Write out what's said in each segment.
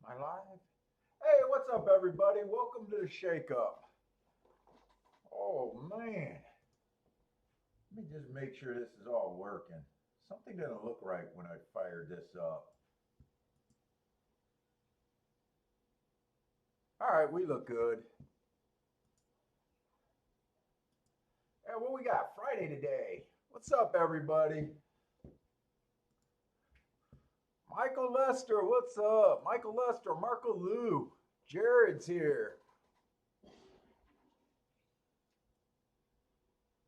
My live? Hey, what's up, everybody? Welcome to the Shake Up. Oh, man. Let me just make sure this is all working. Something didn't look right when I fired this up. All right, we look good. Hey, what we got? Friday today. What's up, everybody? Michael Lester, what's up? Michael Lester, Marco Lou, Jared's here.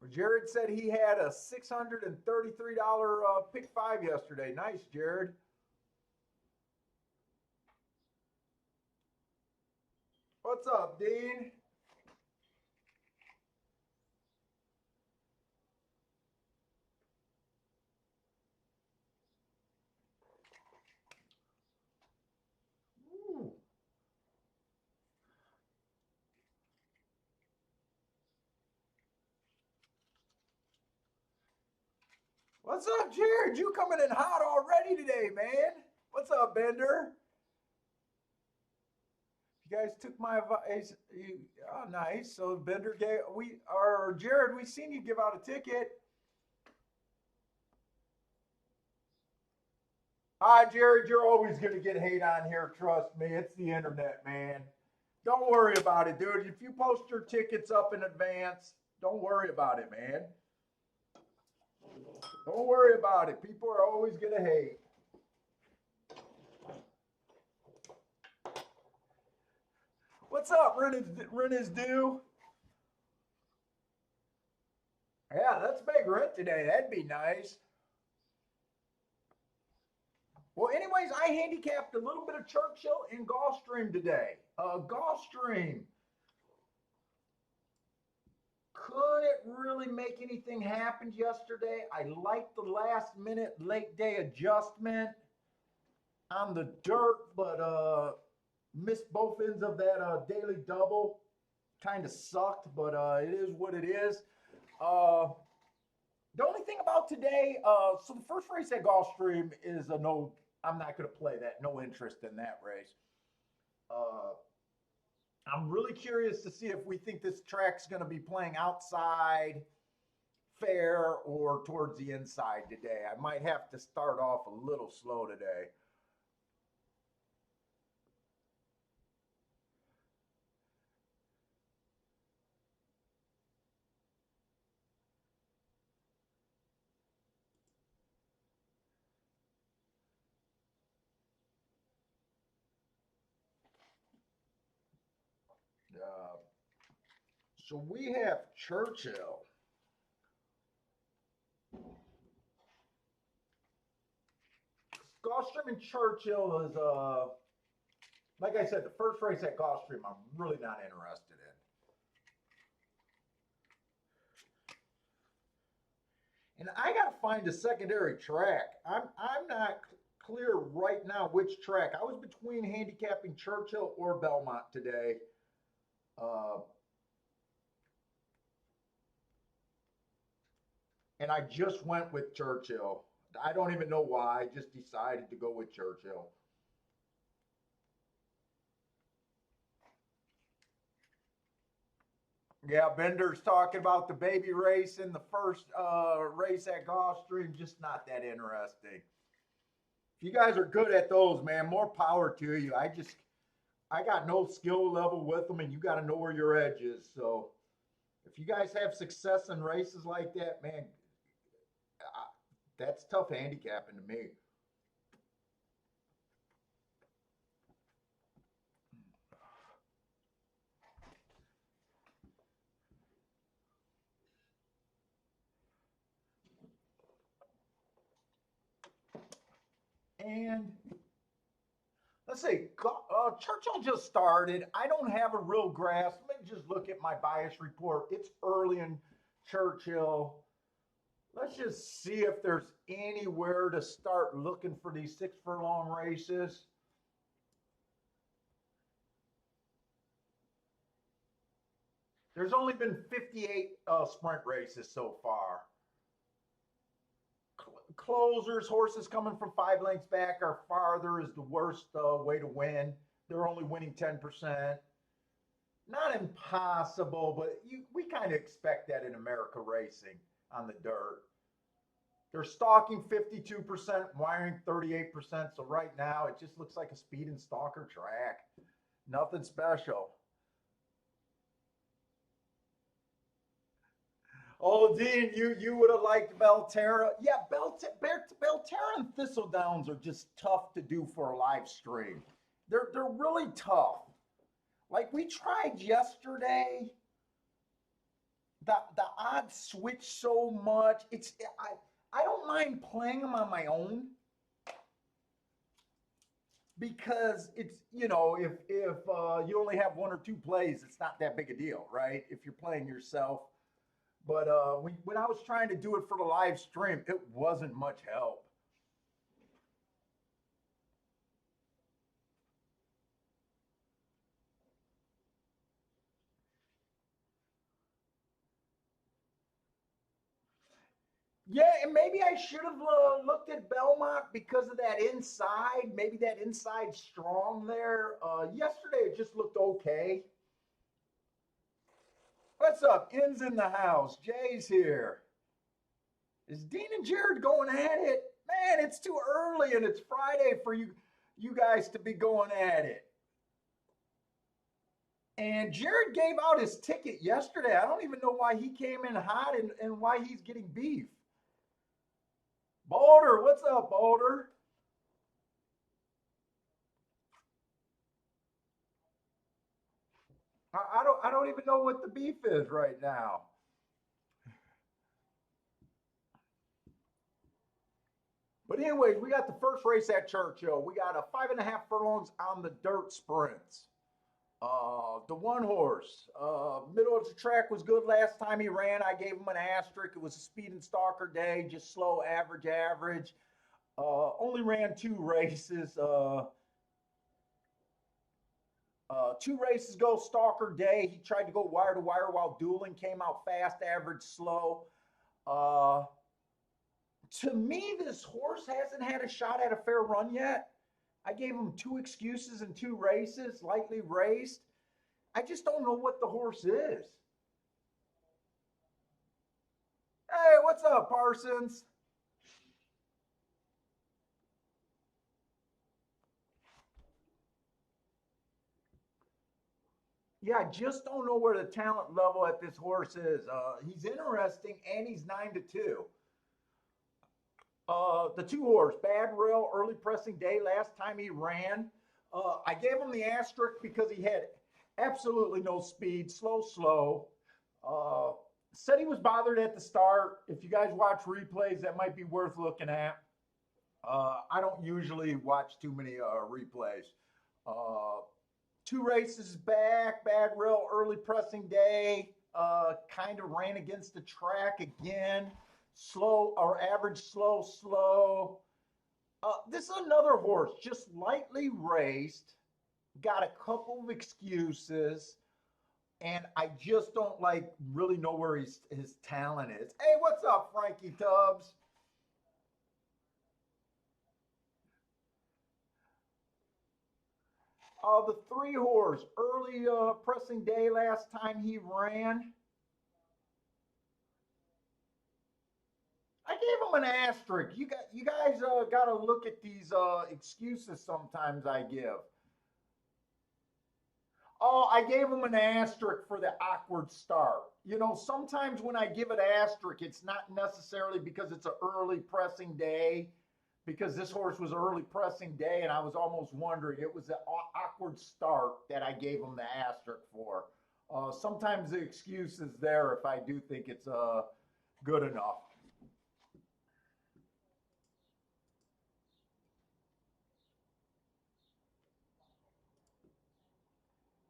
Jared said he had a $633 pick five yesterday. Nice, Jared. What's up, Dean? Ooh. What's up, Jared? You coming in hot already today, man? What's up, Bender? You guys took my advice. Oh, nice. So Bender gave Jared. We seen you give out a ticket. Hi, Jared. You're always gonna get hate on here. Trust me. It's the internet, man. Don't worry about it, dude. If you post your tickets up in advance, don't worry about it, man. Don't worry about it. People are always gonna hate. What's up, rent is due? Yeah, let's make rent today. That'd be nice. Well, anyways, I handicapped a little bit of Churchill and Gulfstream today. Gulfstream couldn't really make anything happen yesterday. I liked the last minute late day adjustment on the dirt, but missed both ends of that daily double. Kind of sucked, but it is what it is. Uh, the only thing about today, so the first race at Gulfstream is a no. I'm not going to play that. No interest in that race. Uh, I'm really curious to see if we think this track's going to be playing outside, fair, or towards the inside today. I might have to start off a little slow today. Uh, so we have Churchill. Gulfstream and Churchill is like I said, the first race at Gulfstream, I'm really not interested in. And I got to find a secondary track. I'm not clear right now which track. I was between handicapping Churchill or Belmont today. Uh, and I just went with Churchill. I don't even know why. I just decided to go with Churchill. Yeah, Bender's talking about the baby race in the first race at Gulfstream. Just not that interesting. If you guys are good at those, man, more power to you. I got no skill level with them, and you got to know where your edge is. So if you guys have success in races like that, man, that's tough handicapping to me. And let's see, Churchill just started. I don't have a real grasp. Let me just look at my bias report. It's early in Churchill. Let's just see if there's anywhere to start looking for these 6 furlong races. There's only been 58 sprint races so far. closers, horses coming from 5 lengths back or farther is the worst way to win. They're only winning 10%. Not impossible, but we kind of expect that in America racing on the dirt. They're stalking 52%, wiring 38%. So right now it just looks like a speed and stalker track. Nothing special. Oh, Dean, you would have liked Belterra. Yeah, Belterra and Thistle Downs are just tough to do for a live stream. They're really tough. Like we tried yesterday, the odds switch so much. I don't mind playing them on my own because it's if you only have one or two plays, it's not that big a deal, right? If you're playing yourself. But when I was trying to do it for the live stream, it wasn't much help. Yeah, and maybe I should have looked at Belmont because of that inside. Maybe that inside strong there. Yesterday it just looked okay. What's up? In's in the house. Jay's here. Is Dean and Jared going at it? Man, it's too early and it's Friday for you guys to be going at it. And Jared gave out his ticket yesterday. I don't even know why he came in hot and why he's getting beef. Boulder, what's up, Boulder? I don't even know what the beef is right now. But anyways, we got the first race at Churchill. We got a 5.5 furlongs on the dirt sprints. The one horse, middle of the track was good last time he ran. I gave him an asterisk. It was a speed and stalker day, just slow, average. Only ran two races ago, stalker day. He tried to go wire to wire while dueling, came out fast, average, slow. Uh, to me, this horse hasn't had a shot at a fair run yet. I gave him two excuses in two races, lightly raced. I just don't know what the horse is. Hey, what's up, Parsons? Yeah, I just don't know where the talent level at this horse is. He's interesting, and he's 9-2. The two horse, Bad Rail, early pressing day. Last time he ran, I gave him the asterisk because he had absolutely no speed, slow. Uh, Said he was bothered at the start. If you guys watch replays, that might be worth looking at. I don't usually watch too many replays. Uh, Two races back, Bad Rail, early pressing day. Kind of ran against the track again. Slow or average, slow. This is another horse, just lightly raced. Got a couple of excuses, and I just don't really know where his talent is. Hey, what's up, Frankie Tubbs? The three horse, early pressing day last time he ran. I gave him an asterisk. You guys got to look at these excuses sometimes I give. Oh, I gave him an asterisk for the awkward start. Sometimes when I give it asterisk, it's not necessarily because it's an early pressing day, because this horse was early pressing day, and I was almost wondering. It was the awkward start that I gave him the asterisk for. Sometimes the excuse is there if I do think it's good enough.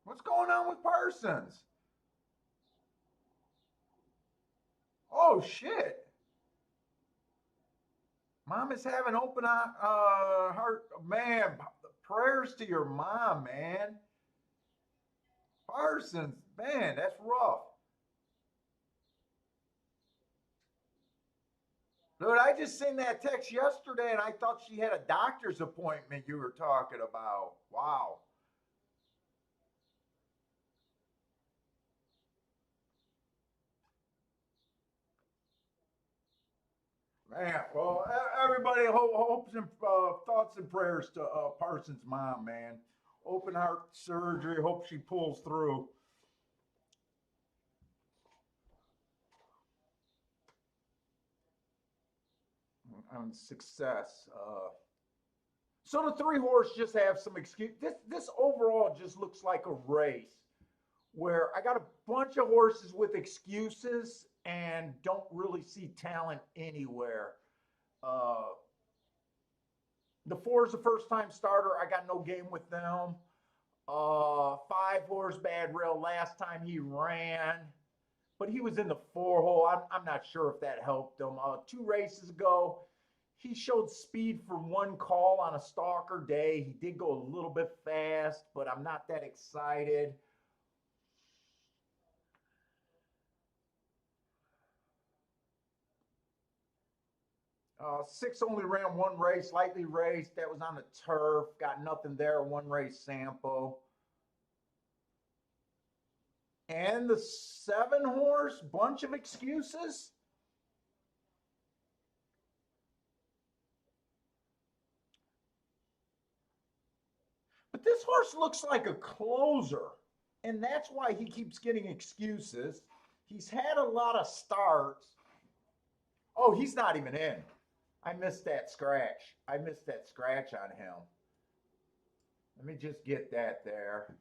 What's going on with Parsons? Oh shit! Mom is having open heart. Man, prayers to your mom, man. Parsons, man, that's rough. Dude, I just seen that text yesterday and I thought she had a doctor's appointment you were talking about. Wow. Man, well, everybody hopes and thoughts and prayers to Parsons' mom, man. Open heart surgery. Hope she pulls through on success. So the three horse just have some excuse. This overall just looks like a race where I got a bunch of horses with excuses and don't really see talent anywhere. Uh, the four is the first time starter. I got no game with them. Five horse bad rail last time he ran, but he was in the four hole. I'm not sure if that helped him. Two races ago, he showed speed for one call on a stalker day. He did go a little bit fast, but I'm not that excited. Six only ran one race, lightly raced. That was on the turf. Got nothing there. One race sample. And the seven horse, bunch of excuses. But this horse looks like a closer. And that's why he keeps getting excuses. He's had a lot of starts. Oh, he's not even in. I missed that scratch. I missed that scratch on him. Let me just get that there.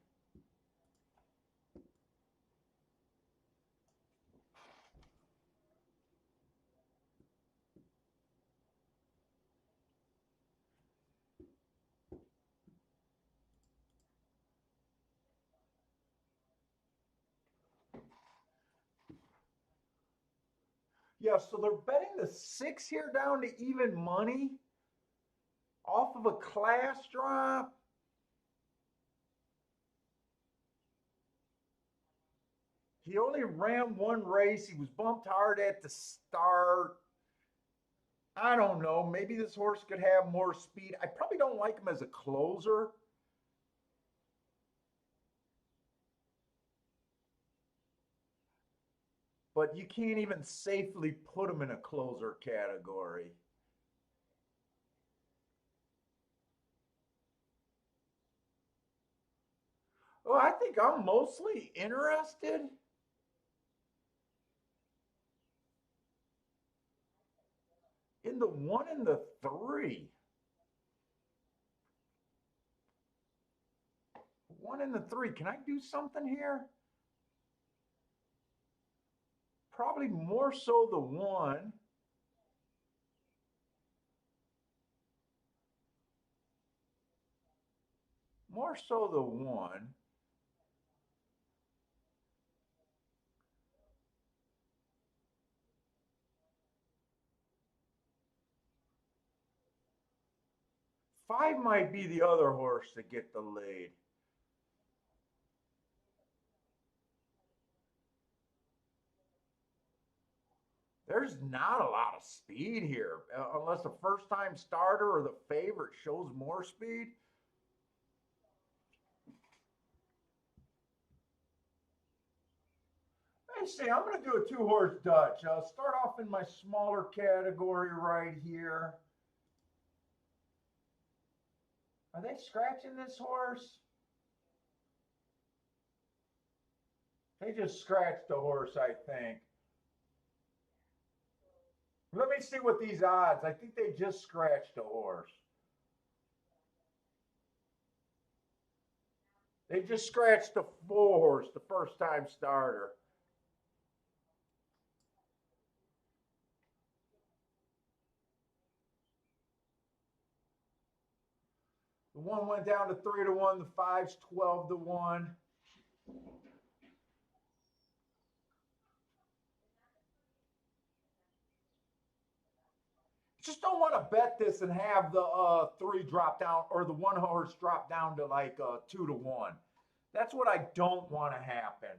Yeah, so they're betting the six here down to even money off of a class drop. He only ran one race. He was bumped hard at the start. I don't know. Maybe this horse could have more speed. I probably don't like him as a closer. But you can't even safely put him in a closer category. Well, I think I'm mostly interested in the one and the three. One and the three. Can I do something here? Probably more so the one. More so the one. Five might be the other horse to get the lead. There's not a lot of speed here, unless the first time starter or the favorite shows more speed. Let's see, I'm going to do a two horse Dutch. I'll start off in my smaller category right here. Are they scratching this horse? They just scratched the horse, I think. Let me see what these odds. I think they just scratched the horse. They just scratched the four horse, the first time starter. The one went down to 3-1. The five's 12-1. Just don't want to bet this and have the three drop down or the one horse drop down to like 2-1. That's what I don't want to happen.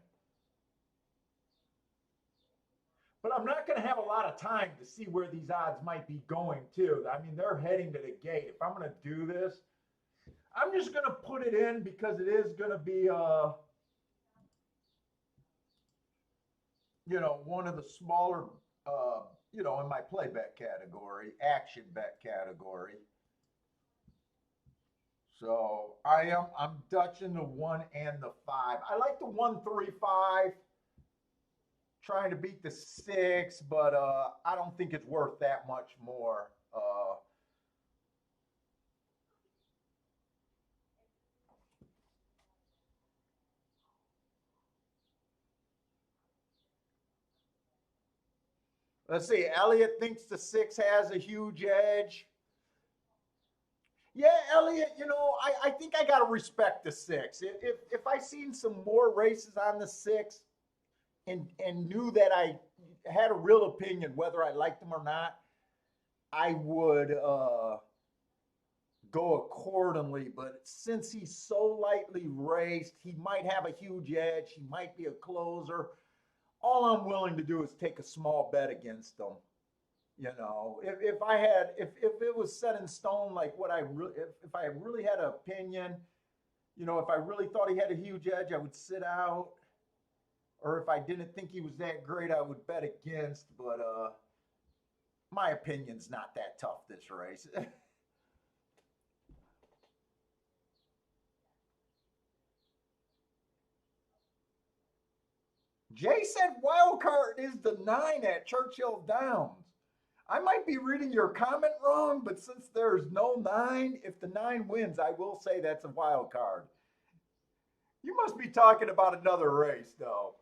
But I'm not going to have a lot of time to see where these odds might be going to. I mean, they're heading to the gate. If I'm going to do this, I'm just going to put it in because it is going to be, one of the smaller, in my play bet category, action bet category. So I'm Dutching the 1 and the 5. I like the 1-3-5, trying to beat the 6, but I don't think it's worth that much more. Let's see. Elliot thinks the 6 has a huge edge. Yeah, Elliot, I think I got to respect the 6. If I seen some more races on the 6 and knew that I had a real opinion whether I liked them or not, I would go accordingly. But since he's so lightly raced, he might have a huge edge. He might be a closer. All I'm willing to do is take a small bet against him. If it was set in stone, like what I really, if I really had an opinion, if I really thought he had a huge edge, I would sit out. Or if I didn't think he was that great, I would bet against. But my opinion's not that tough this race. Jay said wild card is the 9 at Churchill Downs. I might be reading your comment wrong, but since there's no 9, if the 9 wins, I will say that's a wild card. You must be talking about another race, though.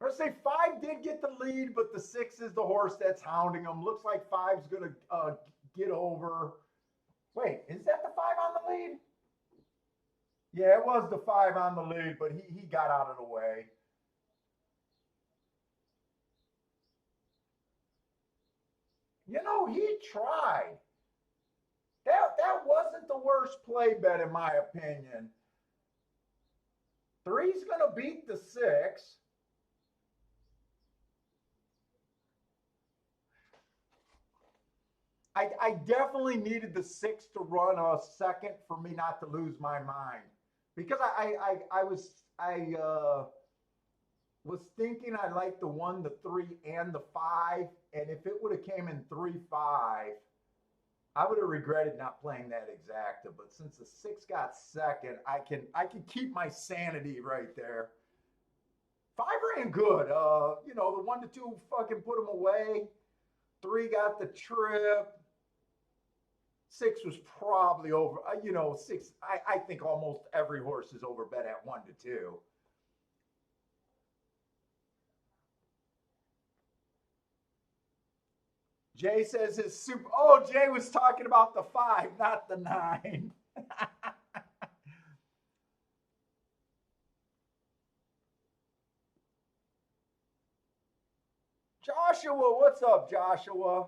Let's say 5 did get the lead, but the 6 is the horse that's hounding him. Looks like 5's going to get over. Wait, is that the 5 on the lead? Yeah, it was the 5 on the lead, but he got out of the way. He tried. That wasn't the worst play bet in my opinion. 3's gonna beat the 6. I definitely needed the 6 to run a second for me not to lose my mind because I was thinking I liked the 1, the 3, and the 5, and if it would have came in 3-5, I would have regretted not playing that exacta. But since the 6 got second, I can keep my sanity right there. 5 ran good. The 1-2 fucking put him away. 3 got the trip. 6 was probably over. 6. I think almost every horse is over bet at 1-2. Jay says his super. Oh, Jay was talking about the 5, not the 9. Joshua, what's up, Joshua?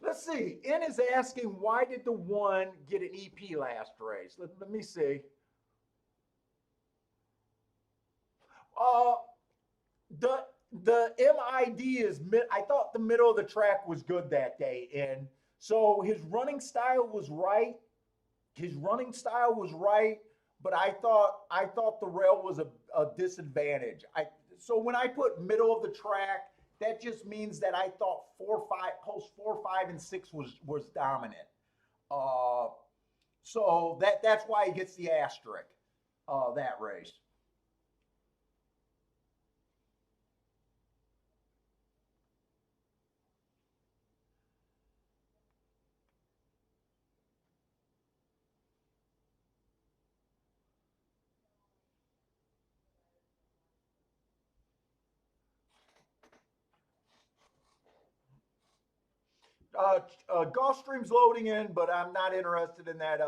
Let's see. N is asking, why did the 1 get an EP last race? Let me see. Uh, the the MID is mid. I thought the middle of the track was good that day, and so his running style was right. His running style was right, but I thought the rail was a disadvantage. So when I put middle of the track, that just means that I thought 4, 5, post 4, 5, and 6 was dominant. Uh, so that's why he gets the asterisk. That race. Gulfstream's loading in, but I'm not interested in that.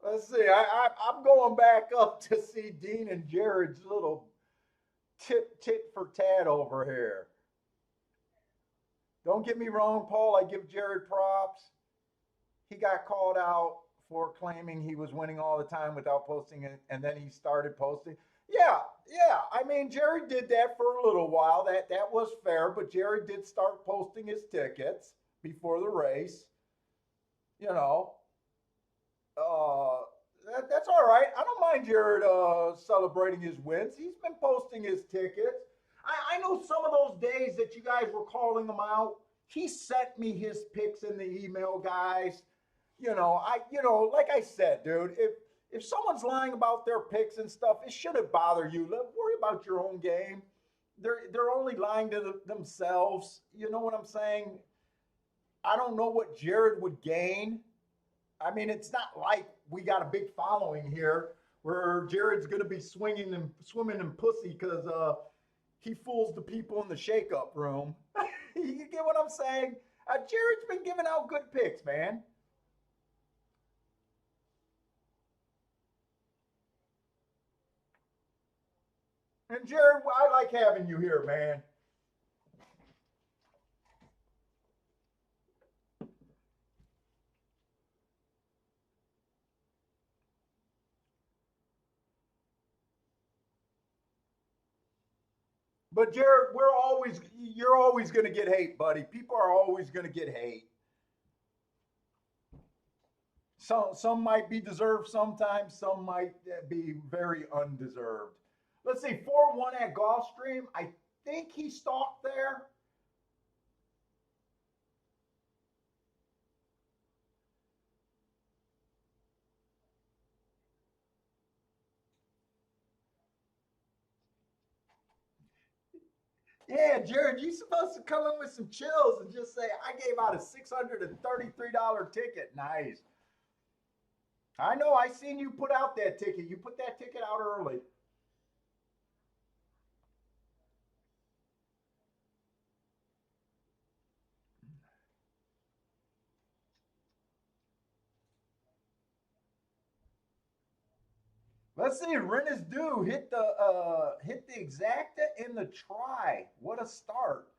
Let's see. I'm going back up to see Dean and Jared's little tit for tat over here. Don't get me wrong, Paul. I give Jared props. He got called out for claiming he was winning all the time without posting it, and then he started posting. Yeah, yeah. I mean, Jared did that for a little while. That was fair, but Jared did start posting his tickets before the race. You know, uh, that's all right. I don't mind Jared celebrating his wins. He's been posting his tickets. I know some of those days that you guys were calling him out. He sent me his picks in the email, guys. Like I said, dude, if someone's lying about their picks and stuff, it shouldn't bother you. Worry about your own game. They're only lying to themselves. You know what I'm saying? I don't know what Jared would gain. I mean, it's not like we got a big following here where Jared's going to be swinging and swimming in pussy because he fools the people in the shake-up room. You get what I'm saying? Jared's been giving out good picks, man. And Jared, I like having you here, man. But Jared, you're always going to get hate, buddy. People are always going to get hate. Some might be deserved sometimes, some might be very undeserved. Let's see, 4-1 at Gulfstream. I think he stalked there. Yeah, Jared, you supposed to come in with some chills and just say, I gave out a $633 ticket. Nice. I know, I seen you put out that ticket. You put that ticket out early. Let's see, Rennes do hit the exacta in the try. What a start.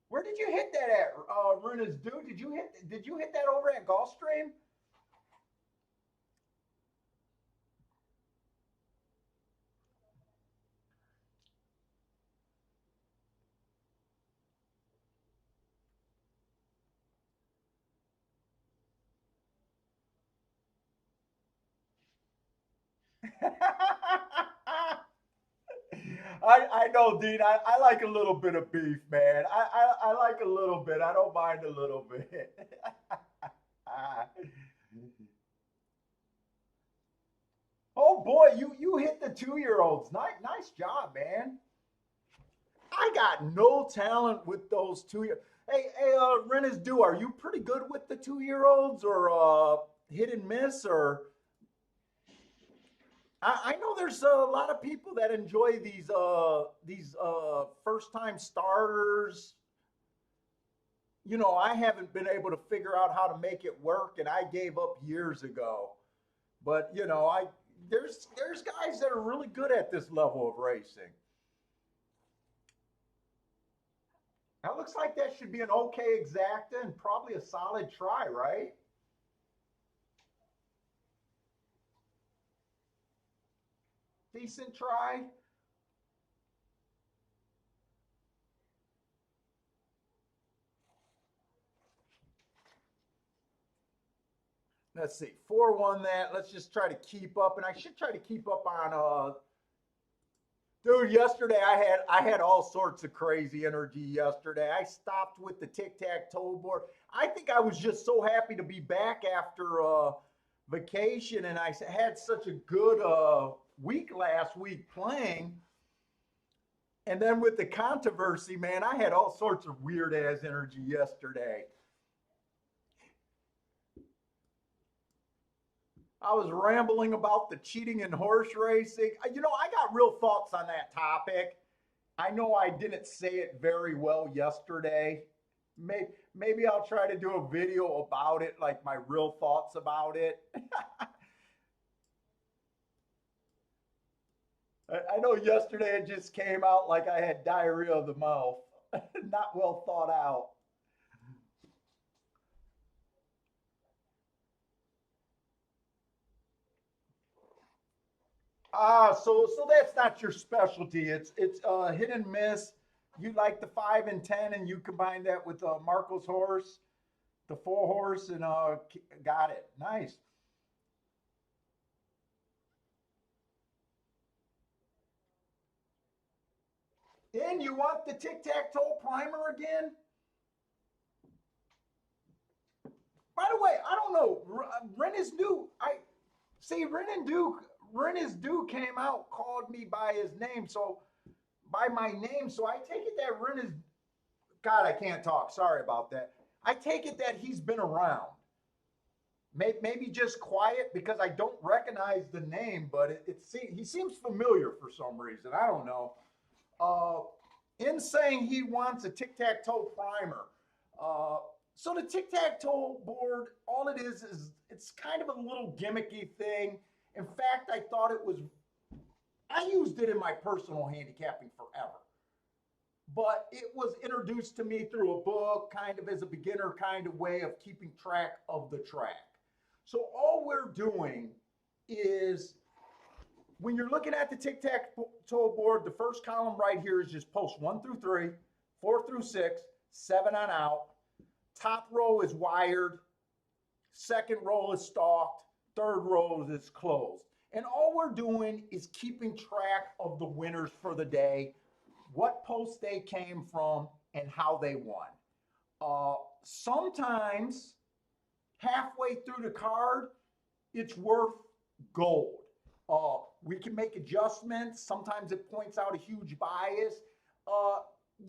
Where did you hit that at, Rennes do? Did you hit that over at Gulfstream? I know, Dean. I like a little bit of beef, man. I like a little bit. I don't mind a little bit. Oh boy, you hit the 2 year olds. Nice job, man. I got no talent with those 2 year. Hey, Rennes, do are you pretty good with the 2 year olds or hit and miss or? I know there's a lot of people that enjoy these first time starters. I haven't been able to figure out how to make it work, and I gave up years ago. But I there's guys that are really good at this level of racing. That looks like that should be an okay exacta and probably a solid try, right? Decent try. Let's see, 4-1 that. Let's just try to keep up, and I should try to keep up on dude, yesterday I had all sorts of crazy energy yesterday. I stopped with the tic-tac-toe board. I think I was just so happy to be back after vacation, and I had such a good week last week playing. And then with the controversy, man, I had all sorts of weird ass energy yesterday. I was rambling about the cheating in horse racing. I got real thoughts on that topic. I know I didn't say it very well yesterday. Maybe I'll try to do a video about it, like my real thoughts about it. I know yesterday it just came out like I had diarrhea of the mouth. Not well thought out. So that's not your specialty. It's hit and miss. You like the 5 and 10, and you combine that with Marco's horse, the 4 horse, and got it. Nice. And you want the tic tac toe primer again? By the way, I don't know. Ren is new. I see Ren and Duke. Ren is Duke came out, called me by his name, so by my name. So I take it that Ren is. God, I can't talk. Sorry about that. I take it that he's been around. Maybe just quiet because I don't recognize the name, but he seems familiar for some reason. I don't know. Uh, in saying he wants a tic tac toe primer. Uh, so the tic tac toe board, all it is it's kind of a little gimmicky thing. In fact, I thought it was. I used it in my personal handicapping forever, but it was introduced to me through a book, kind of as a beginner kind of way of keeping track of the track. So all we're doing is when you're looking at the tic-tac-toe board, the first column right here is just post 1 through 3, 4 through 6, 7 on out. Top row is wired. Second row is stalked. Third row is closed. And all we're doing is keeping track of the winners for the day, what post they came from, and how they won. Sometimes halfway through the card, it's worth gold. We can make adjustments. Sometimes it points out a huge bias. Uh,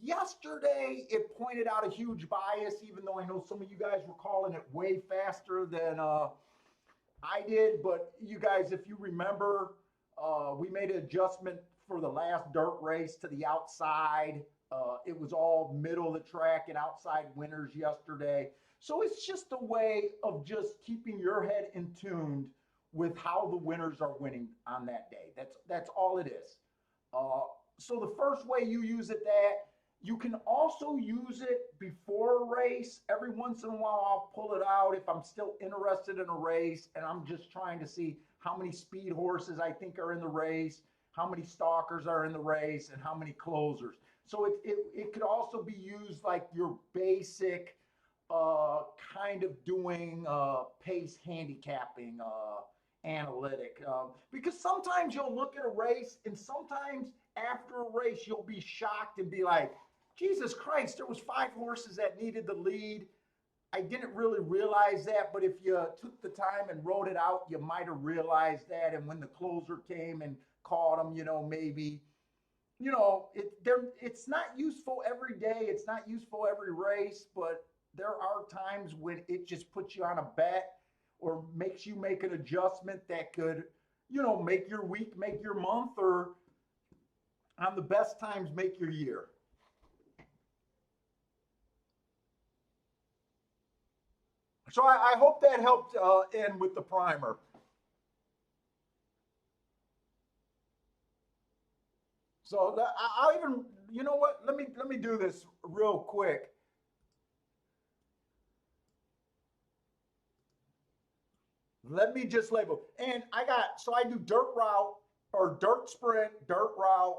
Yesterday, it pointed out a huge bias, even though I know some of you guys were calling it way faster than I did. But you guys, if you remember, we made an adjustment for the last dirt race to the outside. It was all middle of the track and outside winners yesterday. So it's just a way of just keeping your head in tune with how the winners are winning on that day. That's all it is. Uh, so the first way you use it, that you can also use it before a race. Every once in a while, I'll pull it out if I'm still interested in a race and I'm just trying to see how many speed horses I think are in the race, how many stalkers are in the race, and how many closers. So it could also be used like your basic kind of doing pace handicapping analytic. Because sometimes you'll look at a race and sometimes after a race you'll be shocked and be like, Jesus Christ, there was 5 horses that needed the lead. I didn't really realize that, but if you took the time and wrote it out, you might have realized that. And when the closer came and caught them, maybe, it's not useful every day. It's not useful every race, but there are times when it just puts you on a bet or makes you make an adjustment that could, make your week, make your month, or on the best times, make your year. So I hope that helped end with the primer. So I'll even, you know what? Let me do this real quick. Let me just label. And I do dirt route or dirt sprint, dirt route,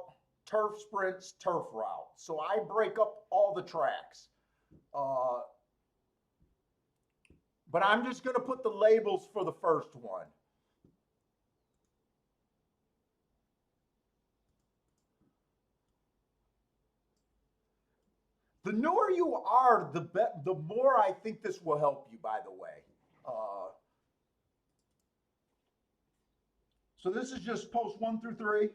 turf sprints, turf route. So I break up all the tracks. Uh, but I'm just going to put the labels for the first one. The newer you are, the more I think this will help you, by the way. So this is just post 1 through 3,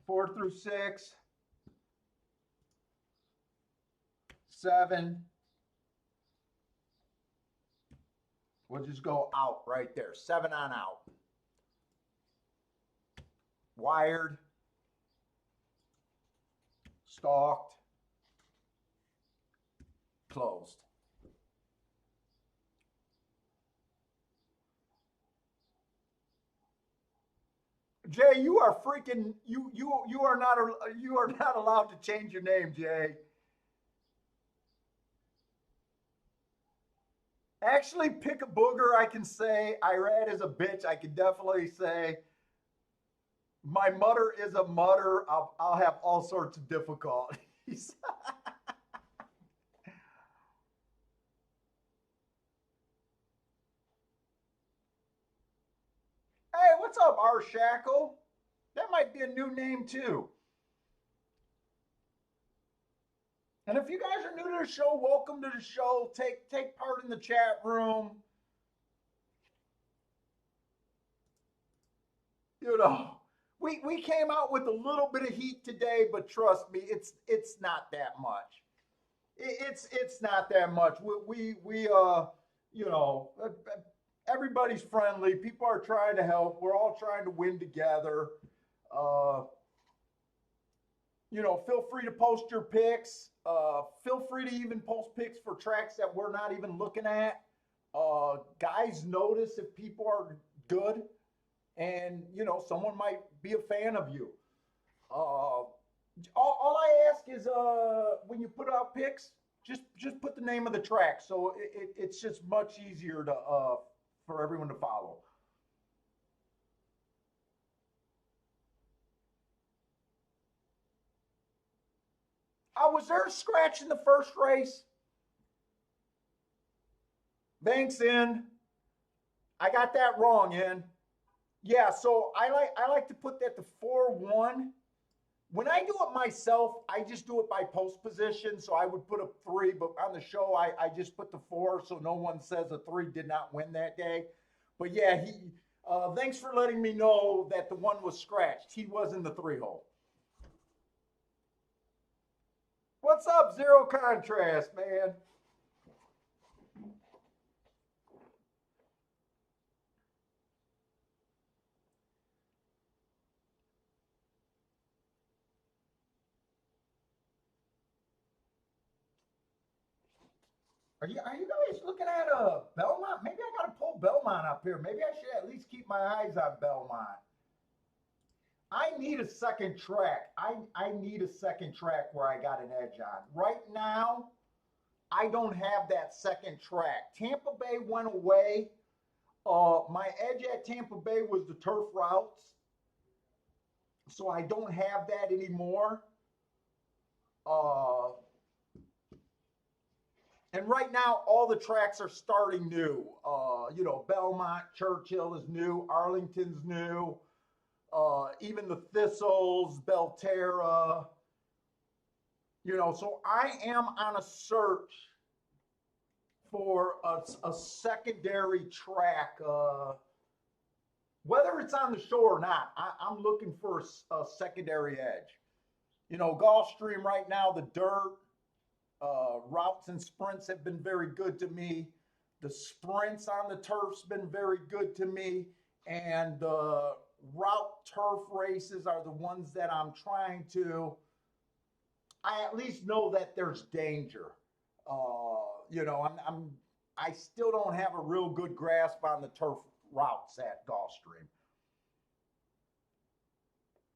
4 through 6, 7. We'll just go out right there. 7 on out. Wired. Stalked. Closed. Jay, you are freaking you are not allowed to change your name, Jay. Actually, pick a booger. I can say Irad is a bitch. I can definitely say my mother is a mutter. I'll have all sorts of difficulties. Hey, what's up, R Shackle? That might be a new name too. And if you guys are new to the show, welcome to the show. Take part in the chat room. You know, we came out with a little bit of heat today, but trust me, it's not that much. It's not that much. You know, everybody's friendly. People are trying to help. We're all trying to win together. Uh, you know, feel free to post your picks. Feel free to even post picks for tracks that we're not even looking at. Guys notice if people are good, and you know someone might be a fan of you. All I ask is when you put out picks, just put the name of the track, so it's just much easier to for everyone to follow. Was there a scratch in the first race? Thanks, in. I got that wrong, in. Yeah, so I like to put that to 4-1. When I do it myself, I just do it by post position. So I would put a 3, but on the show, I just put the 4, so no one says a 3 did not win that day. But yeah, he. Thanks for letting me know that the one was scratched. He was in the 3 hole. What's up, Zero Contrast, man? Are you guys looking at Belmont? Maybe I gotta pull Belmont up here. Maybe I should at least keep my eyes on Belmont. I need a second track. I need a second track where I got an edge on. Right now, I don't have that second track. Tampa Bay went away. My edge at Tampa Bay was the turf routes, so I don't have that anymore. Uh, and right now, all the tracks are starting new. You know, Belmont, Churchill is new, Arlington's new, even the Thistles, Belterra. You know, so I am on a search for a secondary track, whether it's on the shore or not. I'm looking for a secondary edge. You know, Gulfstream right now, the dirt, routes and sprints have been very good to me. The sprints on the turf's been very good to me. And the route turf races are the ones that I'm trying to, I at least know that there's danger. You know, I still don't have a real good grasp on the turf routes at Gulfstream.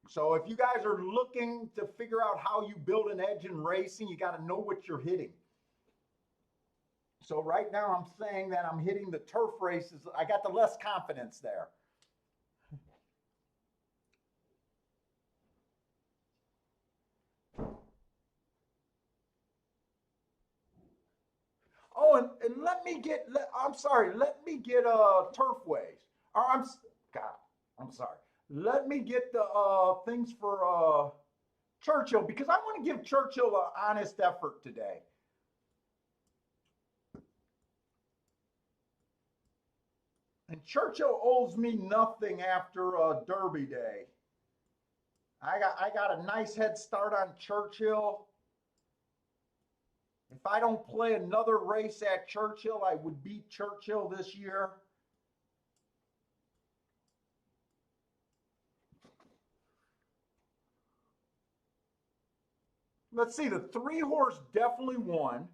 So if you guys are looking to figure out how you build an edge in racing, you got to know what you're hitting. So right now I'm saying that I'm hitting the turf races. I got the less confidence there. Oh, and I'm sorry, let me get turfways. Or God, I'm sorry. Let me get the things for Churchill, because I want to give Churchill an honest effort today. And Churchill owes me nothing after Derby Day. I got a nice head start on Churchill. If I don't play another race at Churchill, I would beat Churchill this year. Let's see, the 3 horse definitely won.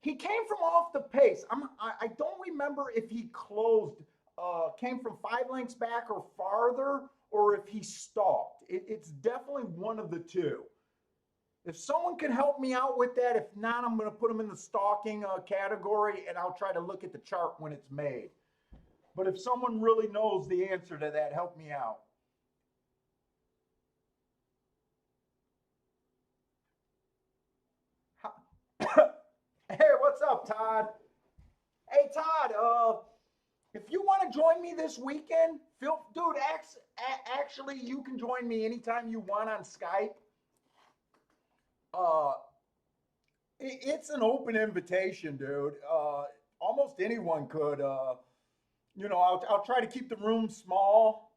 He came from off the pace. I don't remember if he closed, came from 5 lengths back or farther, or if he stalked. It's definitely one of the two. If someone can help me out with that, if not, I'm going to put him in the stalking category, and I'll try to look at the chart when it's made. But if someone really knows the answer to that, help me out. Hey, what's up, Todd? Hey, Todd. If you want to join me this weekend, dude. Actually, you can join me anytime you want on Skype. Uh, it's an open invitation, dude. Almost anyone could. I'll try to keep the room small.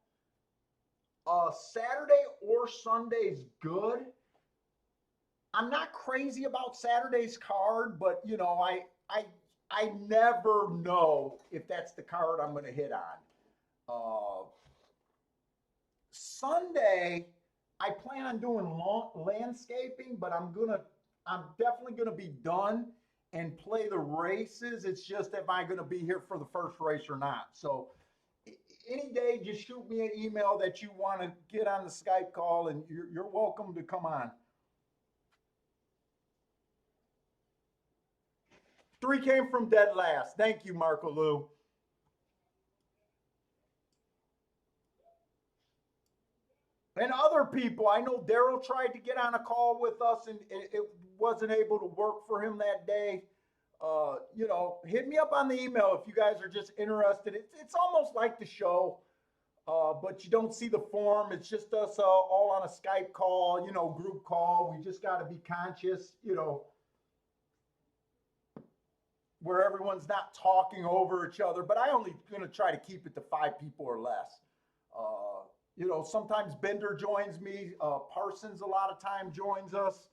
Saturday or Sunday's good. I'm not crazy about Saturday's card, but I never know if that's the card I'm going to hit on. Sunday, I plan on doing landscaping, but I'm definitely gonna be done and play the races. It's just am I gonna be here for the first race or not? So any day, just shoot me an email that you want to get on the Skype call, and you're welcome to come on. 3 came from dead last. Thank you, Marco Lou. And other people, I know Daryl tried to get on a call with us, and it wasn't able to work for him that day. Hit me up on the email if you guys are just interested. It's almost like the show, but you don't see the form. It's just us all on a Skype call, group call. We just got to be conscious, where everyone's not talking over each other. But I only going to try to keep it to 5 people or less. Sometimes Bender joins me. Parsons a lot of time joins us.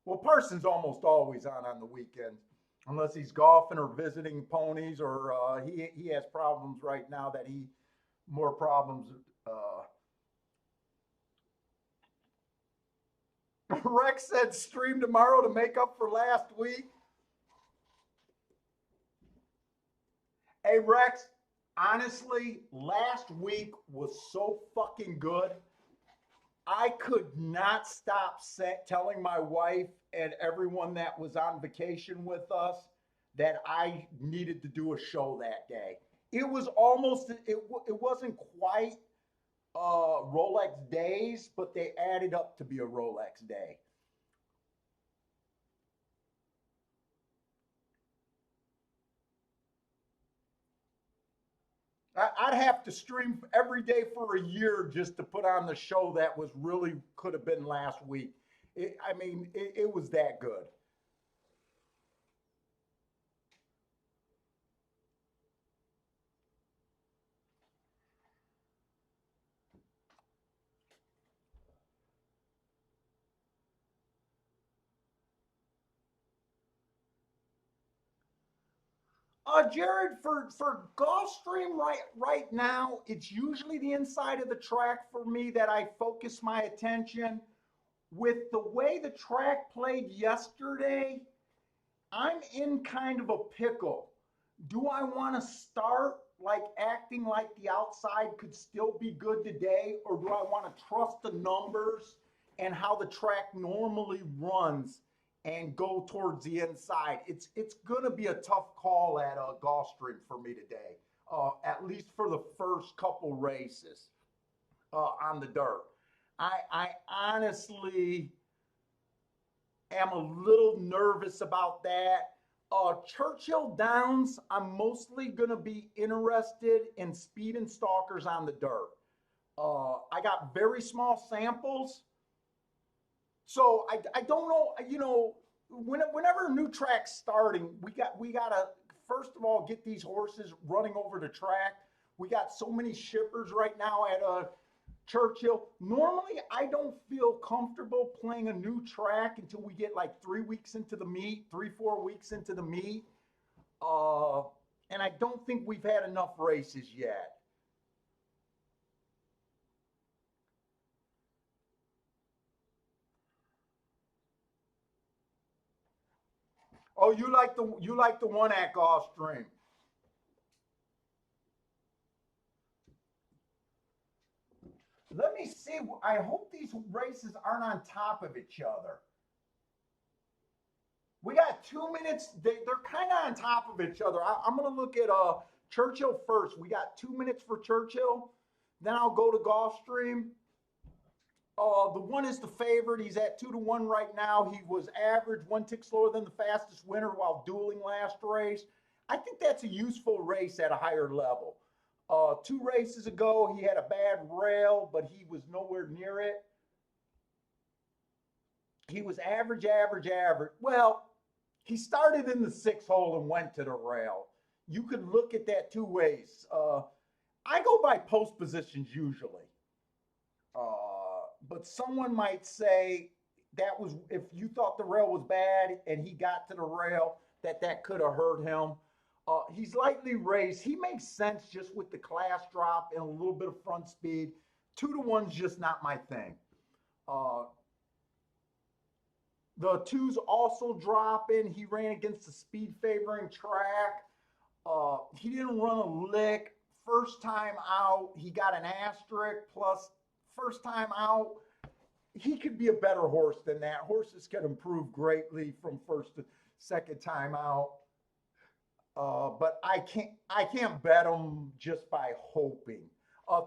Well, Parsons almost always on the weekends, unless he's golfing or visiting ponies, or he has problems right now that he more problems. Rex said stream tomorrow to make up for last week. Hey, Rex, honestly, last week was so fucking good. I could not stop telling my wife and everyone that was on vacation with us that I needed to do a show that day. It was almost, it wasn't quite Rolex days, but they added up to be a Rolex day. I'd have to stream every day for a year just to put on the show that was really could have been last week. It was that good. Jared, for Gulfstream right now, it's usually the inside of the track for me that I focus my attention. With the way the track played yesterday, I'm in kind of a pickle. Do I want to start like acting like the outside could still be good today, or do I want to trust the numbers and how the track normally runs and go towards the inside? It's gonna be a tough call at Gulfstream for me today, at least for the first couple races on the dirt. I honestly am a little nervous about that. Churchill Downs, I'm mostly going to be interested in speed and stalkers on the dirt. I got very small samples, so I don't know. Whenever a new track's starting, we gotta first of all get these horses running over the track. We got so many shippers right now at Churchill. Normally, I don't feel comfortable playing a new track until we get like 3 weeks into the meet, 4 weeks into the meet. And I don't think we've had enough races yet. Oh, you like the one at Gulfstream. Let me see. I hope these races aren't on top of each other. We got 2 minutes. They're kind of on top of each other. I'm going to look at Churchill first. We got 2 minutes for Churchill. Then I'll go to Gulfstream. The one is the favorite. He's at 2-1 right now. He was average, one tick slower than the fastest winner while dueling last race. I think that's a useful race at a higher level. 2 races ago, he had a bad rail, but he was nowhere near it. He was average, average, average. Well, he started in the 6 hole and went to the rail. You could look at that 2 ways. I go by post positions usually. But someone might say that was if you thought the rail was bad and he got to the rail, that could have hurt him. He's lightly raced. He makes sense just with the class drop and a little bit of front speed. 2-1's just not my thing. Uh, the twos also dropping. He ran against the speed favoring track. He didn't run a lick. First time out, he got an asterisk plus first time out. He could be a better horse than that. Horses can improve greatly from first to second time out. But I can't bet him just by hoping.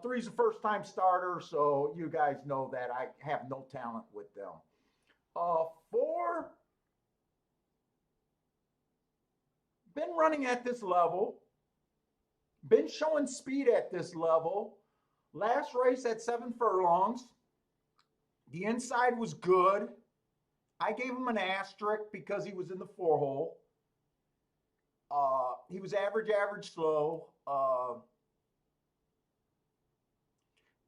Three's a first time starter, so you guys know that I have no talent with them. Four, been running at this level, been showing speed at this level. Last race at 7 furlongs, the inside was good. I gave him an asterisk because he was in the 4 hole. He was average, average, slow. I'm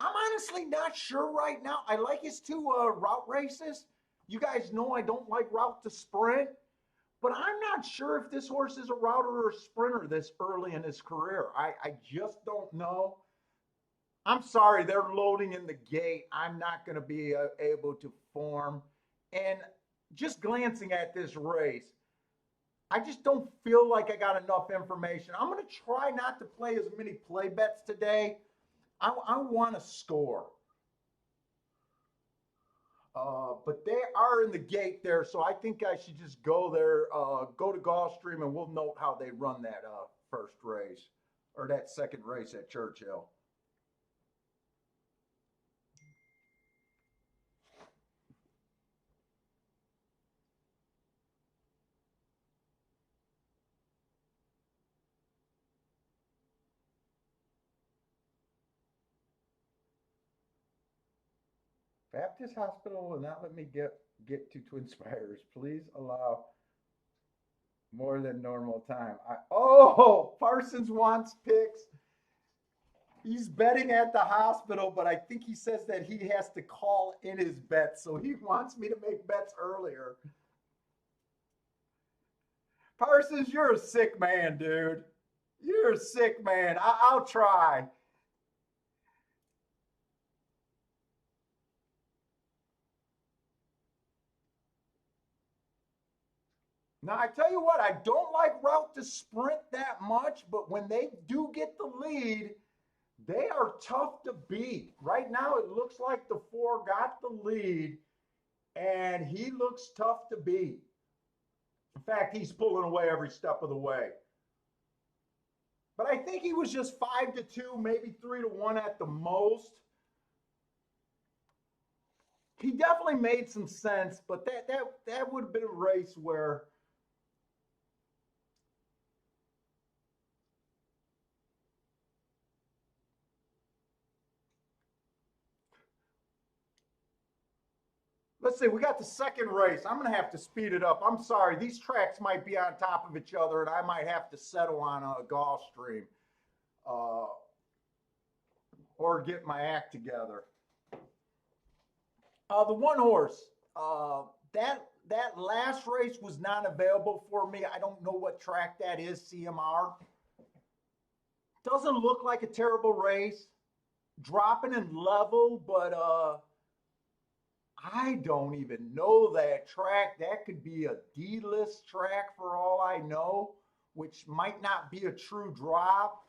honestly not sure right now. I like his 2 route races. You guys know I don't like route to sprint, but I'm not sure if this horse is a router or a sprinter this early in his career. I just don't know. I'm sorry, they're loading in the gate. I'm not going to be able to form. And just glancing at this race, I just don't feel like I got enough information. I'm going to try not to play as many play bets today. I want to score. But they are in the gate there, so I think I should just go there, go to Gulfstream, and we'll note how they run that first race or that second race at Churchill. Baptist Hospital will not let me get to Twin Spires. Please allow more than normal time. Parsons wants picks. He's betting at the hospital, but I think he says that he has to call in his bets, so he wants me to make bets earlier. Parsons, you're a sick man, dude. You're a sick man. I'll try. Now, I tell you what, I don't like route to sprint that much, but when they do get the lead, they are tough to beat. Right now, it looks like the 4 got the lead, and he looks tough to beat. In fact, he's pulling away every step of the way. But I think he was just 5-2, maybe 3-1 at the most. He definitely made some sense, but that would have been a race where let's see, we got the second race. I'm going to have to speed it up. I'm sorry. These tracks might be on top of each other, and I might have to settle on a Gulfstream or get my act together. The one horse, that last race was not available for me. I don't know what track that is, CMR. Doesn't look like a terrible race. Dropping in level, but I don't even know that track. That could be a D-list track for all I know, which might not be a true drop.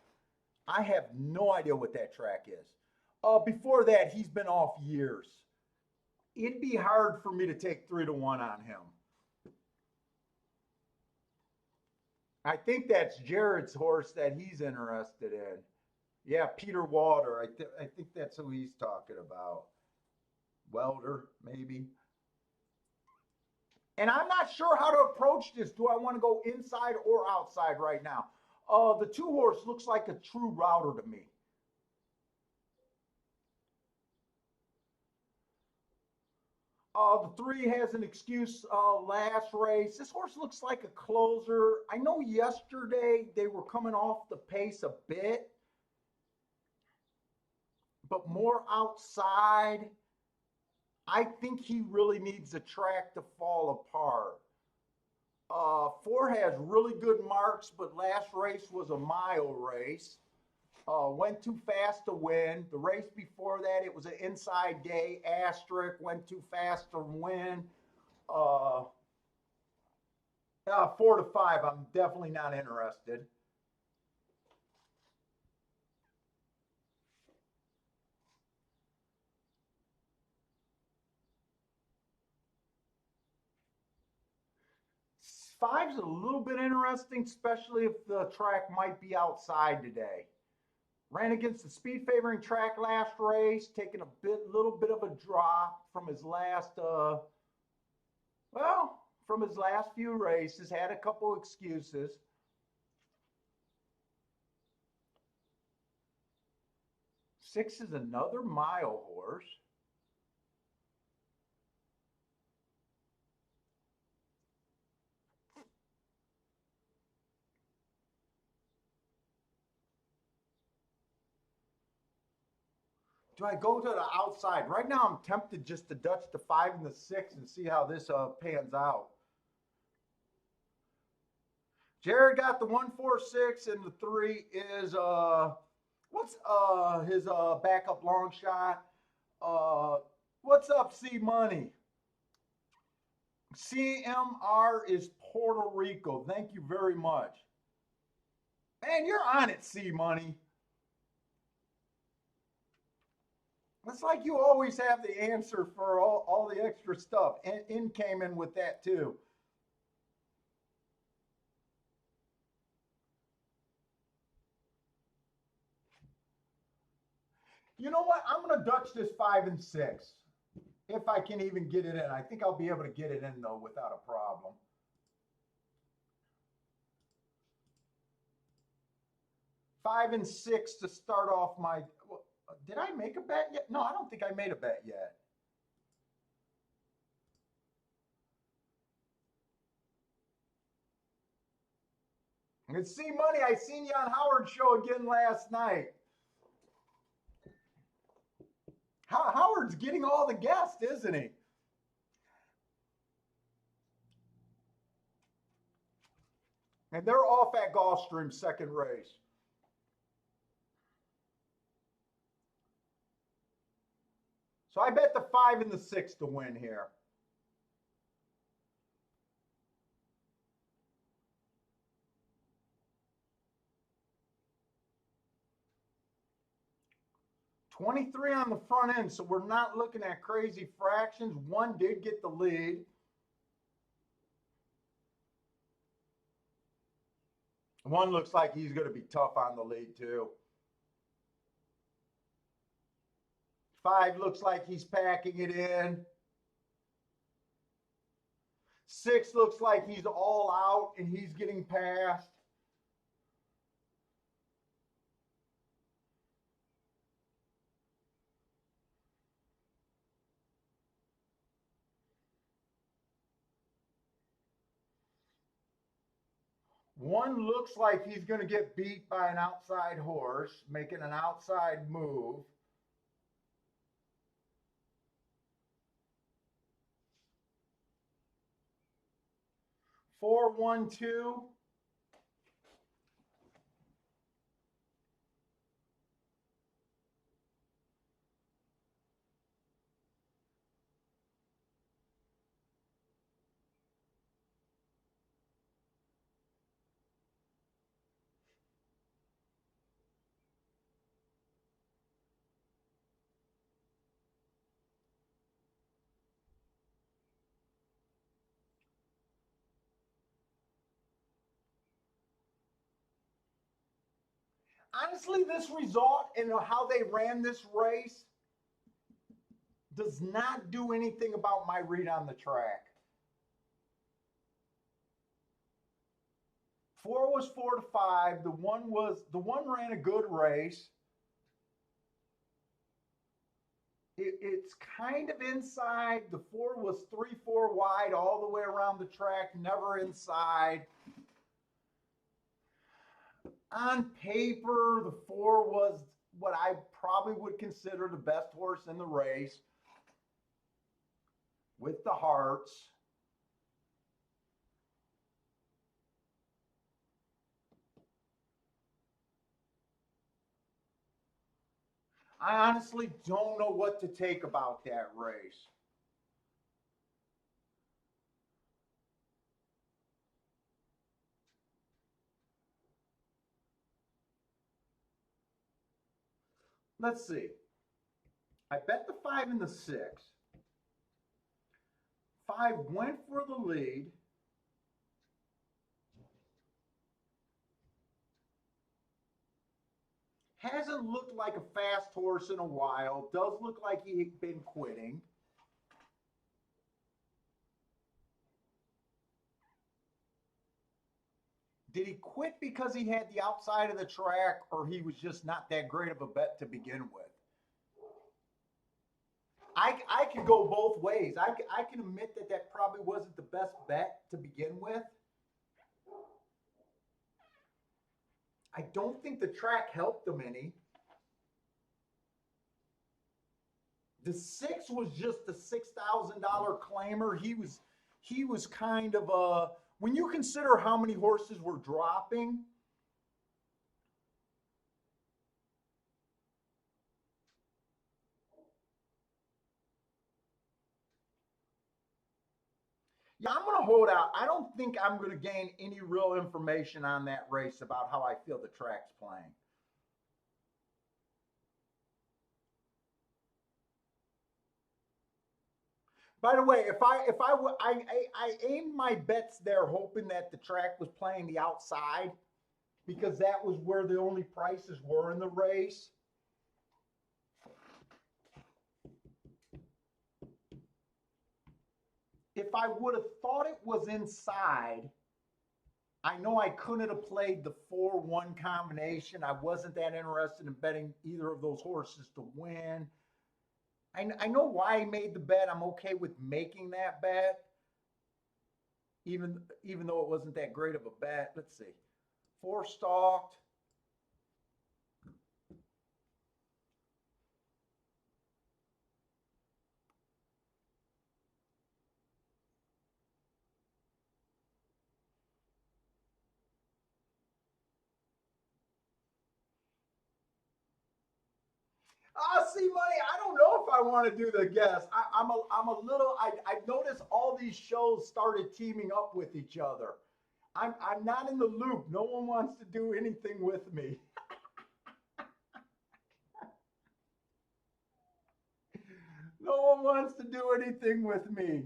I have no idea what that track is. Before that, he's been off years. It'd be hard for me to take 3-1 on him. I think that's Jared's horse that he's interested in. Yeah, Peter Walter. I think that's who he's talking about. Welder, maybe. And I'm not sure how to approach this. Do I want to go inside or outside right now? The two horse looks like a true router to me. The three has an excuse last race. This horse looks like a closer. I know yesterday they were coming off the pace a bit, but more outside. I think he really needs the track to fall apart. Four has really good marks, but last race was a mile race. Went too fast to win. The race before that, it was an inside day asterisk. Went too fast to win. Uh, 4 to 5. I'm definitely not interested. Five's a little bit interesting, especially if the track might be outside today. Ran against the speed favoring track last race, taking little bit of a drop from his last, from his last few races. Had a couple excuses. Six is another mile horse. Do I go to the outside? Right now, I'm tempted just to Dutch the 5 and the 6 and see how this pans out. Jared got the 1-4-6, and the 3 is what's his backup long shot? Uh, what's up, C Money? CMR is Puerto Rico. Thank you very much. Man, you're on it, C Money. It's like you always have the answer for all the extra stuff. And in came in with that too. You know what? I'm going to Dutch this 5 and 6. If I can even get it in. I think I'll be able to get it in, though, without a problem. Five and 6 to start off my. Did I make a bet yet? No, I don't think I made a bet yet. And C Money, I seen you on Howard's show again last night. Howard's getting all the guests, isn't he? And they're off at Gulfstream second race. So I bet the 5 and the 6 to win here. $23 on the front end, so we're not looking at crazy fractions. One did get the lead. One looks like he's going to be tough on the lead, too. 5 looks like he's packing it in. 6 looks like he's all out and he's getting past. One looks like he's going to get beat by an outside horse, making an outside move. 4-1-2. Honestly, this result and how they ran this race does not do anything about my read on the track. 4 was 4-5. The one ran a good race. It's kind of inside. The 4 was 3-4 wide all the way around the track, never inside. On paper, the 4 was what I probably would consider the best horse in the race with the hearts. I honestly don't know what to take about that race. Let's see. I bet the 5 and the 6. 5 went for the lead. Hasn't looked like a fast horse in a while. Does look like he's been quitting. Did he quit because he had the outside of the track, or he was just not that great of a bet to begin with? I can go both ways. I can admit that that probably wasn't the best bet to begin with. I don't think the track helped him any. The 6 was just a $6,000 claimer. He was kind of a, when you consider how many horses were dropping. Yeah, I'm going to hold out. I don't think I'm going to gain any real information on that race about how I feel the track's playing. By the way, I aimed my bets there hoping that the track was playing the outside because that was where the only prices were in the race. If I would have thought it was inside, I know I couldn't have played the 4-1 combination. I wasn't that interested in betting either of those horses to win. I know why I made the bet. I'm okay with making that bet, even though it wasn't that great of a bet. Let's see. 4 stalked. See, money. I don't know if I want to do the guess. I'm a little. I noticed all these shows started teaming up with each other. I'm not in the loop. No one wants to do anything with me. No one wants to do anything with me.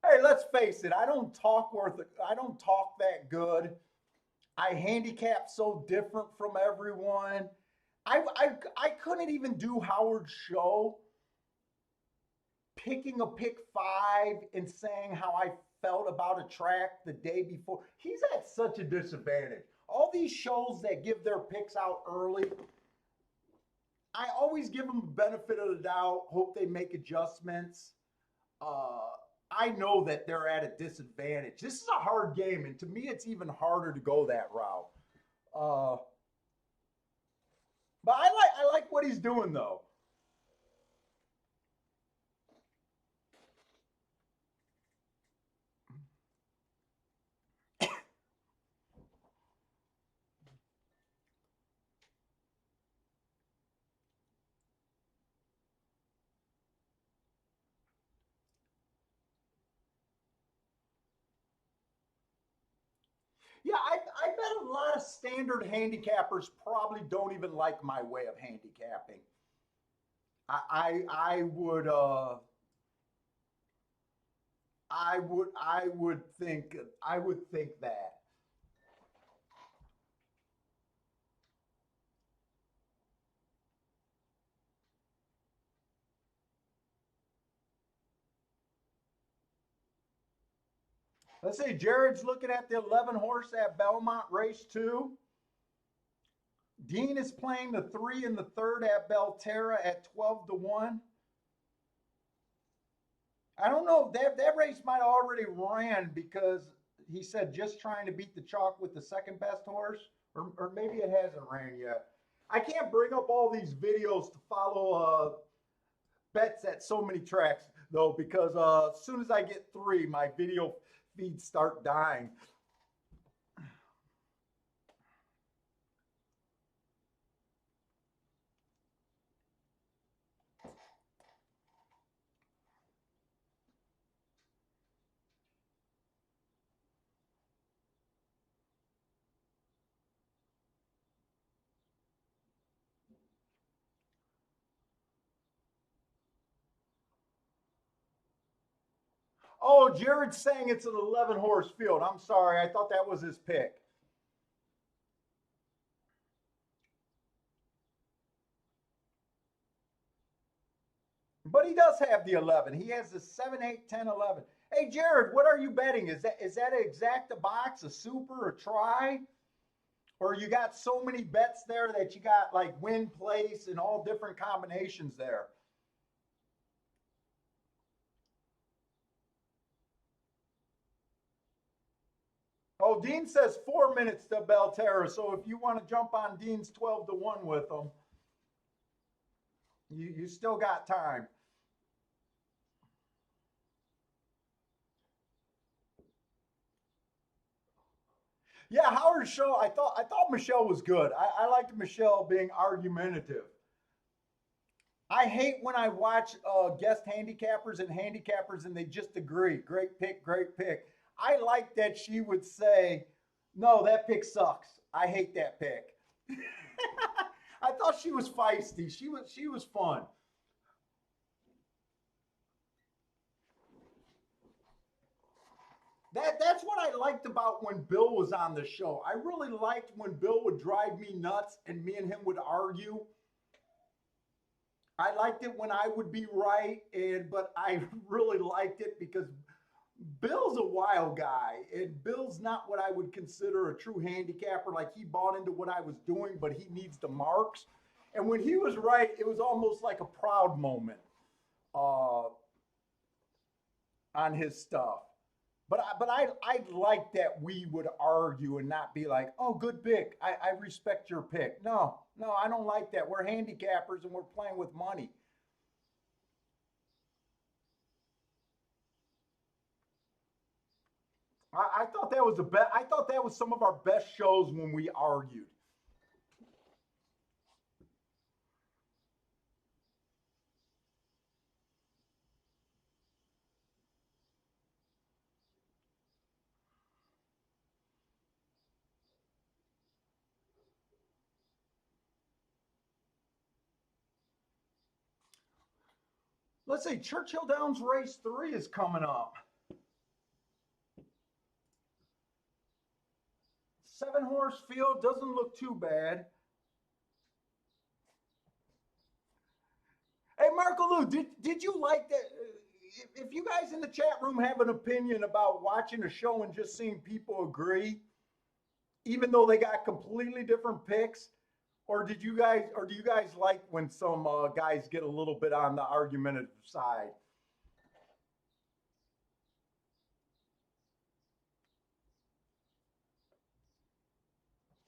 Hey, let's face it. I don't talk that good. I handicap so different from everyone. I couldn't even do Howard's show picking a pick 5 and saying how I felt about a track the day before. He's at such a disadvantage. All these shows that give their picks out early, I always give them the benefit of the doubt, hope they make adjustments. Uh, I know that they're at a disadvantage. This is a hard game, and to me, it's even harder to go that route. Uh, but I like what he's doing though. Yeah, I bet a lot of standard handicappers probably don't even like my way of handicapping. I would I would think that. Let's see, Jared's looking at the 11 horse at Belmont Race 2. Dean is playing the 3 and the third at Belterra at 12 to 1. I don't know, that race might have already ran because he said just trying to beat the chalk with the second best horse, or maybe it hasn't ran yet. I can't bring up all these videos to follow bets at so many tracks though, because as soon as I get 3, my video feeds start dying. Oh, Jared's saying it's an 11 horse field. I'm sorry, I thought that was his pick. But he does have the 11. He has the 7, 8, 10, 11. Hey, Jared, what are you betting? Is that an exact a box, a super, a try? Or you got so many bets there that you got like win, place, and all different combinations there? Oh, Dean says 4 minutes to Belterra. So if you want to jump on Dean's 12 to 1 with them, you still got time. Yeah, Howard's show. I thought Michelle was good. I liked Michelle being argumentative. I hate when I watch guest handicappers and they just agree. Great pick, great pick. I like that she would say, "No, that pick sucks. I hate that pick." I thought she was feisty. She was fun. That's what I liked about when Bill was on the show. I really liked when Bill would drive me nuts and me and him would argue. I liked it when I would be right, but I really liked it because Bill's a wild guy, and Bill's not what I would consider a true handicapper. Like he bought into what I was doing, but he needs the marks. And when he was right, it was almost like a proud moment uh, on his stuff. But I like that we would argue and not be like, oh, good pick. I respect your pick. No, no, I don't like that. We're handicappers and we're playing with money. I thought that was the best. I thought that was some of our best shows when we argued. Let's see, Churchill Downs race 3 is coming up. 7 horse field doesn't look too bad. Hey, Marco Lou, did you like that? If you guys in the chat room have an opinion about watching a show and just seeing people agree, even though they got completely different picks, or do you guys like when some guys get a little bit on the argumentative side?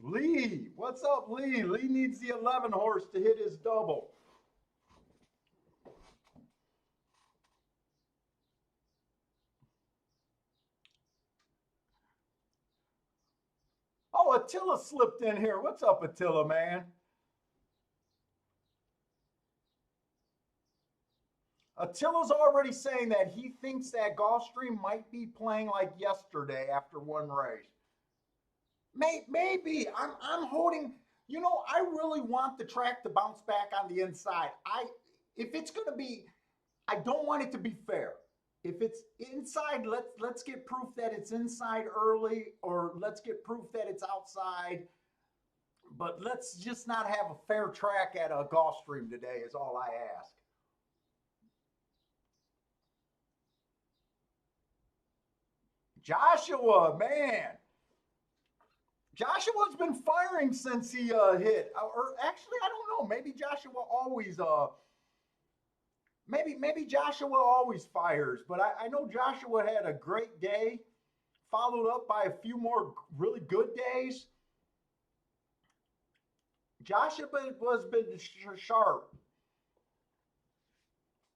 Lee, what's up, Lee? Lee needs the 11 horse to hit his double. Oh, Attila slipped in here. What's up, Attila, man? Attila's already saying that he thinks that Gulfstream might be playing like yesterday after one race. Maybe I'm holding. I really want the track to bounce back on the inside. If it's going to be, I don't want it to be fair. If it's inside, let's get proof that it's inside early, or let's get proof that it's outside. But let's just not have a fair track at a Gulfstream today. Is all I ask. Joshua, man, Joshua's been firing since he hit. Or actually, I don't know. Maybe Joshua always maybe Joshua always fires. But I know Joshua had a great day, followed up by a few more really good days. Joshua was been sharp.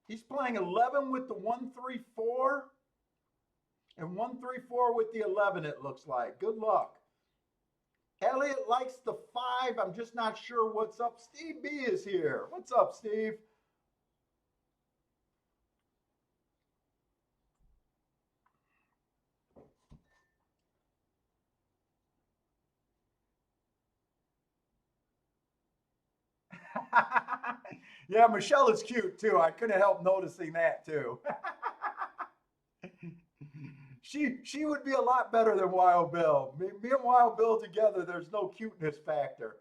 He's playing 11 with the 134 and 134 with the 11. It looks like. Good luck. Elliot likes the 5. I'm just not sure what's up. Steve B is here. What's up, Steve? Yeah, Michelle is cute too. I couldn't help noticing that too. She would be a lot better than Wild Bill. Me and Wild Bill together, there's no cuteness factor.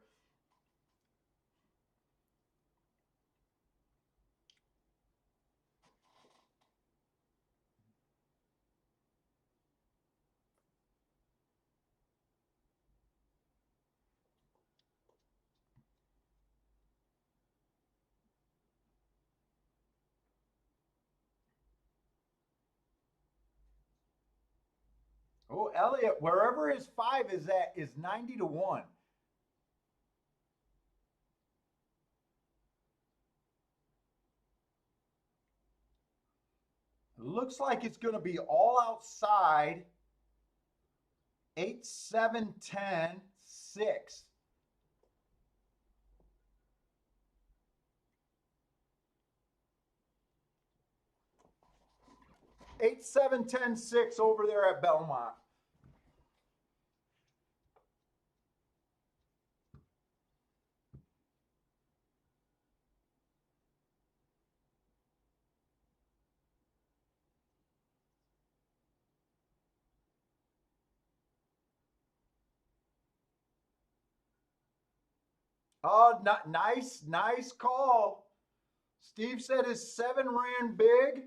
Oh, Elliot, wherever his 5 is at is 90 to 1. It looks like it's going to be all outside. 8, 7, 10, 6. 8, 7, 10, 6 over there at Belmont. Oh, nice call. Steve said his 7 ran big.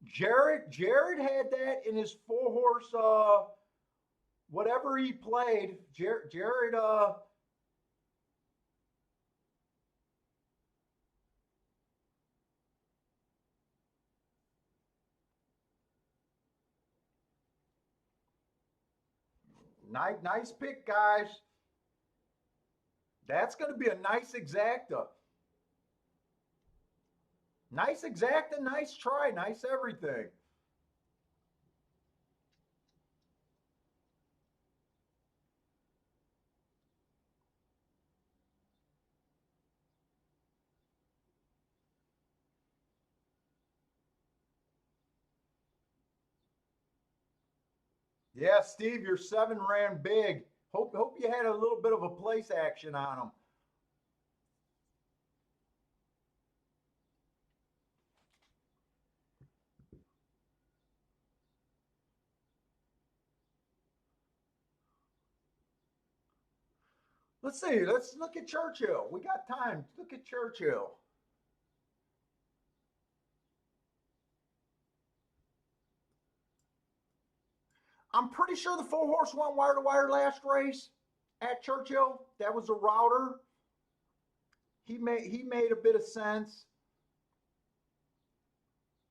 Jared had that in his 4 horse whatever he played. Jared nice pick, guys. That's going to be a nice exacta. Nice exacta, nice try, nice everything. Yeah, Steve, your 7 ran big. Hope you had a little bit of a place action on them. Let's see. Let's look at Churchill. We got time. Look at Churchill. I'm pretty sure the 4 horse went wire to wire last race at Churchill. That was a router. He made a bit of sense.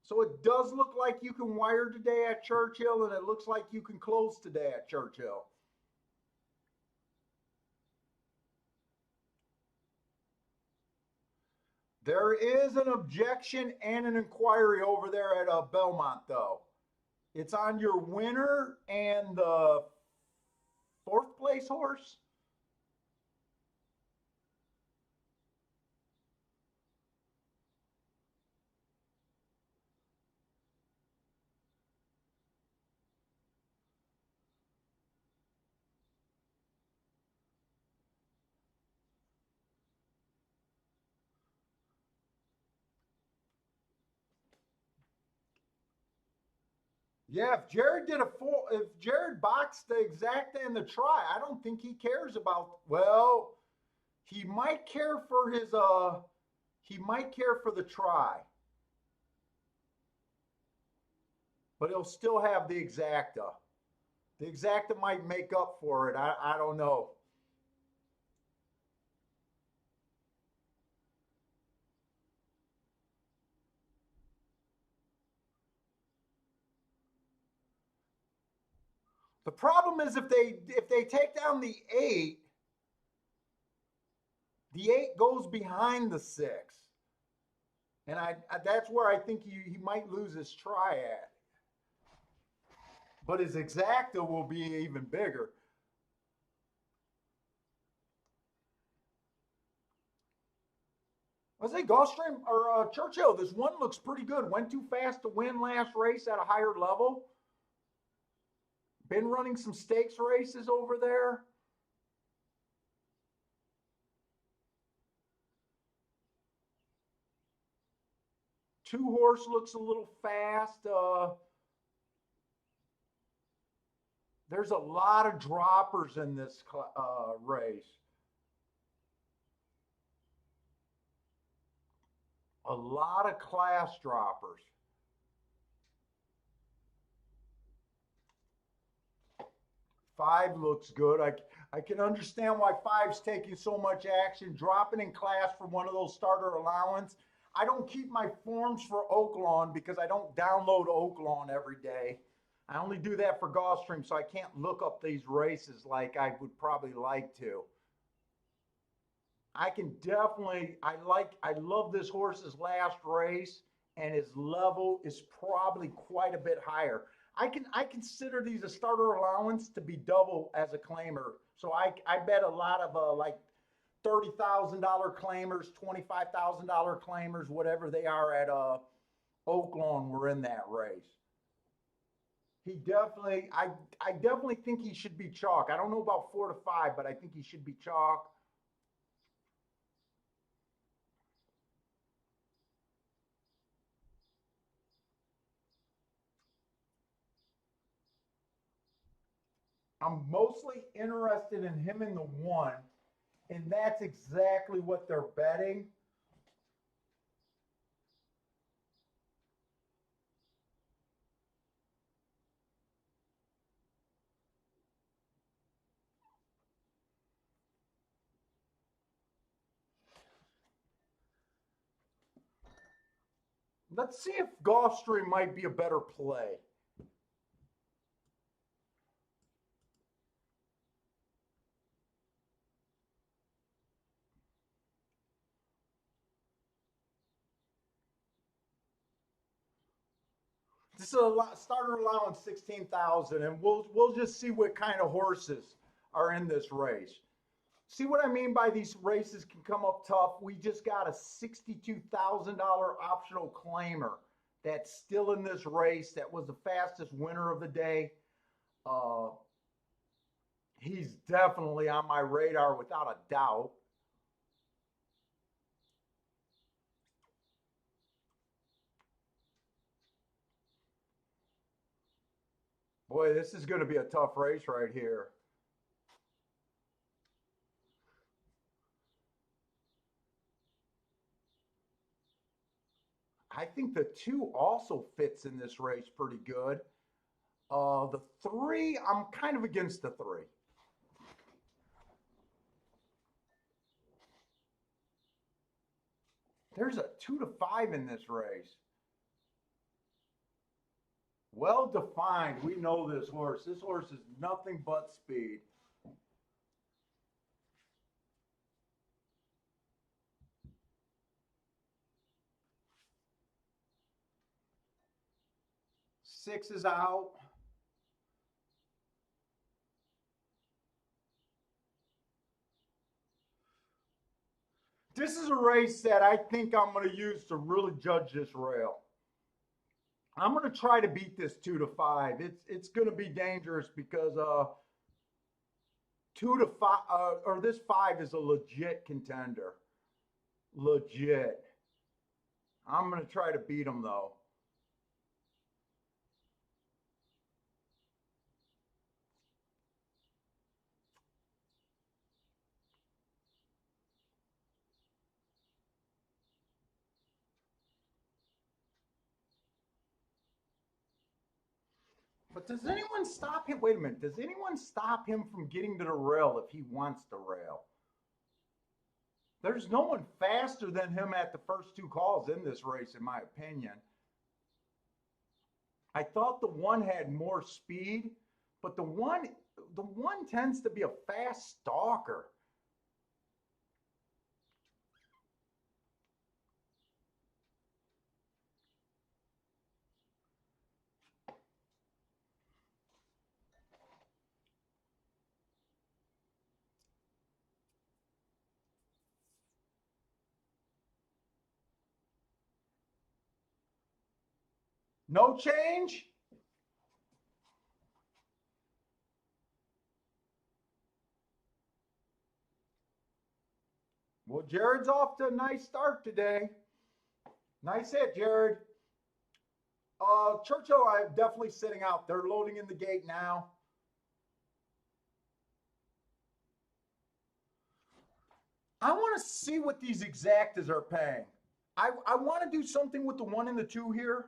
So it does look like you can wire today at Churchill, and it looks like you can close today at Churchill. There is an objection and an inquiry over there at Belmont, though. It's on your winner and the 4th place horse. Yeah, if Jared boxed the exacta and the try, I don't think he cares about, well, he might care for he might care for the try, but he'll still have the exacta. The exacta might make up for it. I don't know. The problem is if they take down the eight goes behind the six, and that's where I think he might lose his try at. But his exacta will be even bigger. I say Gulfstream or Churchill. This one looks pretty good. Went too fast to win last race at a higher level. Been running some stakes races over there. Two horse looks a little fast. There's a lot of droppers in this race. A lot of class droppers. Five looks good. I can understand why five's taking so much action, dropping in class for one of those starter allowance. I don't keep my forms for Oaklawn because I don't download Oaklawn every day. I only do that for Gulfstream, so I can't look up these races like I would probably like to. I can definitely, I love this horse's last race, and his level is probably quite a bit higher. I consider these a starter allowance to be double as a claimer. So I bet a lot of like $30,000 claimers, $25,000 claimers, whatever they are at Oaklawn were in that race. He definitely, I definitely think he should be chalk. I don't know about 4 to 5, but I think he should be chalk. I'm mostly interested in him in the one, and that's exactly what they're betting. Let's see if Gulfstream might be a better play. This is a starter allowance 16,000, and we'll just see what kind of horses are in this race. See what I mean by these races can come up tough. We just got a $62,000 optional claimer that's still in this race. That was the fastest winner of the day. Uh, he's definitely on my radar without a doubt. Boy, this is going to be a tough race right here. I think the two also fits in this race pretty good. The three, I'm kind of against the three. There's a 2 to 5 in this race. Well defined. We know this horse. This horse is nothing but speed. Six is out. This is a race that I think I'm going to use to really judge this rail. I'm going to try to beat this 2 to 5. It's going to be dangerous because 2 to 5 or this 5 is a legit contender. Legit. I'm going to try to beat him though. But does anyone stop him? Wait a minute. Does anyone stop him from getting to the rail if he wants to rail? There's no one faster than him at the first two calls in this race, in my opinion. I thought the one had more speed, but the one tends to be a fast stalker. No change? Well, Jared's off to a nice start today. Nice hit, Jared. Churchill, I'm definitely sitting out. They're loading in the gate now. I want to see what these exactas are paying. I want to do something with the 1 and the 2 here.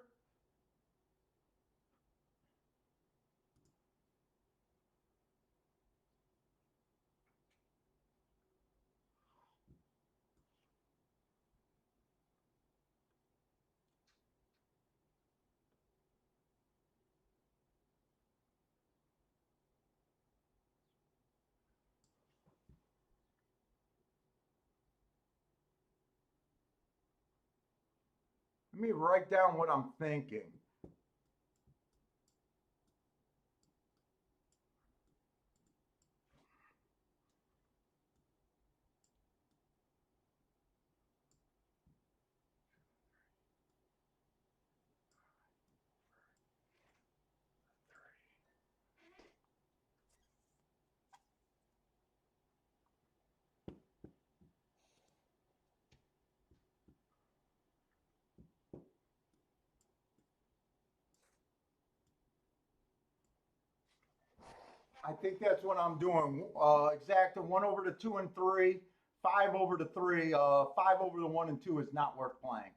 Let me write down what I'm thinking. I think that's what I'm doing. Exacta 1 over the 2 and 3, 5 over the 3, 5 over the 1 and 2 is not worth playing.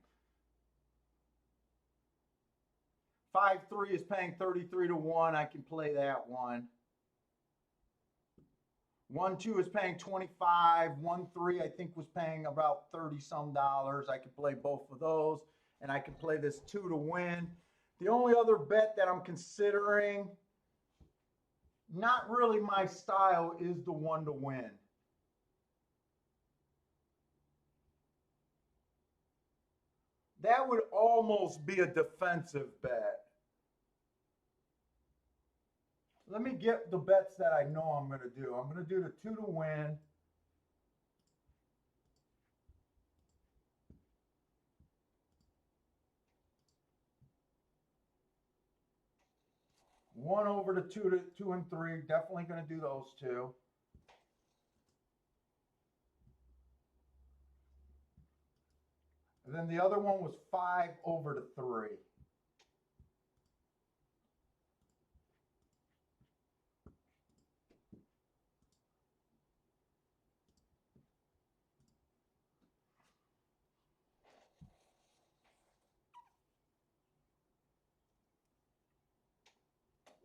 5-3 is paying 33 to 1. I can play that one. 1-2 is paying 25. 1-3 I think was paying about 30 some dollars. I could play both of those, and I could play this 2 to win. The only other bet that I'm considering, not really my style, is the 1 to win. That would almost be a defensive bet. Let me get the bets that I know I'm going to do. I'm going to do the 2 to win. One over the 2 and 3. Definitely going to do those two. And then the other one was 5 over the 3.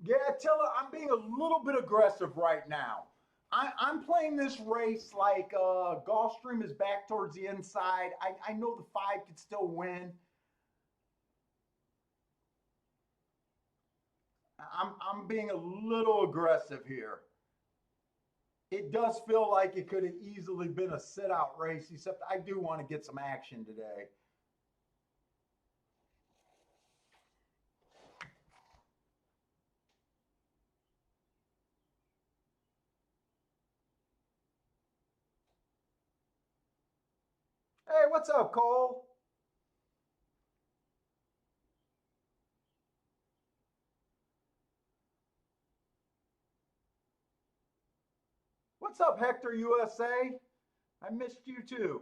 Yeah, Attila, I'm being a little bit aggressive right now. I'm playing this race like Gulfstream is back towards the inside. I know the 5 could still win. I'm being a little aggressive here. It does feel like it could have easily been a sit-out race, except I do want to get some action today. Hey, what's up, Cole? What's up, Hector USA? I missed you too.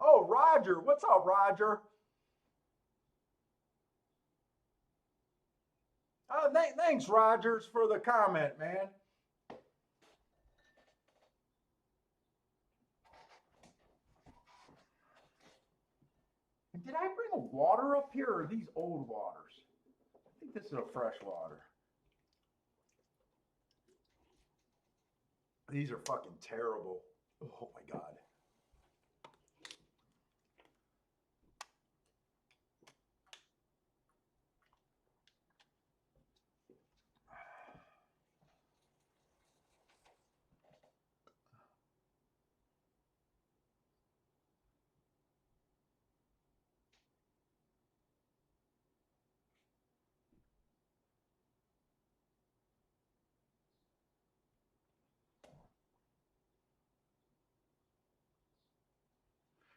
Oh, Roger. What's up, Roger? Thanks, Rogers, for the comment, man. Did I bring a water up here or are these old waters? I think this is a fresh water. These are fucking terrible. Oh my God.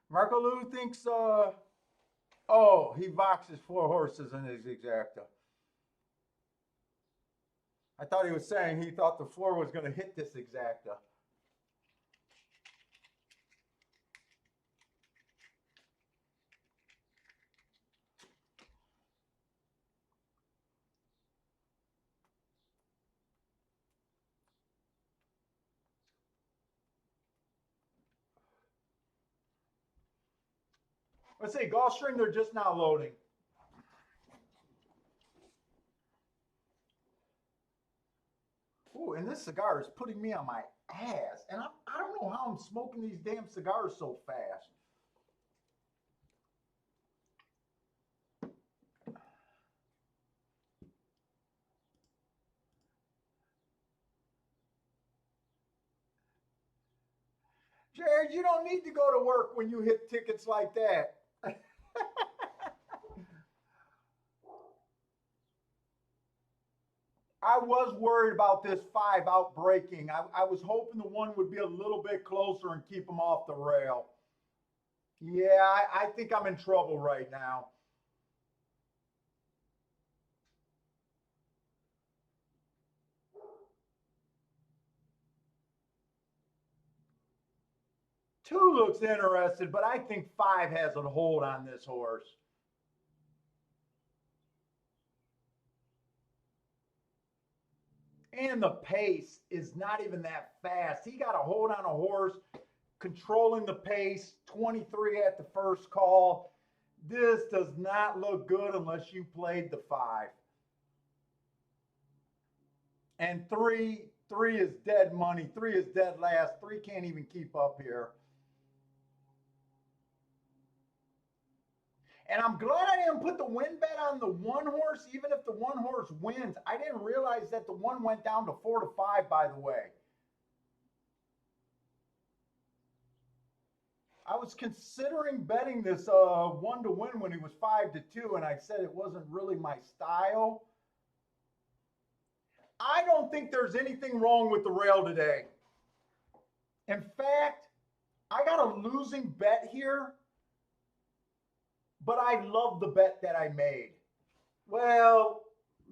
Marco Lou thinks, oh, he boxes 4 horses in his exacta. I thought he was saying he thought the floor was going to hit this exacta. Let's see, Gulfstream, they're just now loading. Ooh, and this cigar is putting me on my ass. And I don't know how I'm smoking these damn cigars so fast. Jared, you don't need to go to work when you hit tickets like that. I was worried about this 5 outbreaking. I was hoping the one would be a little bit closer and keep them off the rail. Yeah, I think I'm in trouble right now. Two looks interested, but I think 5 has a hold on this horse. And the pace is not even that fast. He got a hold on a horse, controlling the pace, 23 at the first call. This does not look good unless you played the 5. And 3 is dead money. 3 is dead last. 3 can't even keep up here. And I'm glad I didn't put the win bet on the 1 horse, even if the 1 horse wins. I didn't realize that the 1 went down to 4-5, by the way. I was considering betting this 1 to win when he was 5-2, and I said it wasn't really my style. I don't think there's anything wrong with the rail today. In fact, I got a losing bet here, but I love the bet that I made. Well,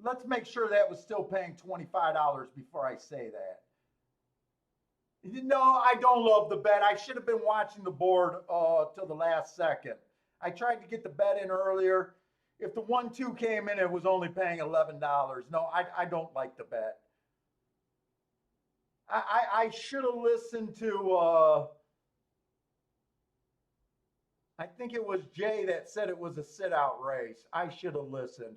let's make sure that was still paying $25 before I say that. No, I don't love the bet. I should have been watching the board till the last second. I tried to get the bet in earlier. If the 1-2 came in, it was only paying $11. No, I don't like the bet. I should have listened to, I think it was Jay that said it was a sit-out race. I should have listened.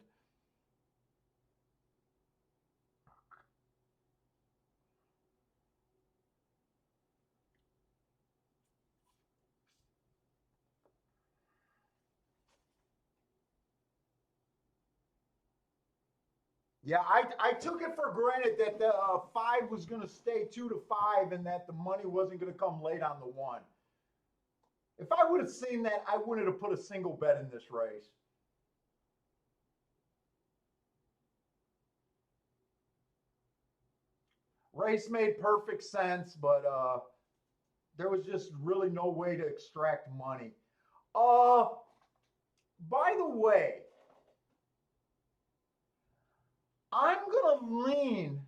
Yeah, I took it for granted that the 5 was going to stay 2-5 and that the money wasn't going to come late on the 1. If I would have seen that, I wouldn't have put a single bet in this race. Race made perfect sense, but there was just really no way to extract money. By the way, I'm going to lean,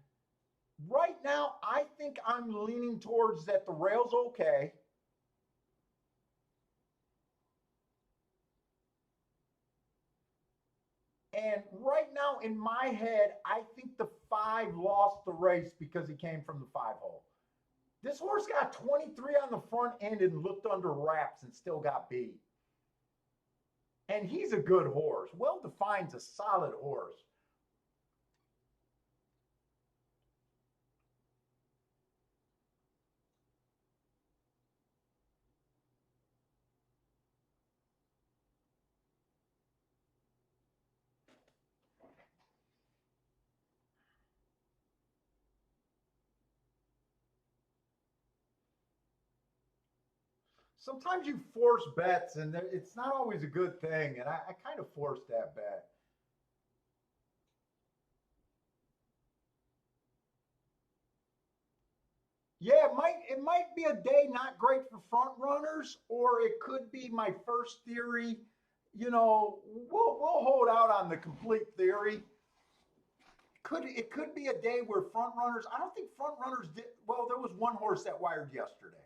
right now, I think I'm leaning towards that the rail's okay. And right now, in my head, I think the 5 lost the race because he came from the 5 hole. This horse got 23 on the front end and looked under wraps and still got beat. And he's a good horse. Well defined's a solid horse. Sometimes you force bets, and it's not always a good thing. And I kind of forced that bet. Yeah, it might be a day not great for front runners, or it could be my first theory. We'll hold out on the complete theory. It could be a day where front runners. I don't think front runners did well. There was one horse that wired yesterday,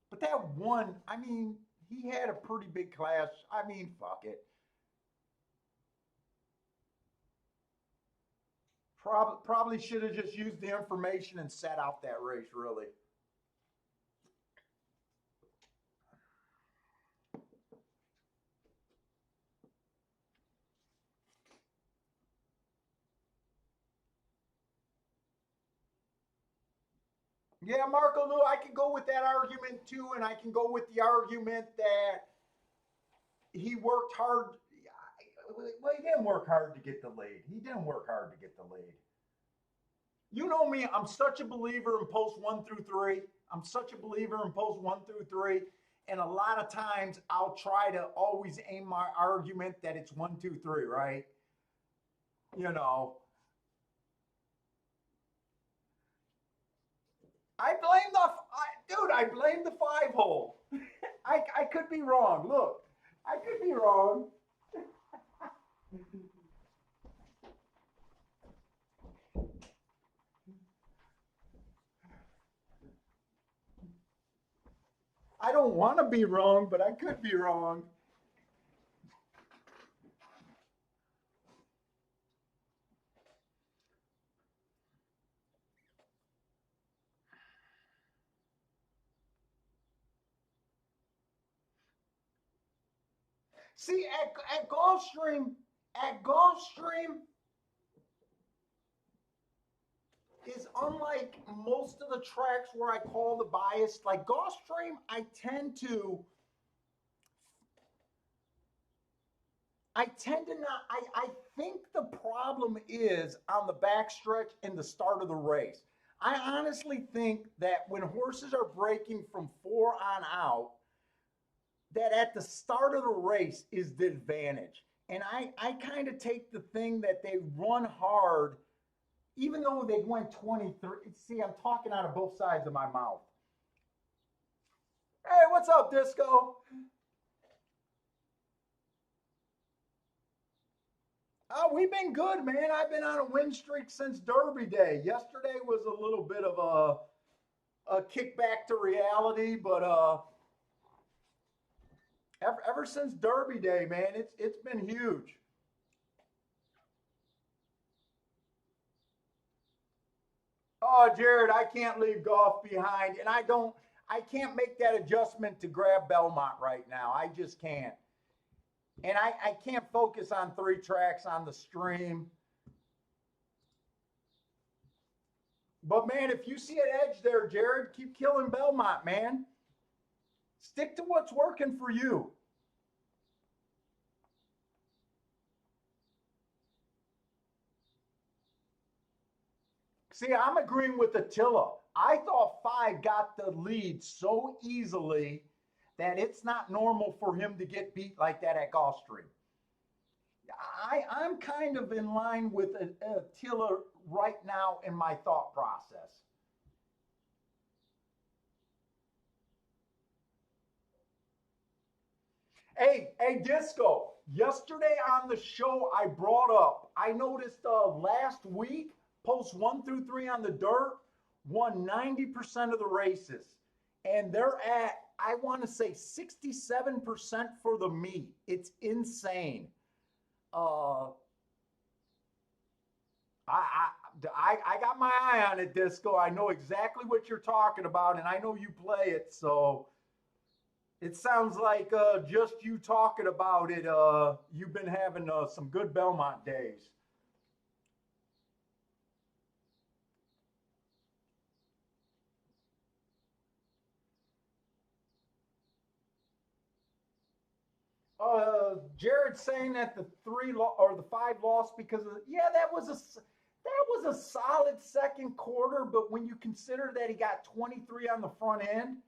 but that one. I mean, he had a pretty big class. I mean, fuck it. Probably should have just used the information and sat out that race. Really. Yeah, Marco Lou, I can go with that argument too, and I can go with the argument that he worked hard. Well, he didn't work hard to get the lead. He didn't work hard to get the lead. You know me, I'm such a believer in post 1 through 3. I'm such a believer in post 1 through 3. And a lot of times I'll try to always aim my argument that it's 1, 2, 3, right? You know, I blame the 5 hole. I could be wrong. Look, I could be wrong. I don't want to be wrong, but I could be wrong. See, at Gulfstream is unlike most of the tracks where I call the bias. Like Gulfstream, I tend to not. I think the problem is on the backstretch and the start of the race. I honestly think that when horses are breaking from 4 on out, that at the start of the race is the advantage. And I kind of take the thing that they run hard, even though they went 23. See, I'm talking out of both sides of my mouth. Hey, what's up, Disco? Oh, we've been good, man. I've been on a win streak since Derby Day. Yesterday was a little bit of a kickback to reality, but ever since Derby Day, man, it's been huge. Oh, Jared, I can't leave golf behind, and I can't make that adjustment to grab Belmont right now. I just can't, and I can't focus on 3 tracks on the stream. But man, if you see an edge there, Jared, keep killing Belmont, man. Stick to what's working for you. See, I'm agreeing with Attila. I thought 5 got the lead so easily that it's not normal for him to get beat like that at Gulfstream. I'm kind of in line with Attila right now in my thought process. Hey, Disco. Yesterday on the show, I brought up. I noticed last week, post 1 through 3 on the dirt won 90% of the races, and they're at I want to say 67% for the meet. It's insane. Uh, I I got my eye on it, Disco. I know exactly what you're talking about, and I know you play it, so it sounds like just you talking about it. You've been having some good Belmont days. Jared's saying that the or the five lost because of yeah, that was a solid second quarter. But when you consider that he got 23 on the front end,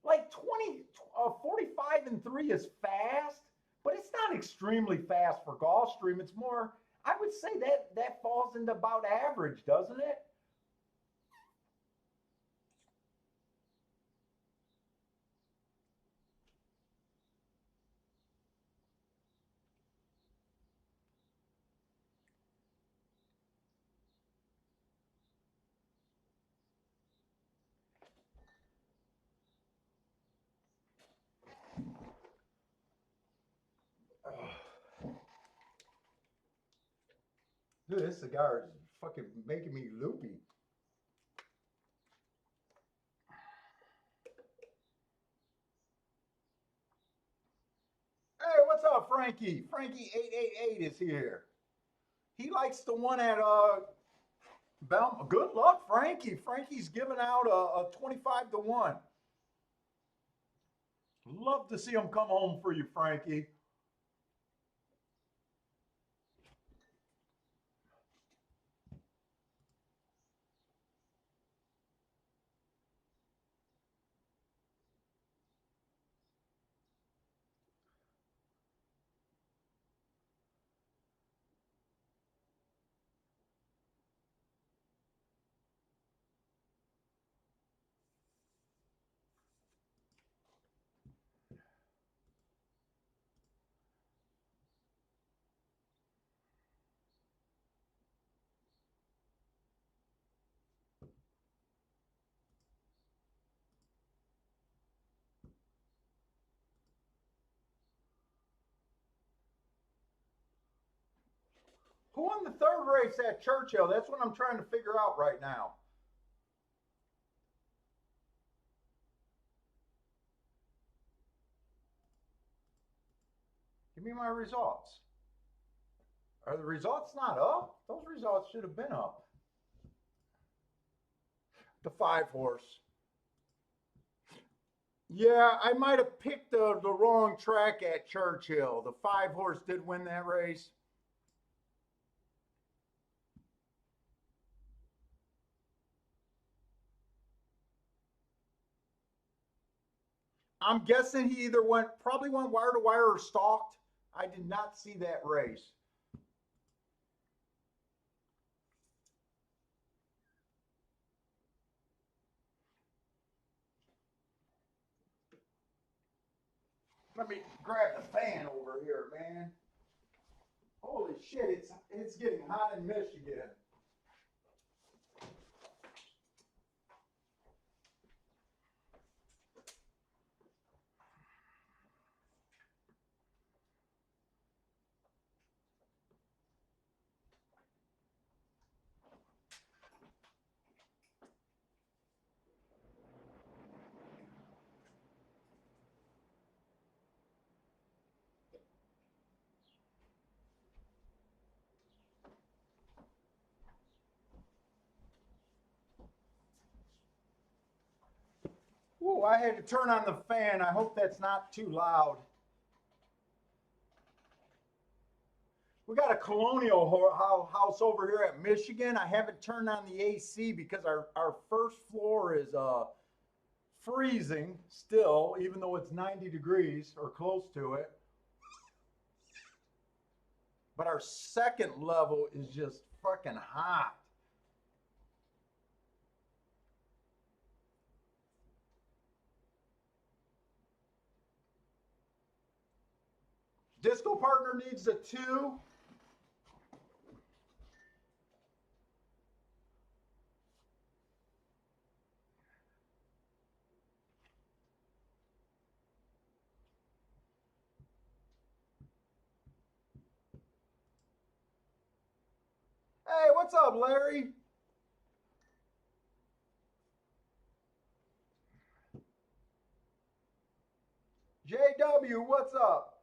like 45 and three is fast, but it's not extremely fast for Gulfstream. It's more, I would say that falls into about average, doesn't it? Dude, this cigar is fucking making me loopy. Hey, what's up, Frankie? Frankie 888 is here. He likes the one at Bel. Good luck, Frankie. Frankie's giving out a 25 to 1. Love to see him come home for you, Frankie. Who won the third race at Churchill? That's what I'm trying to figure out right now. Give me my results. Are the results not up? Those results should have been up. The five horse. Yeah, I might have picked the wrong track at Churchill. The five horse did win that race. I'm guessing he either probably went wire to wire or stalked. I did not see that race. Let me grab the fan over here, man. Holy shit, it's getting hot in Michigan. Ooh, I had to turn on the fan. I hope that's not too loud. We got a colonial house over here at Michigan. I haven't turned on the AC because our first floor is freezing still, even though it's 90 degrees or close to it. But our second level is just fucking hot. Disco partner needs a 2. Hey, what's up, Larry? JW, what's up?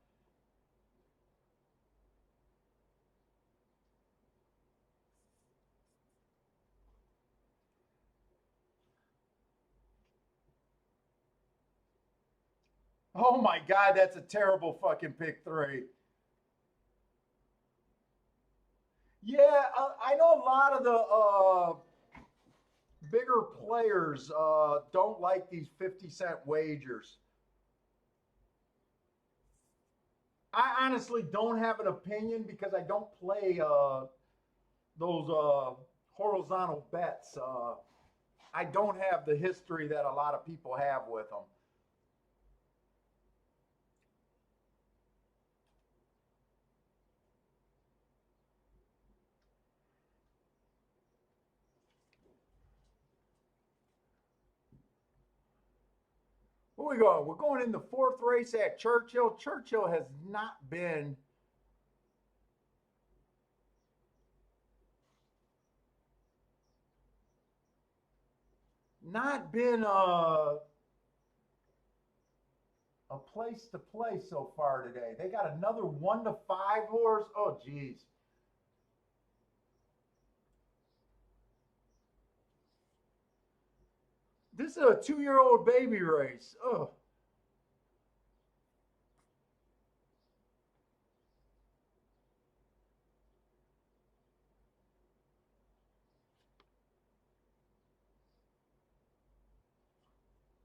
Oh my God, that's a terrible fucking pick three. Yeah, I know a lot of the bigger players don't like these 50-cent wagers. I honestly don't have an opinion because I don't play those horizontal bets. I don't have the history that a lot of people have with them. Where we going? We're going in the fourth race at Churchill. Churchill has not been a place to play so far today. They got another 1 to 5 horse. Oh, geez. This is a 2-year-old baby race. Oh,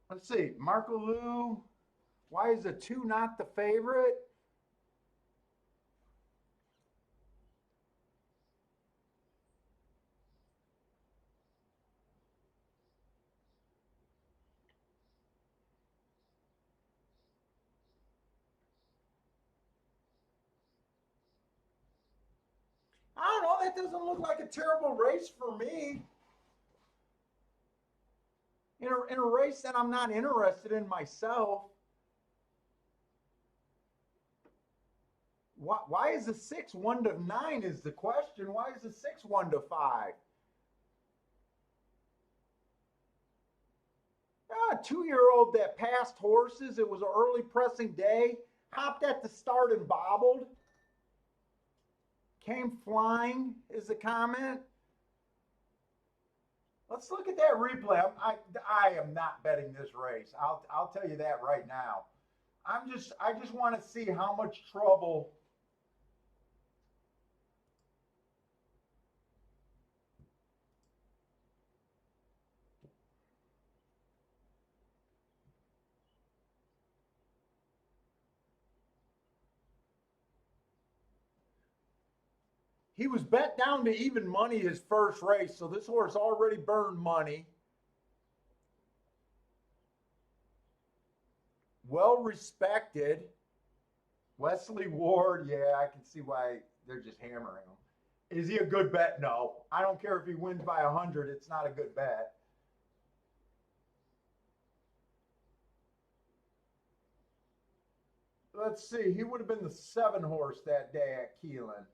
let's see. Marco Lou. Why is a 2 not the favorite? I don't know. That doesn't look like a terrible race for me. In a race that I'm not interested in myself. Why is the 6 1 to 9 is the question? Why is the 6 1 to 5? Ah, a 2-year-old that passed horses. It was an early pressing day. Hopped at the start and bobbled. Came flying is the comment. Let's look at that replay. I am not betting this race. I'll tell you that right now. I just want to see how much trouble. He was bet down to even money his first race, so this horse already burned money. Well respected. Wesley Ward, yeah, I can see why they're just hammering him. Is he a good bet? No. I don't care if he wins by 100, it's not a good bet. Let's see, he would have been the 7 horse that day at Keelan.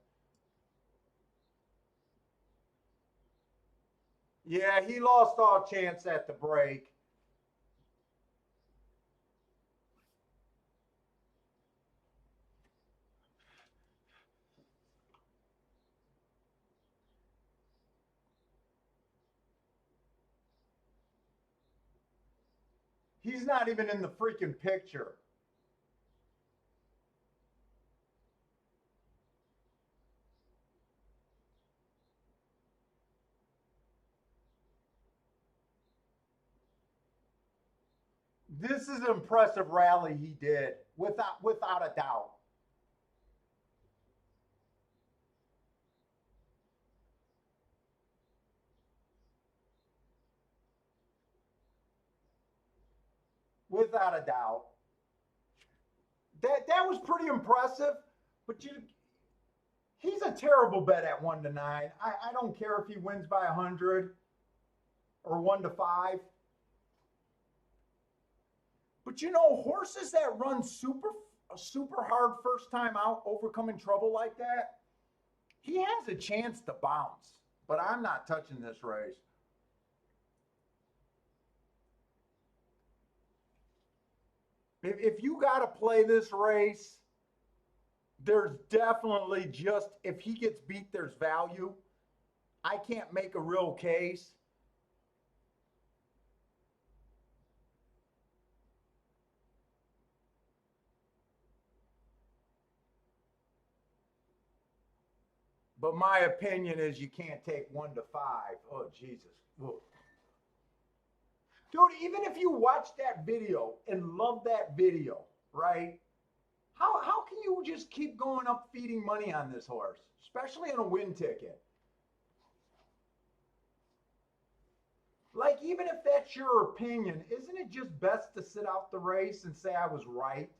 Yeah, he lost all chance at the break. He's not even in the freaking picture. This is an impressive rally he did, without a doubt. Without a doubt. That was pretty impressive, but he's a terrible bet at 1 to 9. I don't care if he wins by 100 or 1 to 5. But horses that run super hard first time out, overcoming trouble like that, he has a chance to bounce. but I'm not touching this race. If you got to play this race, there's definitely just, if he gets beat, there's value. I can't make a real case. But my opinion is you can't take 1-5. Oh, Jesus. Whoa. Dude, even if you watch that video and love that video, right? How can you just keep going up feeding money on this horse, especially on a win ticket? Like, even if that's your opinion, isn't it just best to sit out the race and say I was right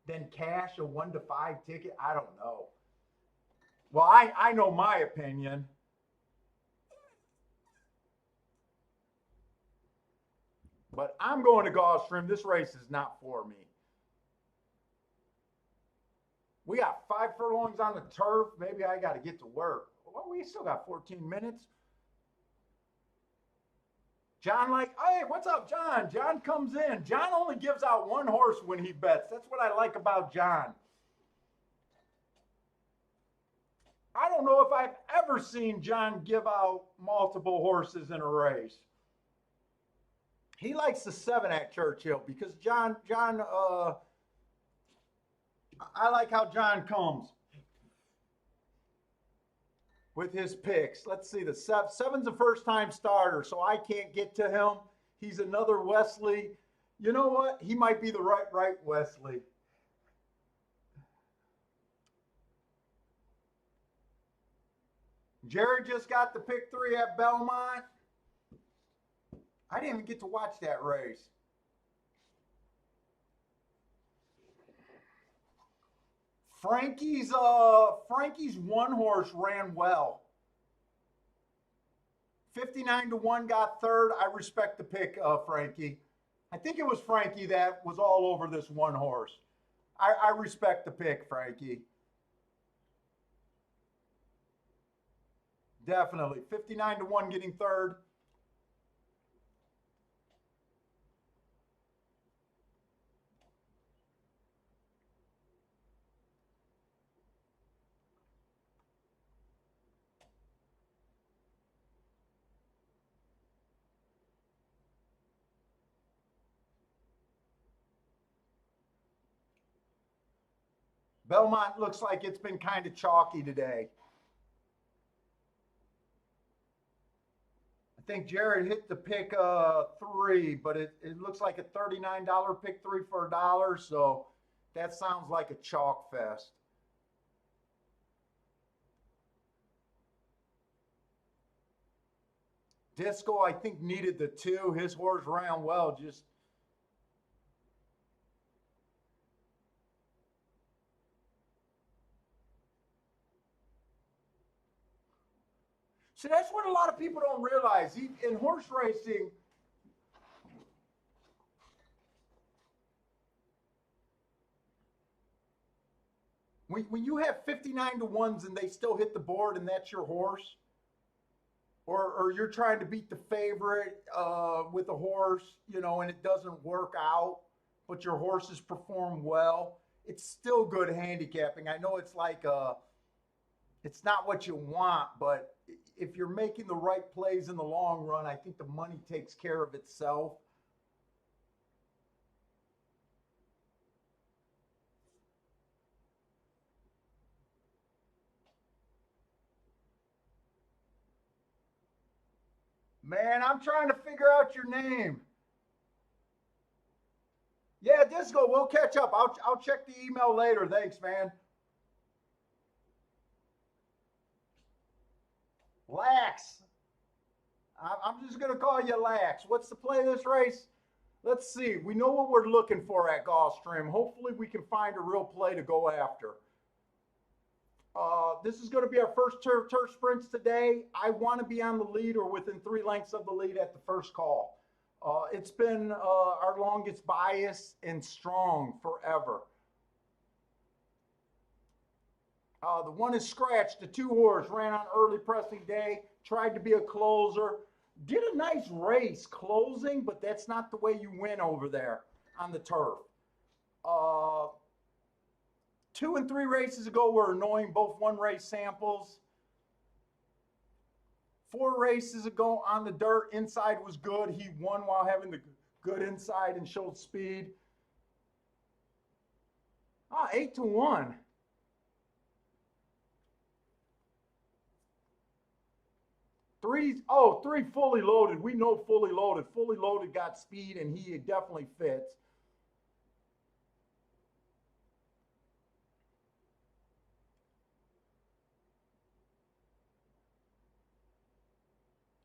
than cash a 1-5 ticket? I don't know. Well, I know my opinion. But I'm going to Gulfstream. This race is not for me. We got 5 furlongs on the turf. Maybe I got to get to work. Well, we still got 14 minutes. John, like, hey, what's up, John? John comes in. John only gives out one horse when he bets. That's what I like about John. I don't know if I've ever seen John give out multiple horses in a race. He likes the 7 at Churchill because John, I like how John comes with his picks. Let's see, the 7's a first-time starter, so I can't get to him. He's another Wesley. You know what? He might be the right Wesley. Jared just got the pick 3 at Belmont. I didn't even get to watch that race. Frankie's one horse ran well. 59-1 got third. I respect the pick, Frankie. I think it was Frankie that was all over this one horse. I respect the pick, Frankie. Definitely. 59-1 getting third. Belmont looks like it's been kind of chalky today. I think Jared hit the pick 3, but it looks like a $39 pick 3 for $1. So that sounds like a chalk fest. Disco, I think, needed the 2. His horse ran well. Just so that's what a lot of people don't realize. In horse racing, when you have 59-1s and they still hit the board and that's your horse, or you're trying to beat the favorite with a horse, and it doesn't work out, but your horses perform well, it's still good handicapping. I know it's like it's not what you want, but if you're making the right plays in the long run, I think the money takes care of itself. Man, I'm trying to figure out your name. Yeah, Disco, we'll catch up. I'll check the email later. Thanks, man. Lax. I'm just going to call you Lax. What's the play of this race? Let's see. We know what we're looking for at Gulfstream. Hopefully we can find a real play to go after. This is going to be our first turf sprints today. I want to be on the lead or within 3 lengths of the lead at the first call. It's been our longest bias and strong forever. The one is scratched. The 2-horse ran on early pressing day. Tried to be a closer. Did a nice race closing, but that's not the way you win over there on the turf. Uh, 2 and 3 races ago were annoying, both one race samples. 4 races ago on the dirt, inside was good. He won while having the good inside and showed speed. 8-1. Three fully loaded. We know fully loaded. Fully loaded got speed, and he definitely fits.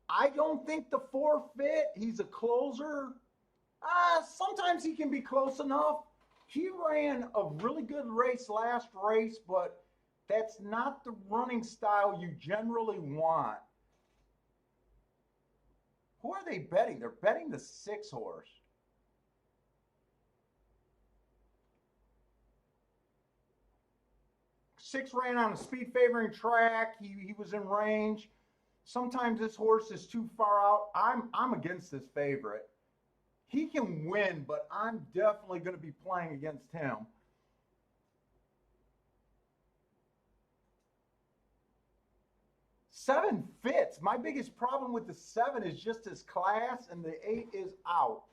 I don't think the 4 fit. He's a closer. Sometimes he can be close enough. He ran a really good race last race, but that's not the running style you generally want. Who are they betting? They're betting the 6-horse. Six ran on a speed favoring track. He was in range. Sometimes this horse is too far out. I'm against this favorite. He can win, but I'm definitely going to be playing against him. Seven fits. My biggest problem with the 7 is just his class, and the 8 is out.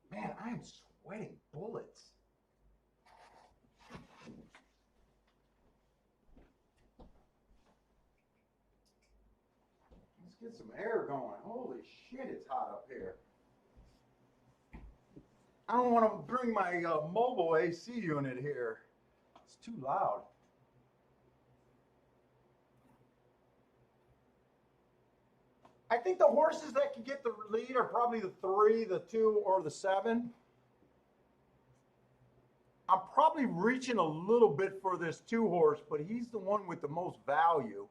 Man, I am sweating bullets. Let's get some air going. Holy shit, it's hot up here. I don't want to bring my mobile AC unit here. It's too loud. I think the horses that can get the lead are probably the 3, the 2, or the 7. I'm probably reaching a little bit for this 2-horse, but he's the one with the most value.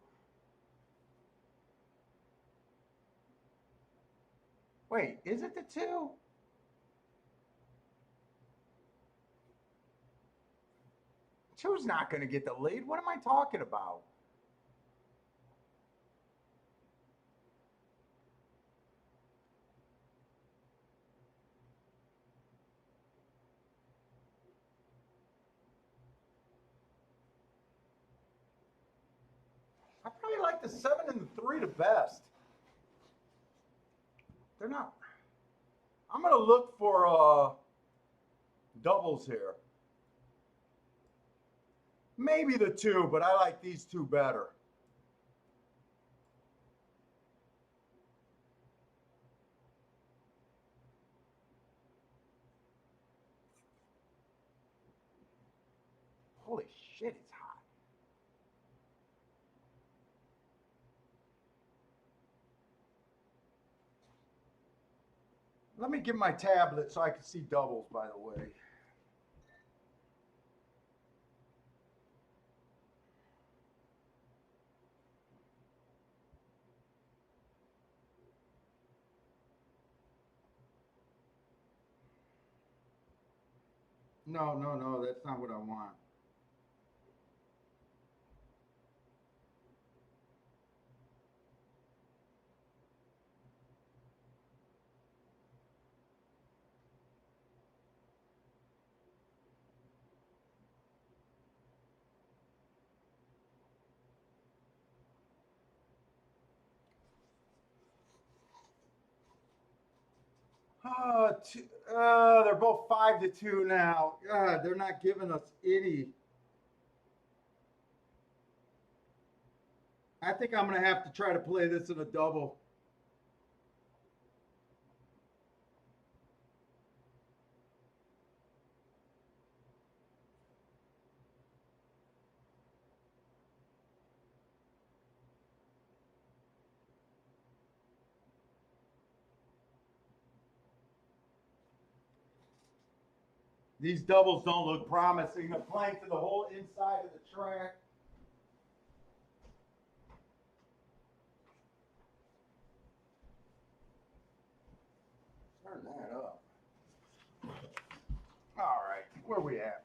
Wait, is it the 2? Two's not going to get the lead. What am I talking about? I probably like the 7 and the 3 the best. They're not. I'm going to look for doubles here. Maybe the 2, but I like these 2 better. Holy shit, it's hot. Let me get my tablet so I can see doubles, by the way. No, that's not what I want. They're both 5-2 now. God, they're not giving us any. I think I'm going to have to try to play this in a double. These doubles don't look promising. They're playing to the whole inside of the track. Turn that up. All right, where we at?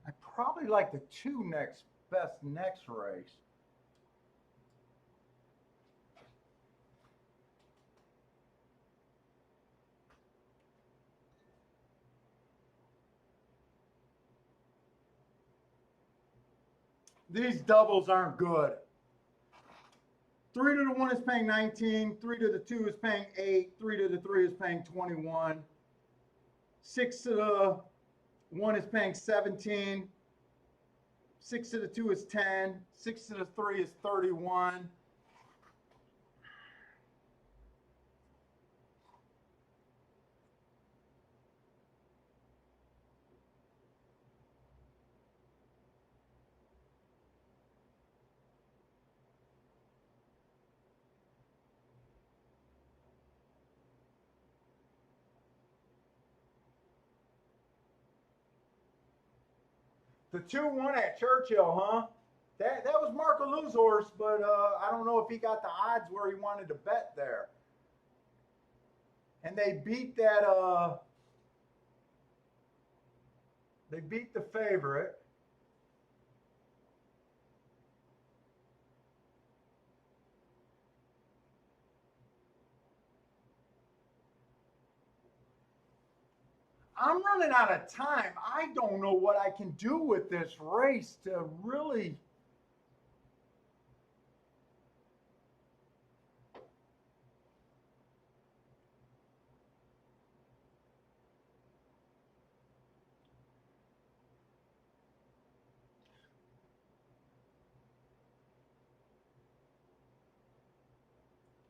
I probably like the two next race. These doubles aren't good. 3 to the 1 is paying 19. 3 to the 2 is paying 8. 3 to the 3 is paying 21. 6 to the 1 is paying 17. 6 to the 2 is 10. 6 to the 3 is 31. The 2-1 at Churchill, huh? That was Marco Luzor's, but I don't know if he got the odds where he wanted to bet there. And they beat that. They beat the favorite. I'm running out of time. I don't know what I can do with this race to really.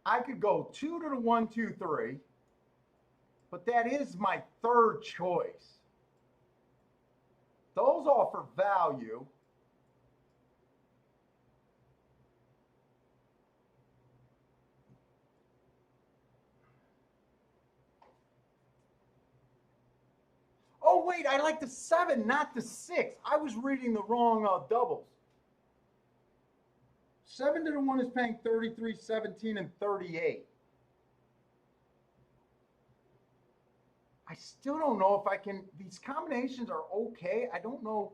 I could go 2 to the 1, 2, 3, but that is my third choice. Those offer value. Oh, wait, I like the 7, not the 6. I was reading the wrong doubles. 7 to the 1 is paying 33, 17, and 38. I still don't know if I can. These combinations are okay. I don't know.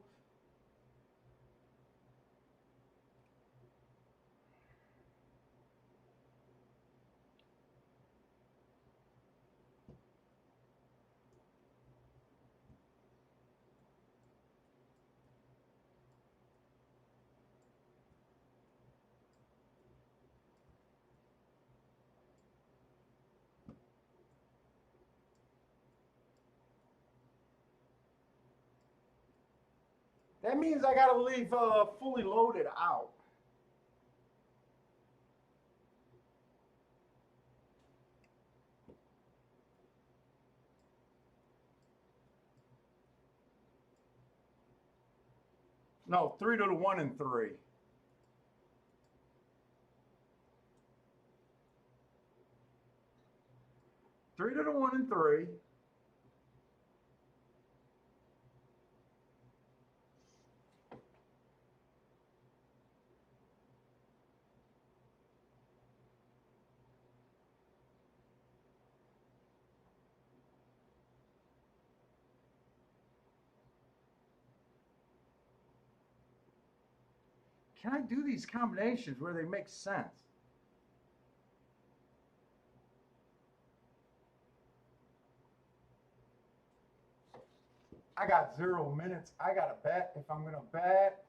That means I got to leave fully loaded out. No, 3 to the 1 and 3. Three to the 1 and 3. Can I do these combinations where they make sense? I got 0 minutes. I got to bet if I'm going to bet.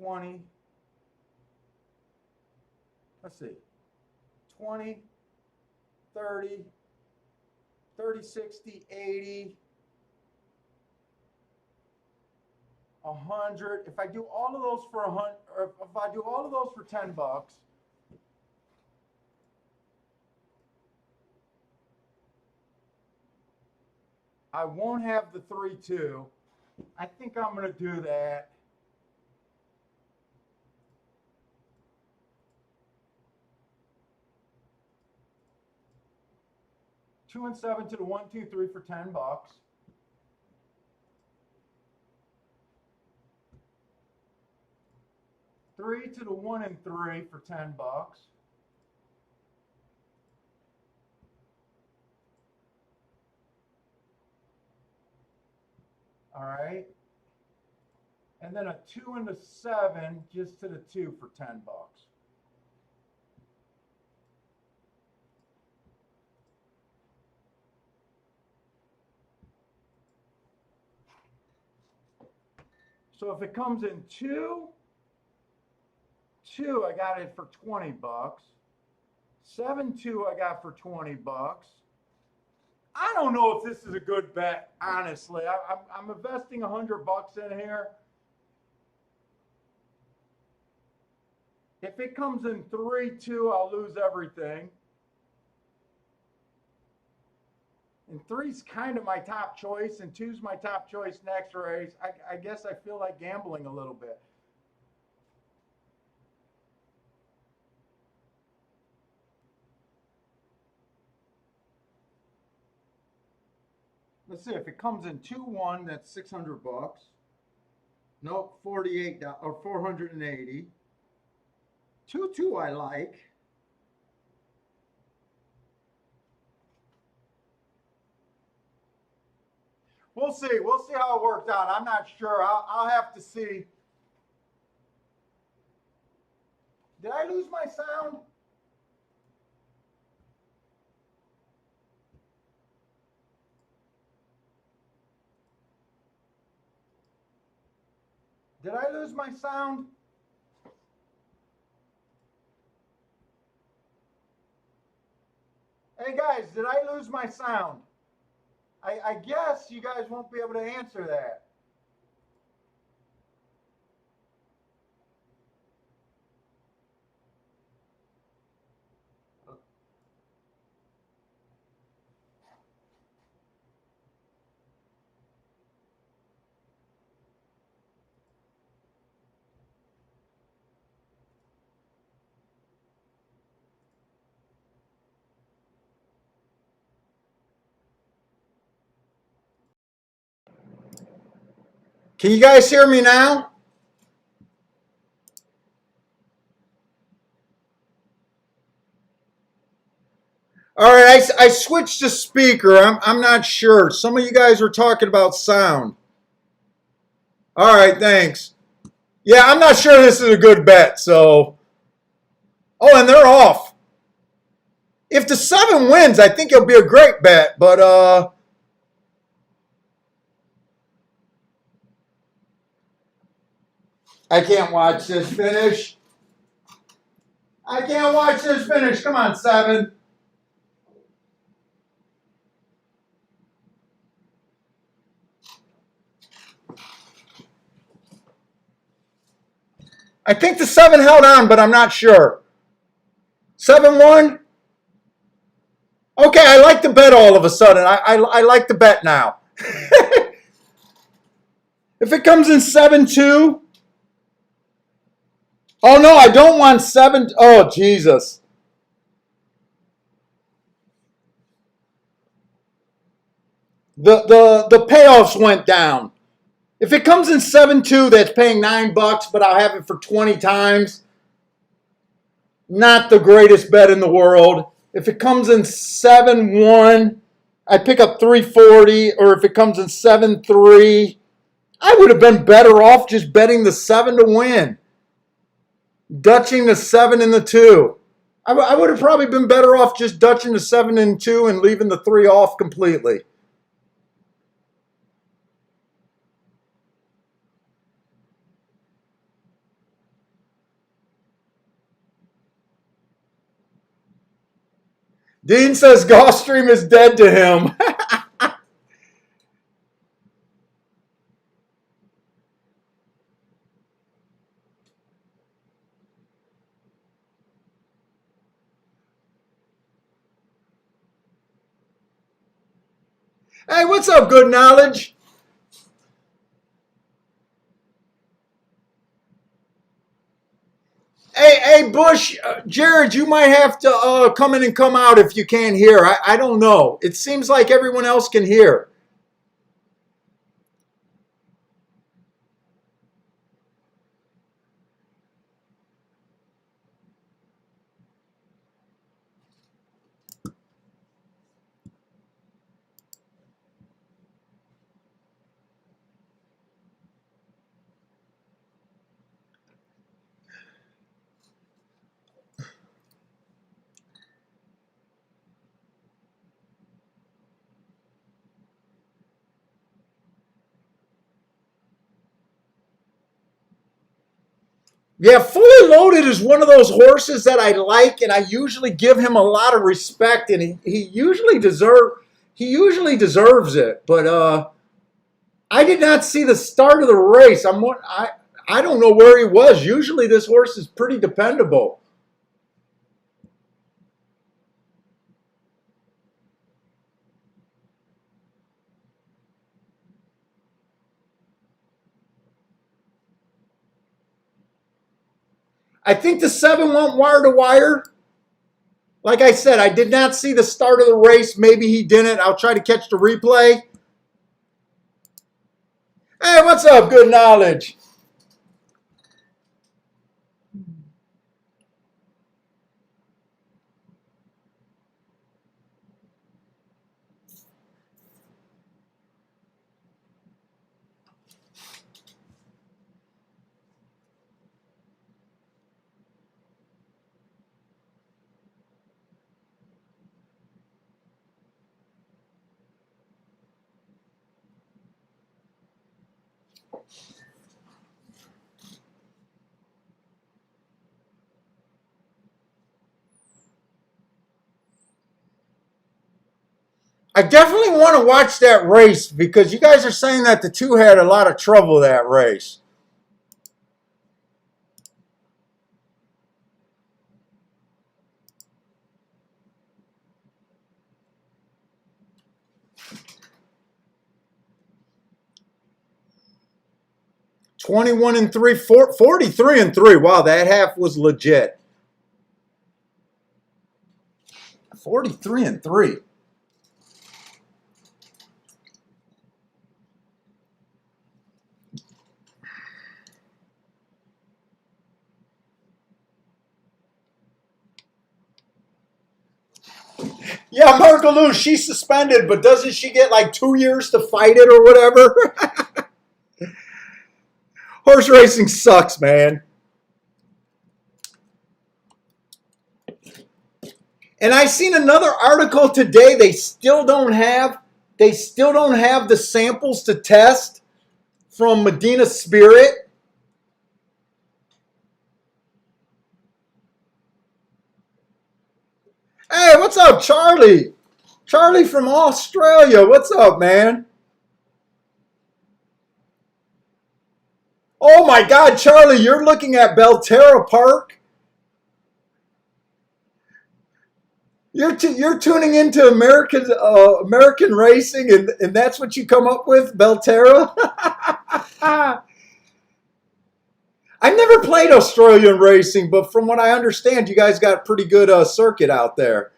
$20. Let's see. 20, 30, 30, 60, 80, 100. If I do all of those for 100, or if I do all of those for $10, I won't have the 3-2. I think I'm going to do that. Two and 7 to the 1, 2, 3 for $10. 3 to the 1 and 3 for $10. All right. And then a 2 and a 7 just to the 2 for $10. So if it comes in 2, I got it for $20. 7-2 I got for $20. I don't know if this is a good bet, honestly. I'm investing $100 in here. If it comes in 3-2, I'll lose everything. And 3's kind of my top choice, and 2's my top choice next race. I guess I feel like gambling a little bit. Let's see, if it comes in 2-1, that's $600. Nope, $48 or $480. 2-2 I like. We'll see. We'll see how it works out. I'm not sure. I'll have to see. Did I lose my sound? Did I lose my sound? Hey guys, did I lose my sound? I guess you guys won't be able to answer that. Can you guys hear me now? All right, I switched to speaker. I'm not sure. Some of you guys were talking about sound. All right, thanks. Yeah, I'm not sure this is a good bet, so. Oh, and they're off. If the 7 wins, I think it'll be a great bet, but I can't watch this finish. I can't watch this finish. Come on, 7. I think the 7 held on, but I'm not sure. 7-1? Okay, I like the bet all of a sudden. I like the bet now. If it comes in 7-2. Oh, no, I don't want 7. Oh, Jesus. The payoffs went down. If it comes in 7-2, that's paying $9, but I'll have it for 20 times. Not the greatest bet in the world. If it comes in 7-1, I pick up 340, or if it comes in 7-3, I would have been better off just betting the 7 to win, dutching the 7 and the 2. I would have probably been better off just dutching the 7 and 2 and leaving the 3 off completely. Dean says Gulfstream is dead to him. Hey, what's up, good knowledge? Hey, Bush, Jared, you might have to come in and come out if you can't hear. I don't know. It seems like everyone else can hear. Yeah, Fully Loaded is one of those horses that I like, and I usually give him a lot of respect, and he usually deserves it. But I did not see the start of the race. I don't know where he was. Usually this horse is pretty dependable. I think the 7 went wire to wire. Like I said, I did not see the start of the race. Maybe he didn't. I'll try to catch the replay. Hey, what's up, good knowledge? I definitely want to watch that race because you guys are saying that the 2 had a lot of trouble that race. $21-3, 43-3. Wow, that half was legit. 43-3. Yeah, Marco Lou, she's suspended, but doesn't she get like 2 years to fight it or whatever? Horse racing sucks, man. And I seen another article today. They still don't have the samples to test from Medina Spirit. Hey, what's up, Charlie? Charlie from Australia. What's up, man? Oh my God, Charlie, you're looking at Belterra Park. You're tuning into American racing, and that's what you come up with, Belterra. I've never played Australian racing, but from what I understand, you guys got a pretty good circuit out there.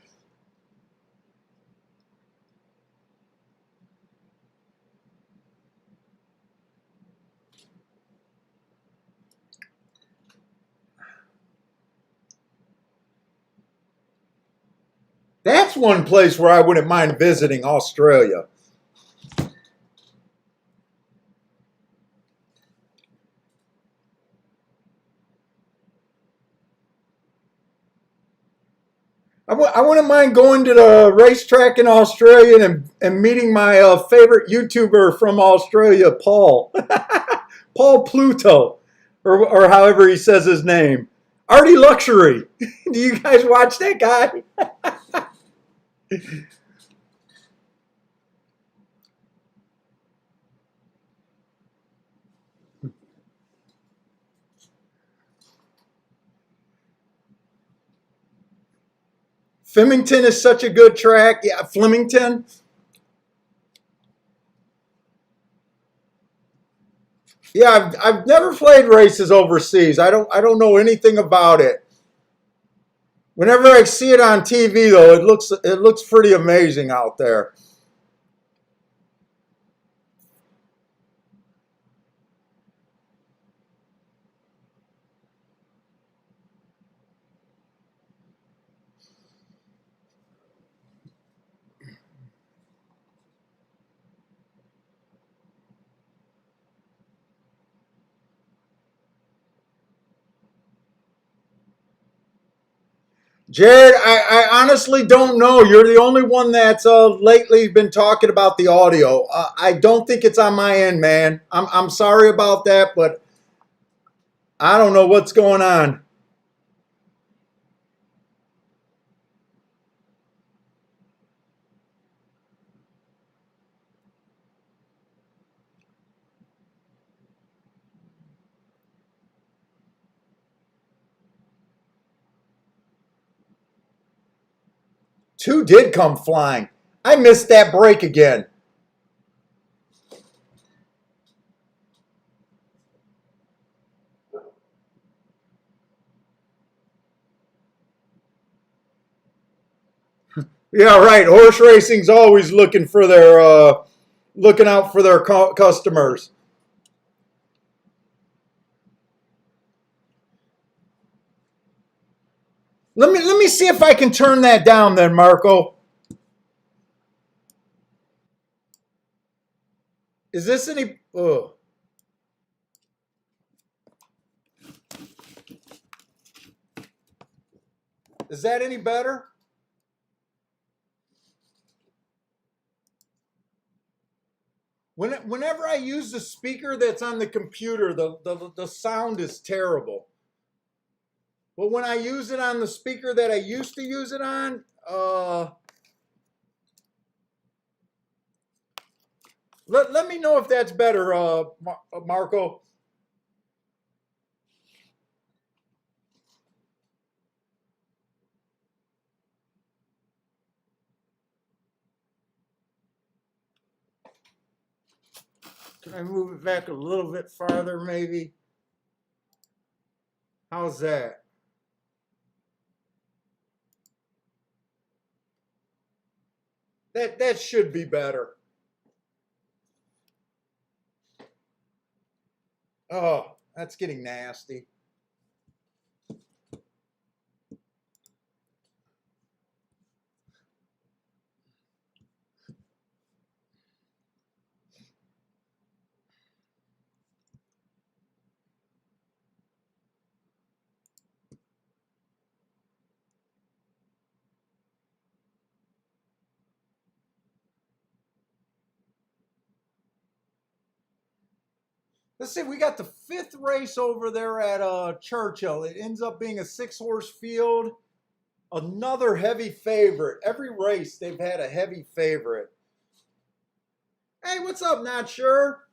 That's one place where I wouldn't mind visiting, Australia. I wouldn't mind going to the racetrack in Australia and meeting my favorite YouTuber from Australia, Paul. Paul Pluto, or however he says his name. Artie Luxury. Do you guys watch that guy? Flemington is such a good track. Yeah, Flemington. Yeah, I've never played races overseas. I don't know anything about it. Whenever I see it on TV though, it looks pretty amazing out there. Jared, I honestly don't know. You're the only one that's lately been talking about the audio. I don't think it's on my end, man. I'm sorry about that, but I don't know what's going on. Two did come flying. I missed that break again. Yeah, right. Horse racing's always looking out for their customers. Let me see if I can turn that down then, Marco. Is this any? Is that any better? Whenever I use the speaker that's on the computer, the sound is terrible. But when I use it on the speaker that I used to use it on, let me know if that's better, Marco. Can I move it back a little bit farther, maybe? How's that? That should be better. Oh, that's getting nasty. Let's see, we got the fifth race over there at Churchill. It ends up being a 6-horse field. Another heavy favorite. Every race they've had a heavy favorite. Hey, what's up? Not sure.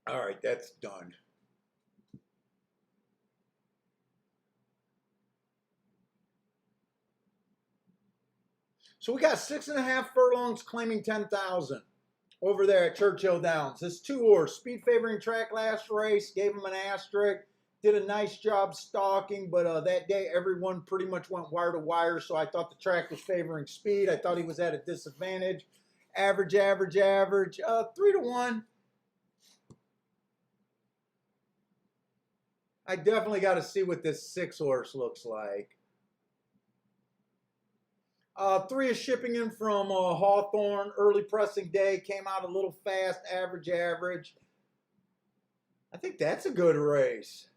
All right, that's done. So we got 6.5 furlongs claiming 10,000 over there at Churchill Downs. This 2-horse speed favoring track last race, gave him an asterisk. Did a nice job stalking, but that day everyone pretty much went wire to wire, so I thought the track was favoring speed. I thought he was at a disadvantage. Average, average, average. 3 to 1. I definitely got to see what this 6-horse looks like. 3 is shipping in from Hawthorne. Early pressing day. Came out a little fast. Average. I think that's a good race.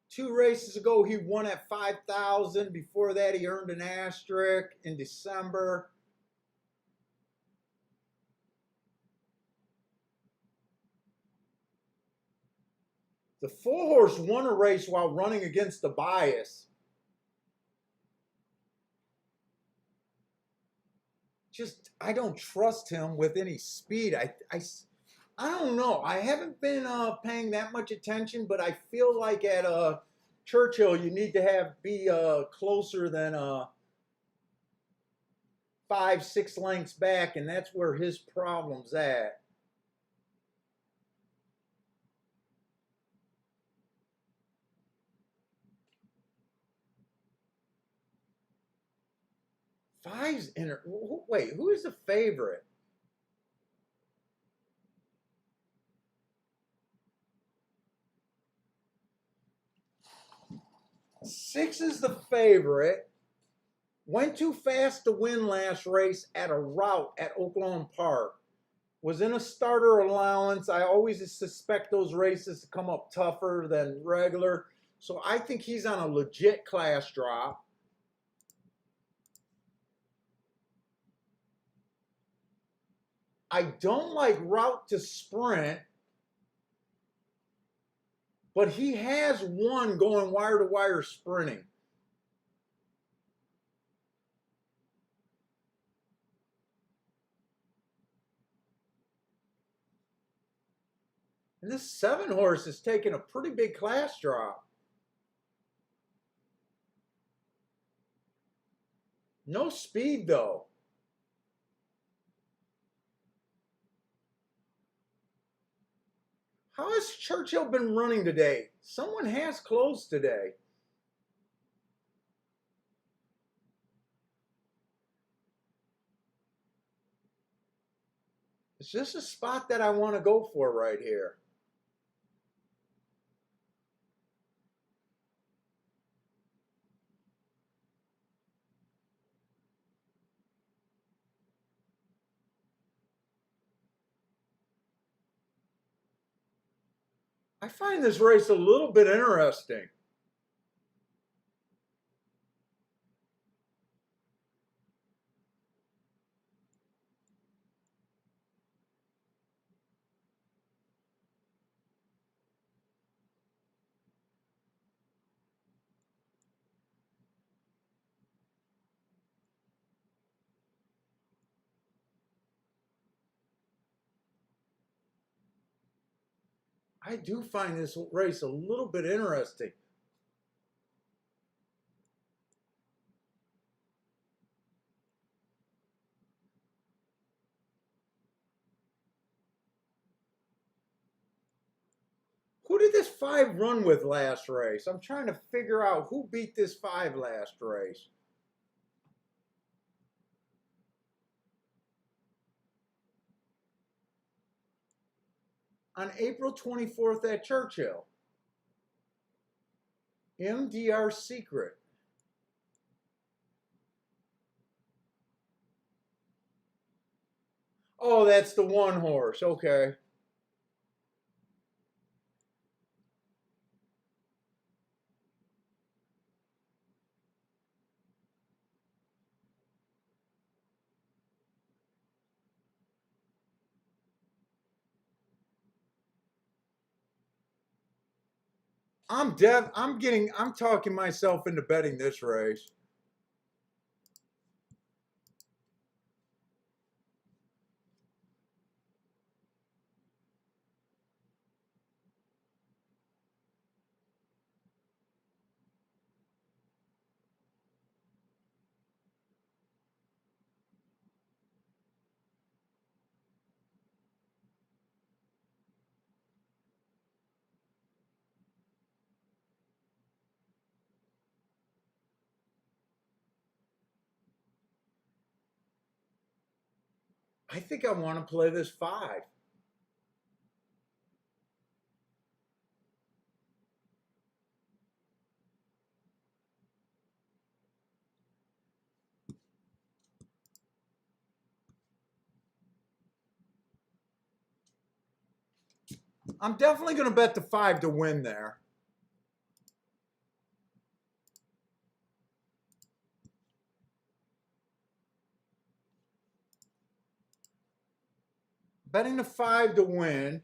2 races ago, he won at 5,000. Before that, he earned an asterisk in December. The 4-horse won a race while running against the bias. Just, I don't trust him with any speed. I don't know. I haven't been paying that much attention, but I feel like at Churchill, you need to be closer than 5, 6 lengths back, and that's where his problem's at. Five's in. Wait, who is the favorite? Six is the favorite. Went too fast to win last race at a rout at Oklahoma Park. Was in a starter allowance. I always suspect those races to come up tougher than regular. So I think he's on a legit class drop. I don't like route to sprint, but he has won going wire to wire sprinting. And this 7-horse is taking a pretty big class drop. No speed though. How has Churchill been running today? Someone has closed today. Is this a spot that I want to go for right here? I find this race a little bit interesting. I do find this race a little bit interesting. Who did this 5 run with last race? I'm trying to figure out who beat this 5 last race. On April 24th at Churchill. MDR Secret. Oh, that's the 1-horse. Okay. I'm talking myself into betting this race. I think I want to play this 5. I'm definitely going to bet the 5 to win there. Betting the 5 to win.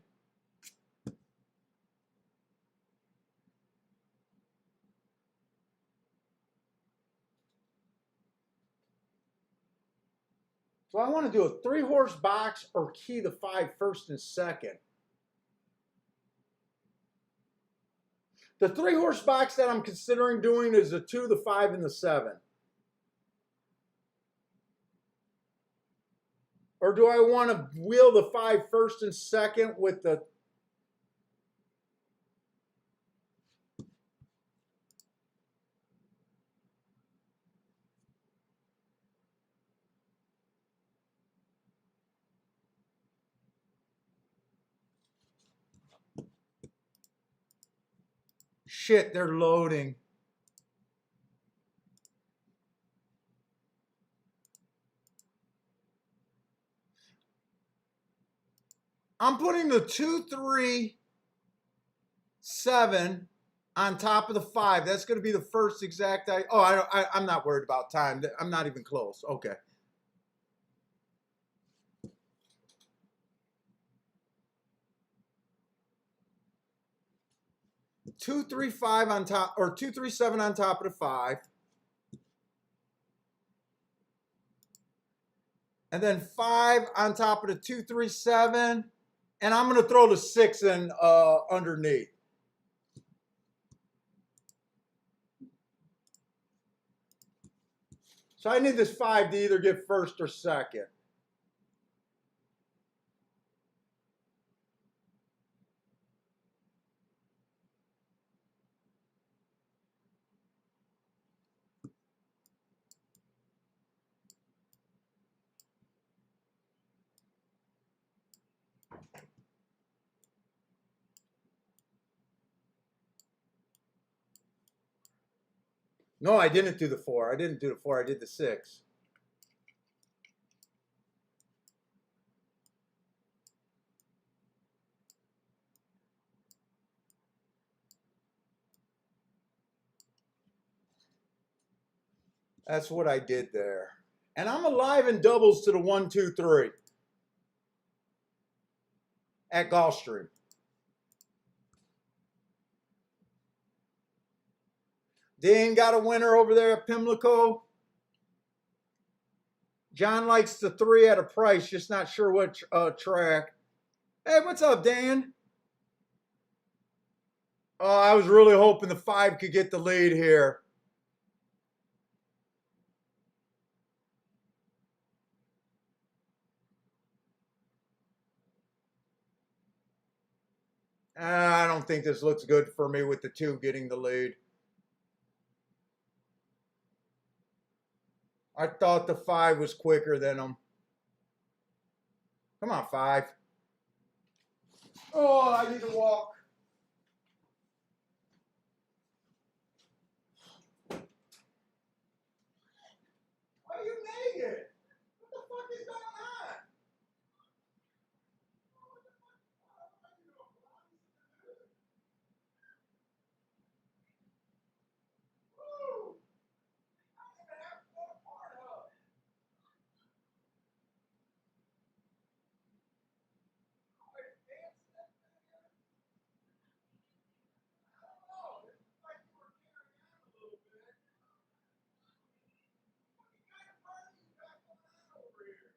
So I want to do a 3-horse box or key the 5 first and second. The 3-horse box that I'm considering doing is the 2, the 5, and the 7. Or do I want to wheel the 5 first and second with the... Shit, they're loading. I'm putting the 2, 3, 7 on top of the 5. That's going to be the first exact... I'm not worried about time. I'm not even close. Okay. Two, 3, 5 on top, or 2, 3, 7 on top of the 5. And then 5 on top of the 2, 3, 7. And I'm going to throw the 6 in underneath. So I need this 5 to either get first or second. No, I didn't do the 4. I didn't do the 4. I did the 6. That's what I did there. And I'm alive in doubles to the 1, 2, 3 at Gulfstream. Dean got a winner over there at Pimlico. John likes the 3 at a price, just not sure what track. Hey, what's up, Dan? Oh, I was really hoping the 5 could get the lead here. I don't think this looks good for me with the 2 getting the lead. I thought the 5 was quicker than him. Come on, 5. Oh, I need to walk. Why are you naked? What the fuck is going on? Woo! I don't even have to go to Pornhub. Wait, dance that thing again? I don't know. It looks like you were carrying on a little bit. What kind of party you got going on over here?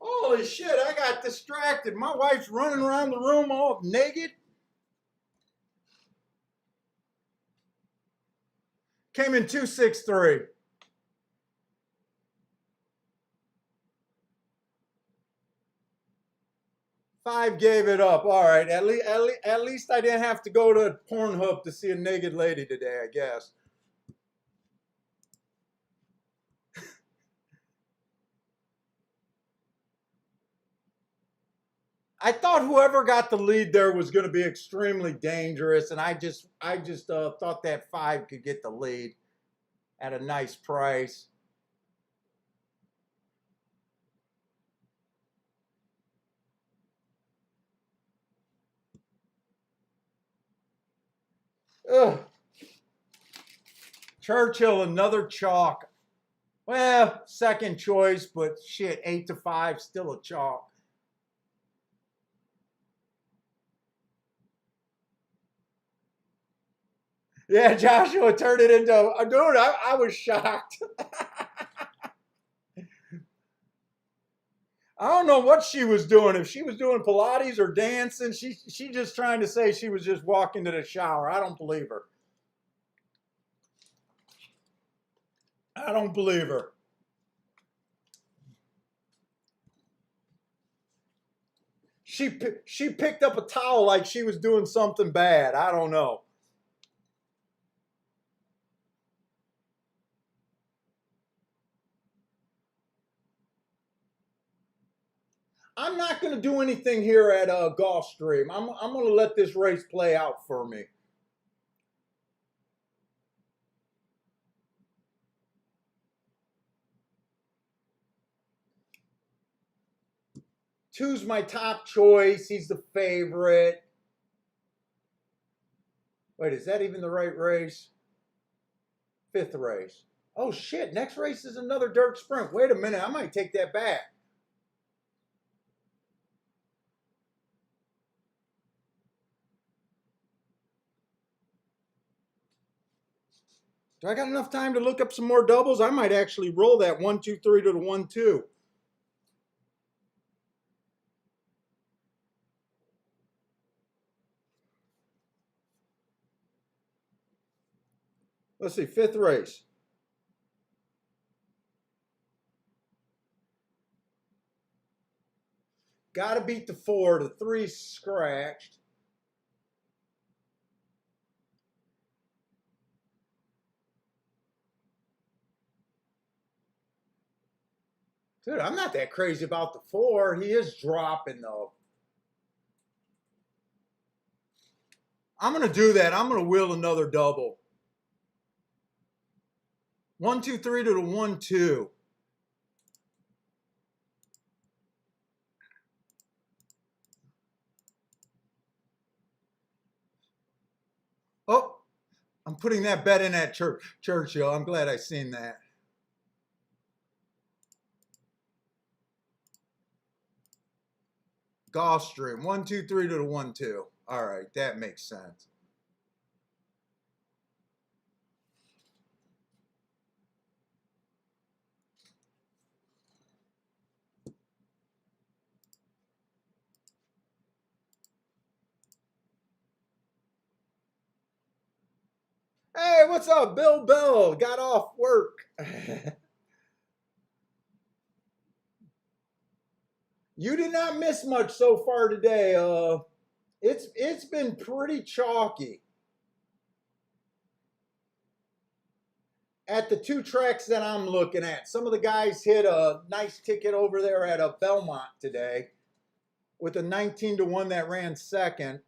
Holy shit, I got distracted. My wife's running around the room all naked. Came in 263. 5 gave it up. All right. At least I didn't have to go to Pornhub to see a naked lady today, I guess. I thought whoever got the lead there was going to be extremely dangerous, and I just thought that 5 could get the lead at a nice price. Ugh. Churchill, another chalk. Well, second choice, but shit, 8-5, still a chalk. Yeah, Joshua turned it into a dude. I was shocked. I don't know what she was doing. If she was doing Pilates or dancing, she just trying to say she was just walking to the shower. I don't believe her. I don't believe her. She picked up a towel like she was doing something bad. I don't know. I'm not going to do anything here at Gulfstream. I'm going to let this race play out for me. Two's my top choice. He's the favorite. Wait, is that even the right race? 5th race. Oh shit, next race is another dirt sprint. Wait a minute, I might take that back. Do I got enough time to look up some more doubles? I might actually roll that 1, 2, 3 to the 1, 2. Let's see, 5th race. Got to beat the 4. The 3's scratched. Dude, I'm not that crazy about the 4. He is dropping, though. I'm going to do that. I'm going to wheel another double. 1, 2, 3 to the 1, 2. Oh, I'm putting that bet in at Churchill. I'm glad I seen that. Gulfstream, 1, 2, 3 to the 1, 2. All right, that makes sense. Hey, what's up, Bill? Bill got off work. You did not miss much so far today. It's been pretty chalky. At the 2 tracks that I'm looking at, some of the guys hit a nice ticket over there at a Belmont today with a 19 to 1 that ran second.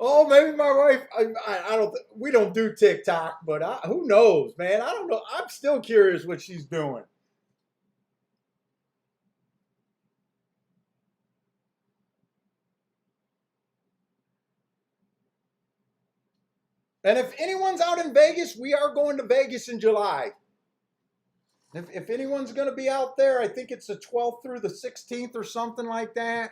Oh, maybe my wife. I don't. We don't do TikTok, but who knows, man? I don't know. I'm still curious what she's doing. And if anyone's out in Vegas, we are going to Vegas in July. If anyone's going to be out there, I think it's the 12th through the 16th or something like that.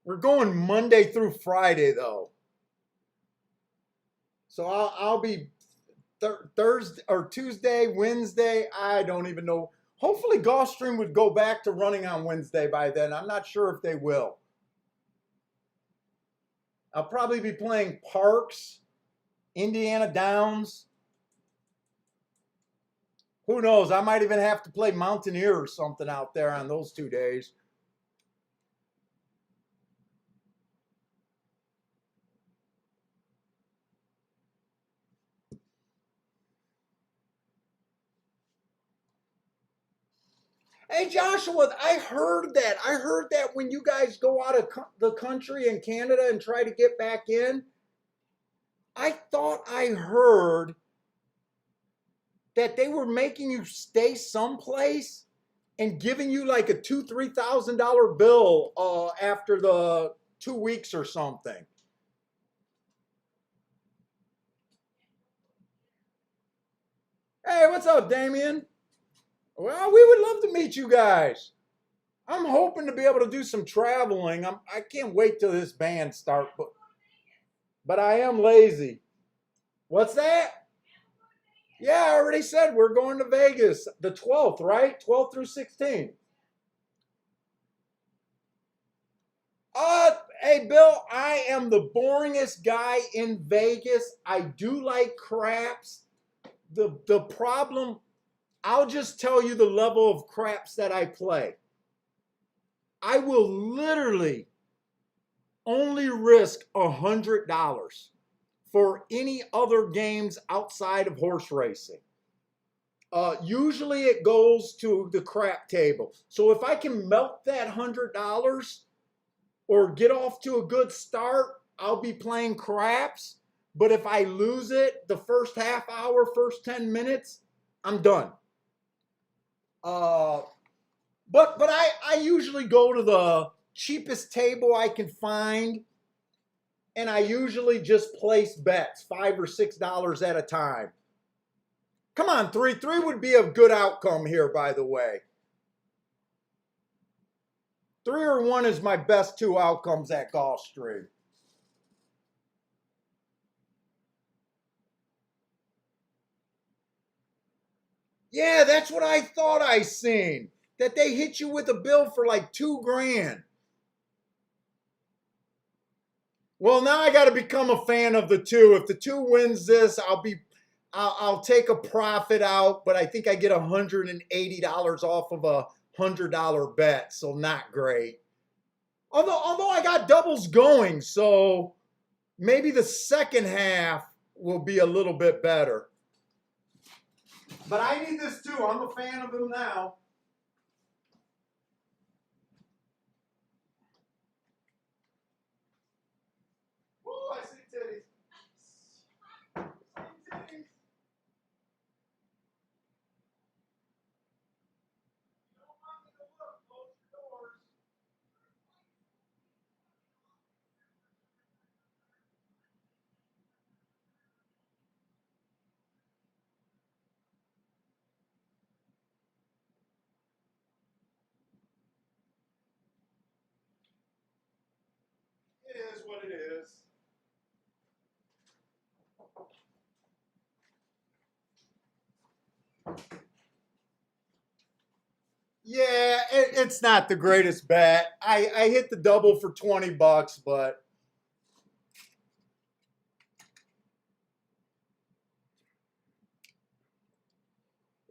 We're going Monday through Friday, though. So I'll be Thursday or Tuesday, Wednesday. I don't even know. Hopefully Gulfstream would go back to running on Wednesday by then. I'm not sure if they will. I'll probably be playing Parks, Indiana Downs. Who knows? I might even have to play Mountaineer or something out there on those 2 days. Hey Joshua, I heard that. I heard that when you guys go out of the country in Canada and try to get back in, I thought I heard that they were making you stay someplace and giving you like a $2,000-3,000 bill after the 2 weeks or something. Hey, what's up, Damien? Well, we would love to meet you guys. I'm hoping to be able to do some traveling. I can't wait till this band starts, but I am lazy. What's that? Yeah, I already said we're going to Vegas the 12th, right? 12th through 16th. Hey, Bill, I am the boringest guy in Vegas. I do like craps. The problem, I'll just tell you the level of craps that I play. I will literally only risk $100 for any other games outside of horse racing. Usually it goes to the crap table. So if I can melt that $100 or get off to a good start, I'll be playing craps. But if I lose it the first half hour, first 10 minutes, I'm done. But I usually go to the cheapest table I can find, and I usually just place bets, $5 or $6 at a time. Come on, 3 would be a good outcome here, by the way. 3 or 1 is my best 2 outcomes at Gulfstream. Yeah, that's what I thought I seen. That they hit you with a bill for like $2,000. Well, now I got to become a fan of the 2. If the 2 wins this, I'll take a profit out, but I think I get $180 off of a $100 bet, so not great. Although I got doubles going, so maybe the second half will be a little bit better. But I need this too. I'm a fan of him now. Oh, I see titties. See titties. You don't want me to look. Close your doors. It is what it is. Yeah, it's not the greatest bet. I hit the double for $20, but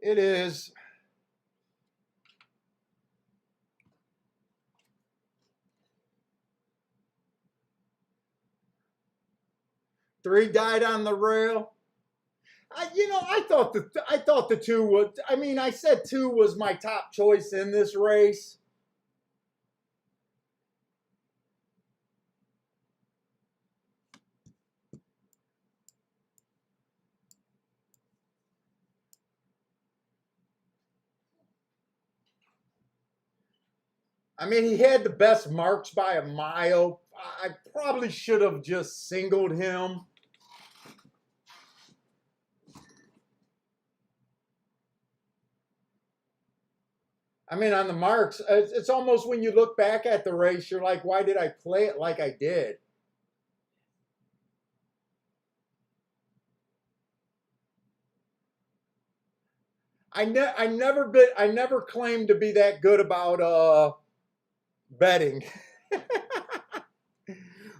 it is. Three died on the rail. I thought the 2 was. I mean, I said 2 was my top choice in this race. I mean, he had the best marks by a mile. I probably should have just singled him. I mean, on the marks, it's almost when you look back at the race, you're like, why did I play it like I did? I never claimed to be that good about betting.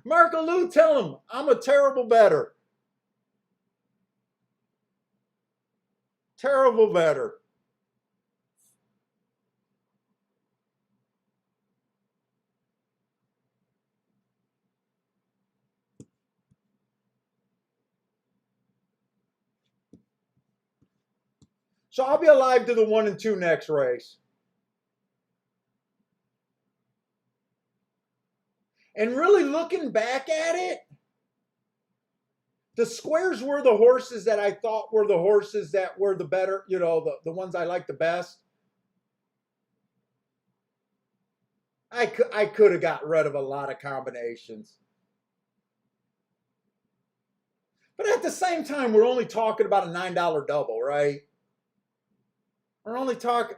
Marco Lou, tell him I'm a terrible bettor. Terrible bettor. So I'll be alive to the 1 and 2 next race. And really looking back at it, the squares were the horses that I thought were the horses that were the better, the ones I liked the best. I could have got rid of a lot of combinations. But at the same time, we're only talking about a $9 double, right? We're only talking.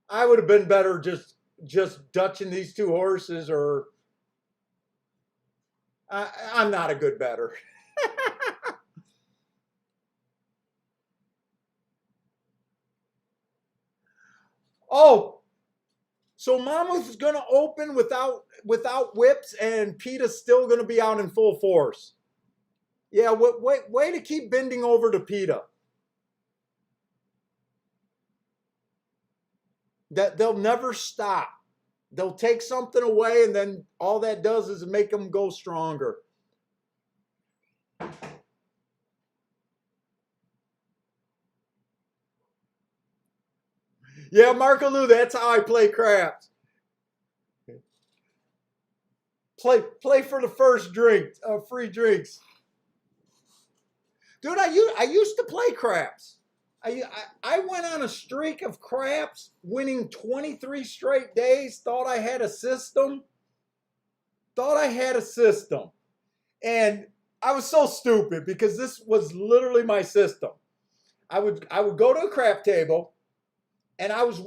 I would have been better just dutching these two horses, or I'm not a good bettor. Oh, so Monmouth's going to open without whips, and PETA's still going to be out in full force. Yeah, way to keep bending over to PETA. That they'll never stop. They'll take something away, and then all that does is make them go stronger. Yeah, Marco Lou, that's how I play craps. Play for the first drink, free drinks. Dude, I used to play craps. I went on a streak of craps, winning 23 straight days, thought I had a system. And I was so stupid because this was literally my system. I would go to a crap table, and I was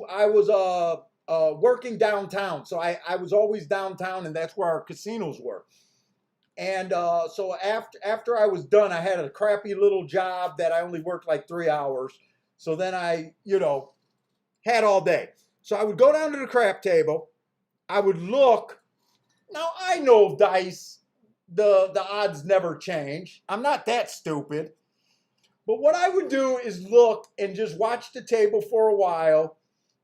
working downtown, so I was always downtown, and that's where our casinos were. And so after I was done, I had a crappy little job that I only worked like 3 hours. So then I, had all day. So I would go down to the crap table. I would look. Now I know dice, the odds never change. I'm not that stupid. But what I would do is look and just watch the table for a while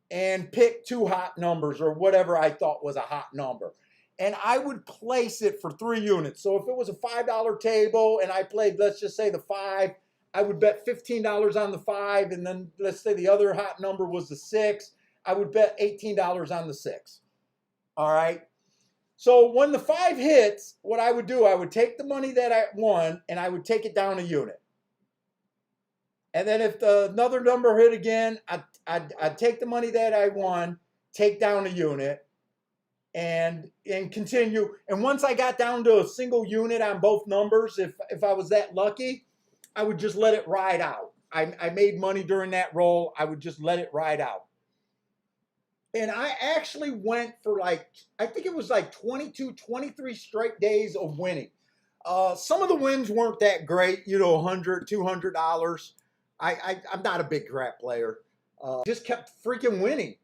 and pick 2 hot numbers or whatever I thought was a hot number. And I would place it for 3 units. So if it was a $5 table and I played, let's just say the 5, I would bet $15 on the 5. And then let's say the other hot number was the 6. I would bet $18 on the 6. All right. So when the 5 hits, what I would do, I would take the money that I won and I would take it down a unit. And then if another number hit again, I'd take the money that I won, take down a unit, and continue. And once I got down to a single unit on both numbers, if I was that lucky, I would just let it ride out. I made money during that roll. I would just let it ride out. And I actually went for I think it was like 22, 23 straight days of winning. Some of the wins weren't that great, $100, $200. I'm not a big crap player. Just kept freaking winning.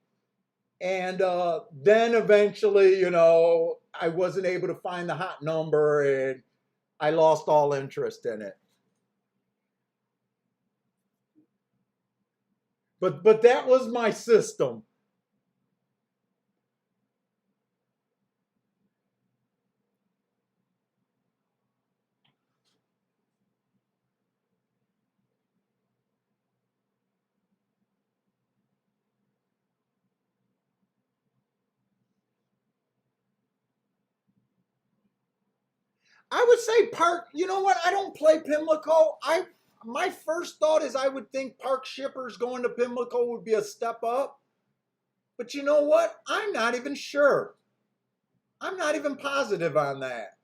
And then eventually, I wasn't able to find the hot number, and I lost all interest in it. But that was my system. I would say Park, you know what? I don't play Pimlico. My first thought is I would think Park Shippers going to Pimlico would be a step up. But you know what? I'm not even sure. I'm not even positive on that.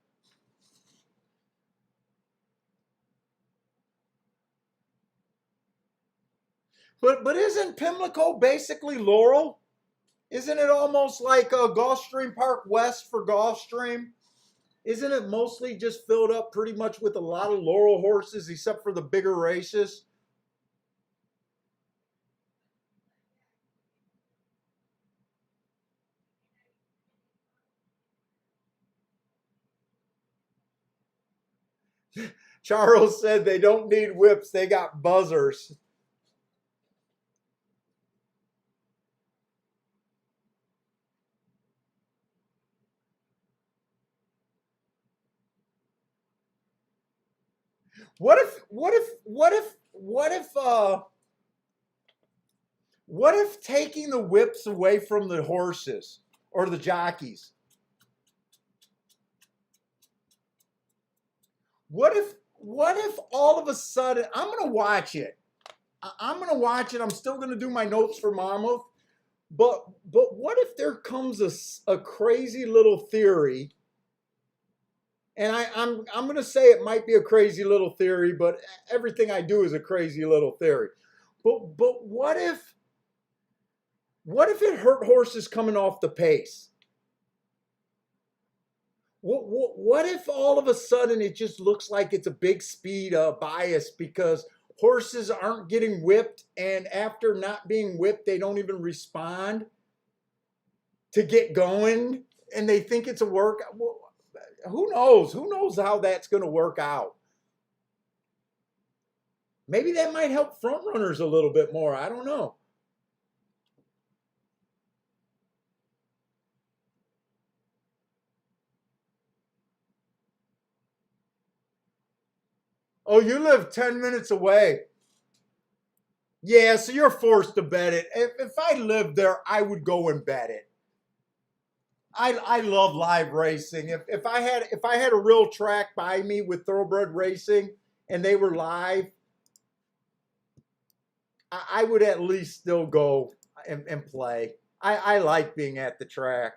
But isn't Pimlico basically Laurel? Isn't it almost like a Gulfstream Park West for Gulfstream? Isn't it mostly just filled up pretty much with a lot of Laurel horses except for the bigger races? Charles said they don't need whips, they got buzzers. What if taking the whips away from the horses or the jockeys? What if all of a sudden I'm gonna watch it. I'm gonna watch it. I'm still gonna do my notes for Monmouth. But what if there comes a crazy little theory? And I'm gonna say it might be a crazy little theory, but everything I do is a crazy little theory. But what if it hurt horses coming off the pace? What if all of a sudden it just looks like it's a big speed bias because horses aren't getting whipped, and after not being whipped, they don't even respond to get going, and they think it's a work. Well, who knows? Who knows how that's going to work out? Maybe that might help front runners a little bit more. I don't know. Oh, you live 10 minutes away. Yeah, so you're forced to bet it. If I lived there, I would go and bet it. I love live racing. If I had a real track by me with thoroughbred racing and they were live, I would at least still go and play. I like being at the track.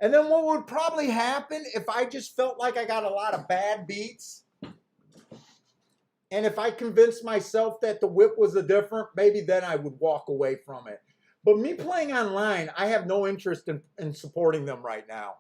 And then what would probably happen if I just felt like I got a lot of bad beats, and if I convinced myself that the whip was a different, maybe then I would walk away from it. But me playing online, I have no interest in supporting them right now.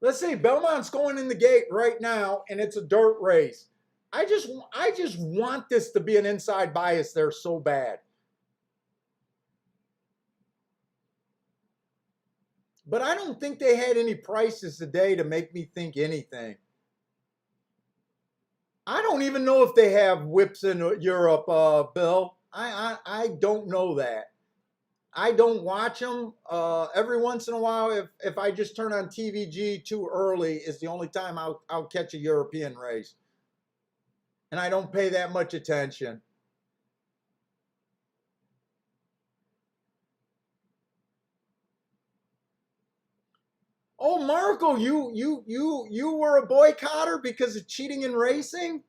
Let's see, Belmont's going in the gate right now, and it's a dirt race. I just want this to be an inside bias there so bad. But I don't think they had any prices today to make me think anything. I don't even know if they have whips in Europe, Bill. I don't know that. I don't watch them. Every once in a while, if I just turn on TVG too early, is the only time I'll catch a European race, and I don't pay that much attention. Oh, Marco, you were a boycotter because of cheating in racing?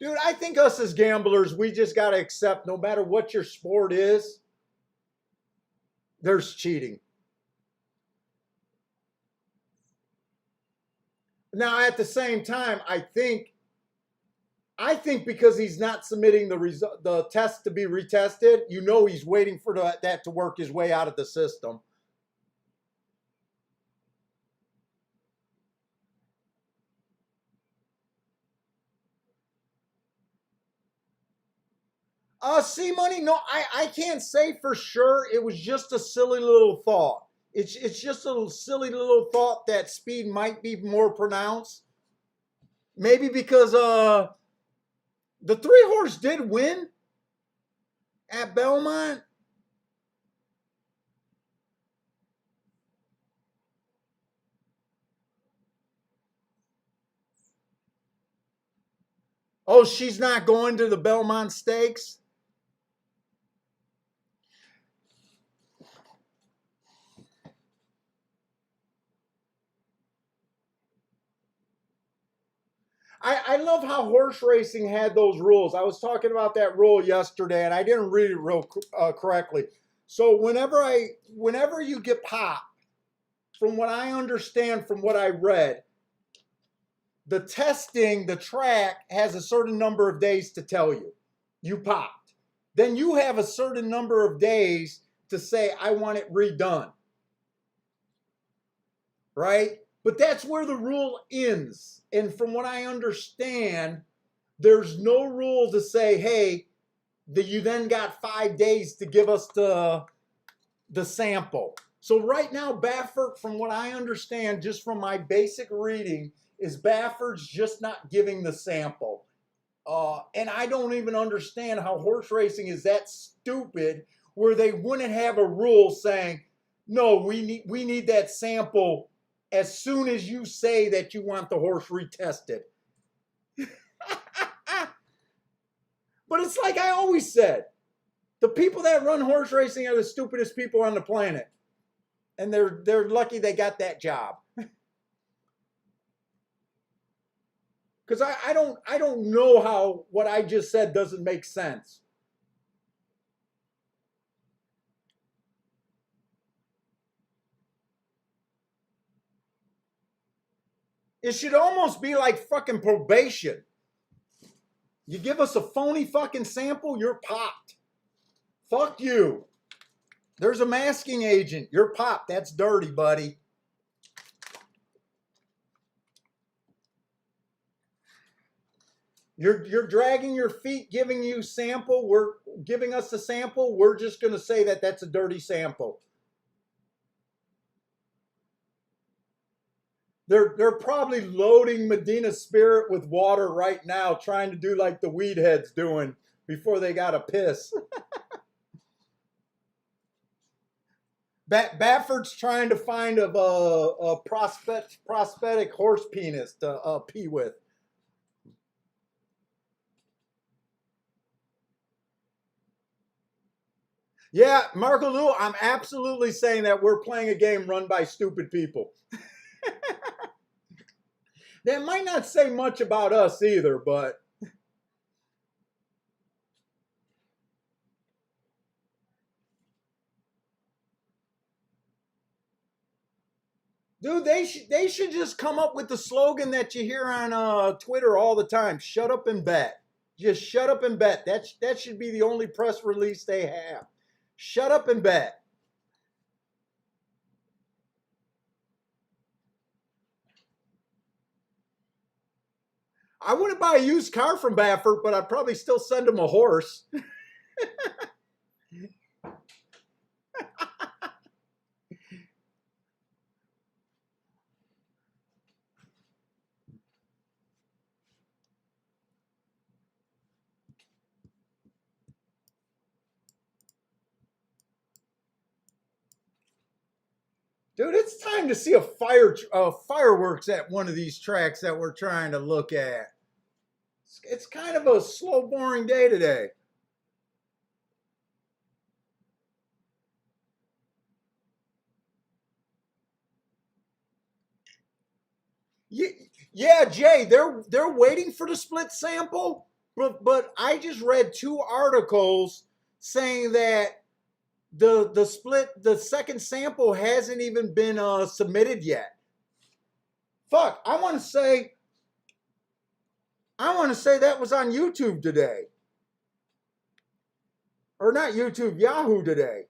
Dude, I think us as gamblers, we just got to accept no matter what your sport is, there's cheating. Now, at the same time, I think because he's not submitting the test to be retested, he's waiting for that to work his way out of the system. C Money, no, I can't say for sure. It was just a silly little thought. It's just a silly little thought that speed might be more pronounced. Maybe because the three horse did win at Belmont. Oh, she's not going to the Belmont Stakes? I love how horse racing had those rules. I was talking about that rule yesterday, and I didn't read it real correctly. So whenever you get popped, from what I understand, from what I read, the testing, the track has a certain number of days to tell you you popped. Then you have a certain number of days to say, I want it redone. Right? But that's where the rule ends. And from what I understand, there's no rule to say, hey, that you then got 5 days to give us the sample. So right now, Baffert, from what I understand, just from my basic reading, is Baffert's just not giving the sample. And I don't even understand how horse racing is that stupid where they wouldn't have a rule saying, no, we need that sample as soon as you say that you want the horse retested. But it's like I always said, the people that run horse racing are the stupidest people on the planet. And they're lucky they got that job. Because I don't know how what I just said doesn't make sense. It should almost be like fucking probation. You give us a phony fucking sample, you're popped. Fuck you. There's a masking agent. You're popped. That's dirty, buddy. You're dragging your feet, giving you sample. We're giving us a sample. We're just going to say that that's a dirty sample. They're probably loading Medina Spirit with water right now, trying to do like the weed heads doing before they got to piss. Baffert's trying to find a prosthetic horse penis to pee with. Yeah, Marco Lou, I'm absolutely saying that we're playing a game run by stupid people. That might not say much about us either, but dude, they should just come up with the slogan that you hear on Twitter all the time. Shut up and bet. Just shut up and bet. That should be the only press release they have. Shut up and bet. I wouldn't buy a used car from Baffert, but I'd probably still send him a horse. Dude, it's time to see a fireworks at one of these tracks that we're trying to look at. It's kind of a slow, boring day today. Yeah, Jay, they're waiting for the split sample, but I just read 2 articles saying that the second sample hasn't even been submitted yet. Fuck, I want to say that was on YouTube today, or not YouTube, Yahoo today.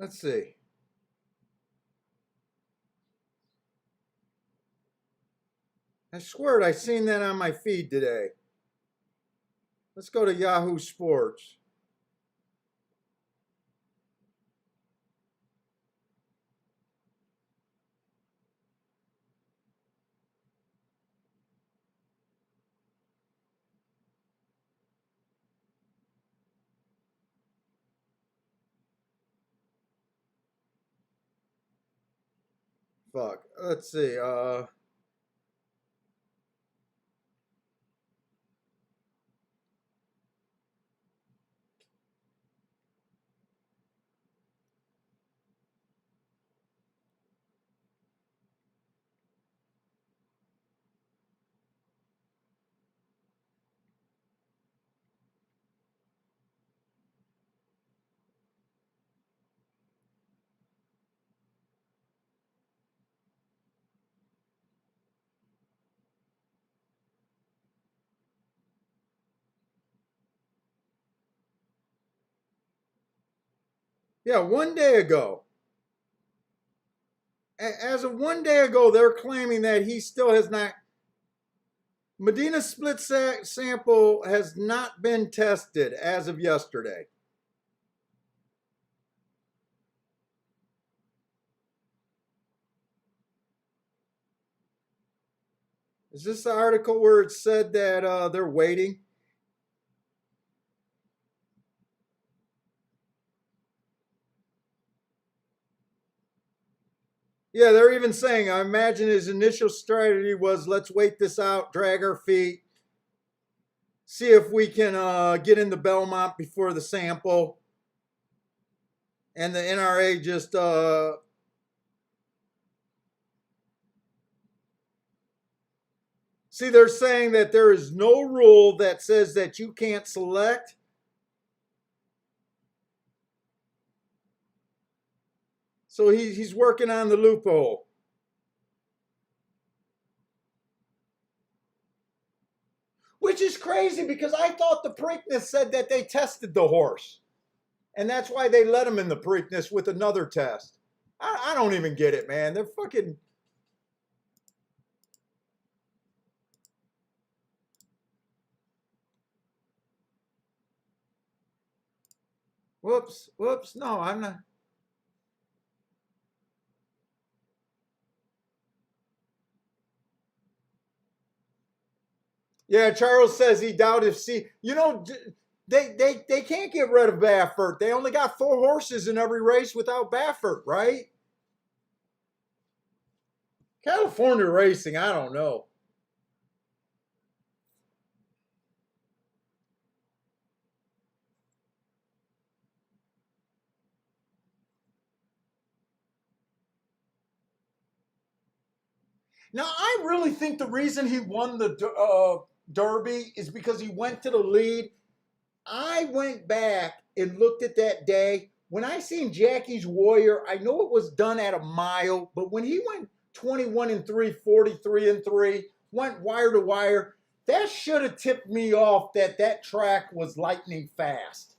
Let's see. I swear I seen that on my feed today. Let's go to Yahoo Sports. Fuck. Let's see. Yeah, 1 day ago. As of 1 day ago, they're claiming that he still has not. Medina's split sample has not been tested as of yesterday. Is this the article where it said that they're waiting? Yeah, they're even saying, I imagine his initial strategy was let's wait this out, drag our feet, see if we can get into Belmont before the sample. And the NRA just see, they're saying that there is no rule that says that you can't select. So he's working on the loophole. Which is crazy because I thought the Preakness said that they tested the horse. And that's why they let him in the Preakness with another test. I don't even get it, man. They're fucking. Whoops. No, I'm not. Yeah, Charles says he doubted if they can't get rid of Baffert. They only got 4 horses in every race without Baffert, right? California racing, I don't know. Now, I really think the reason he won the Derby is because he went to the lead. I went back and looked at that day. When I seen Jackie's Warrior, I know it was done at a mile, but when he went 21-3, 43-3, went wire to wire, that should have tipped me off that track was lightning fast.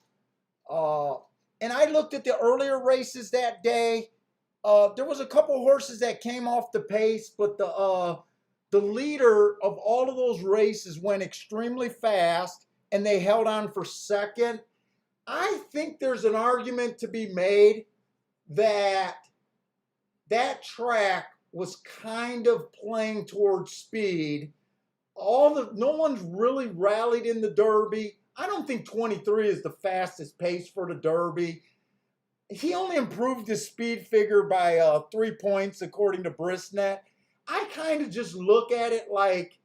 Uh, and I looked at the earlier races that day. There was a couple horses that came off the pace, but the leader of all of those races went extremely fast, and they held on for second. I think there's an argument to be made that that track was kind of playing towards speed. No one's really rallied in the Derby. I don't think 23 is the fastest pace for the Derby. He only improved his speed figure by 3 points, according to Brisnet. I kind of just look at it like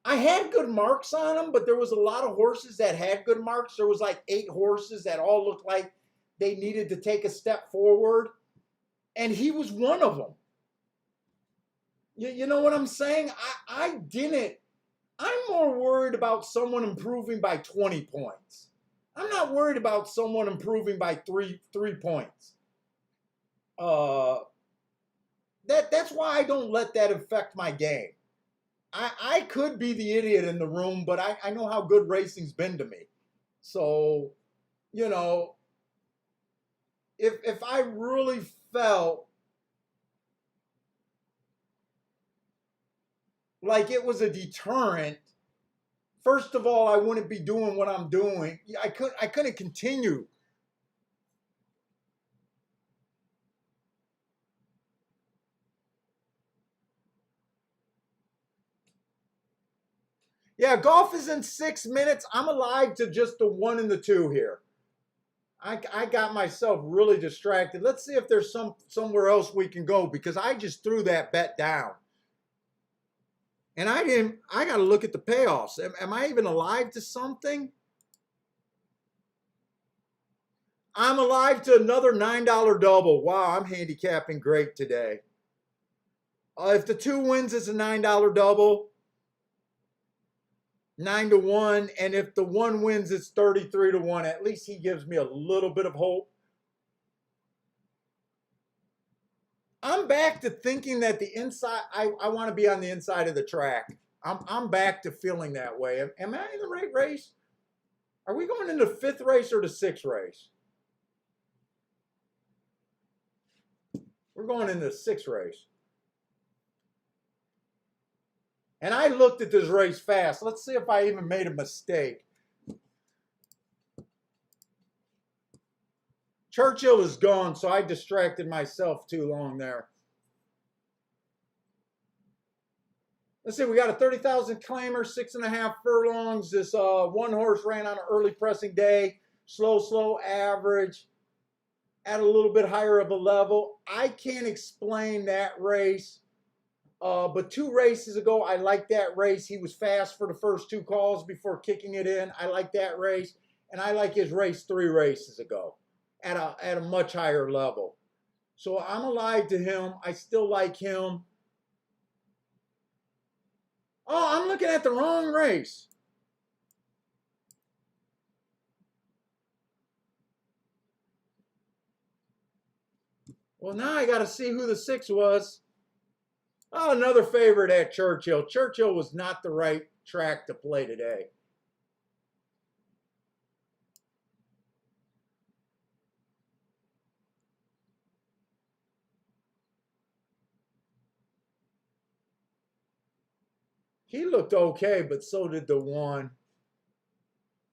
I had good marks on him, but there was a lot of horses that had good marks. There was like 8 horses that all looked like they needed to take a step forward, and he was one of them. You know what I'm saying? I didn't. I'm more worried about someone improving by 20 points. I'm not worried about someone improving by three points. That's why I don't let that affect my game. I could be the idiot in the room, but I know how good racing's been to me. So, you know, if I really felt like it was a deterrent, first of all, I wouldn't be doing what I'm doing. I couldn't continue. Yeah, golf is in 6 minutes. I'm alive to just the one and the two here. I got myself really distracted. Let's see if there's somewhere else we can go because I just threw that bet down. And I got to look at the payoffs. Am I even alive to something? I'm alive to another $9 double. Wow, I'm handicapping great today. If the two wins, it's a $9 double, 9-1. And if the one wins, it's 33-1. At least he gives me a little bit of hope. I'm back to thinking that the inside, I want to be on the inside of the track. I'm back to feeling that way. Am I in the right race? Are we going into the fifth race or the sixth race? We're going into the sixth race. And I looked at this race fast. Let's see if I even made a mistake. Churchill is gone, so I distracted myself too long there. Let's see, we got a 30,000 claimer, 6.5 furlongs. This one horse ran on an early pressing day, slow average, at a little bit higher of a level. I can't explain that race, but 2 races ago, I liked that race. He was fast for the first 2 calls before kicking it in. I like that race, and I like his race 3 races ago at a much higher level. So I'm alive to him. I still like him. Oh, I'm looking at the wrong race. Well, now I got to see who the 6 was. Oh, another favorite at Churchill. Churchill was not the right track to play today. He looked okay, but so did the 1.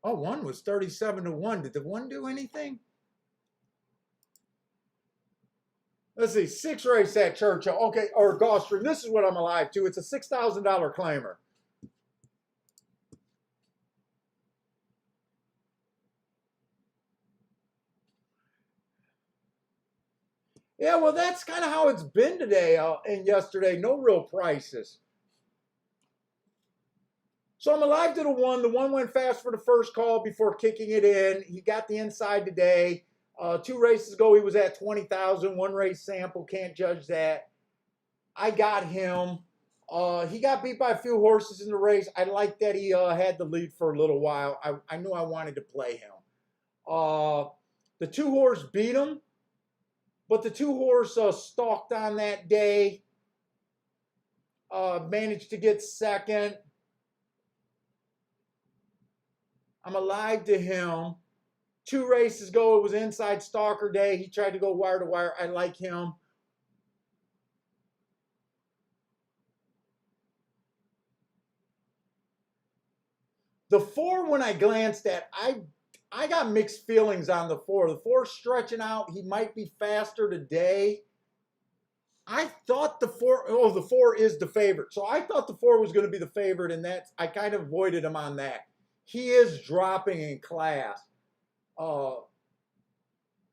Oh, 1 was 37-1. Did the 1 do anything? Let's see, 6 race at Churchill. Okay, or Gulfstream. This is what I'm alive to. It's a $6,000 claimer. Yeah, well, that's kind of how it's been today and yesterday. No real prices. So I'm alive to the 1. The 1 went fast for the first call before kicking it in. He got the inside today. 2 races ago, he was at 20,000. 1 race sample, can't judge that. I got him. He got beat by a few horses in the race. I like that he had the lead for a little while. I knew I wanted to play him. The 2 horse beat him, but the 2 horse stalked on that day. Managed to get second. I'm alive to him. 2 races ago, it was inside stalker day. He tried to go wire to wire. I like him. The 4, when I glanced at, I got mixed feelings on the 4. The 4 stretching out. He might be faster today. I thought the 4 is the favorite. So I thought the 4 was going to be the favorite, and I kind of avoided him on that. He is dropping in class.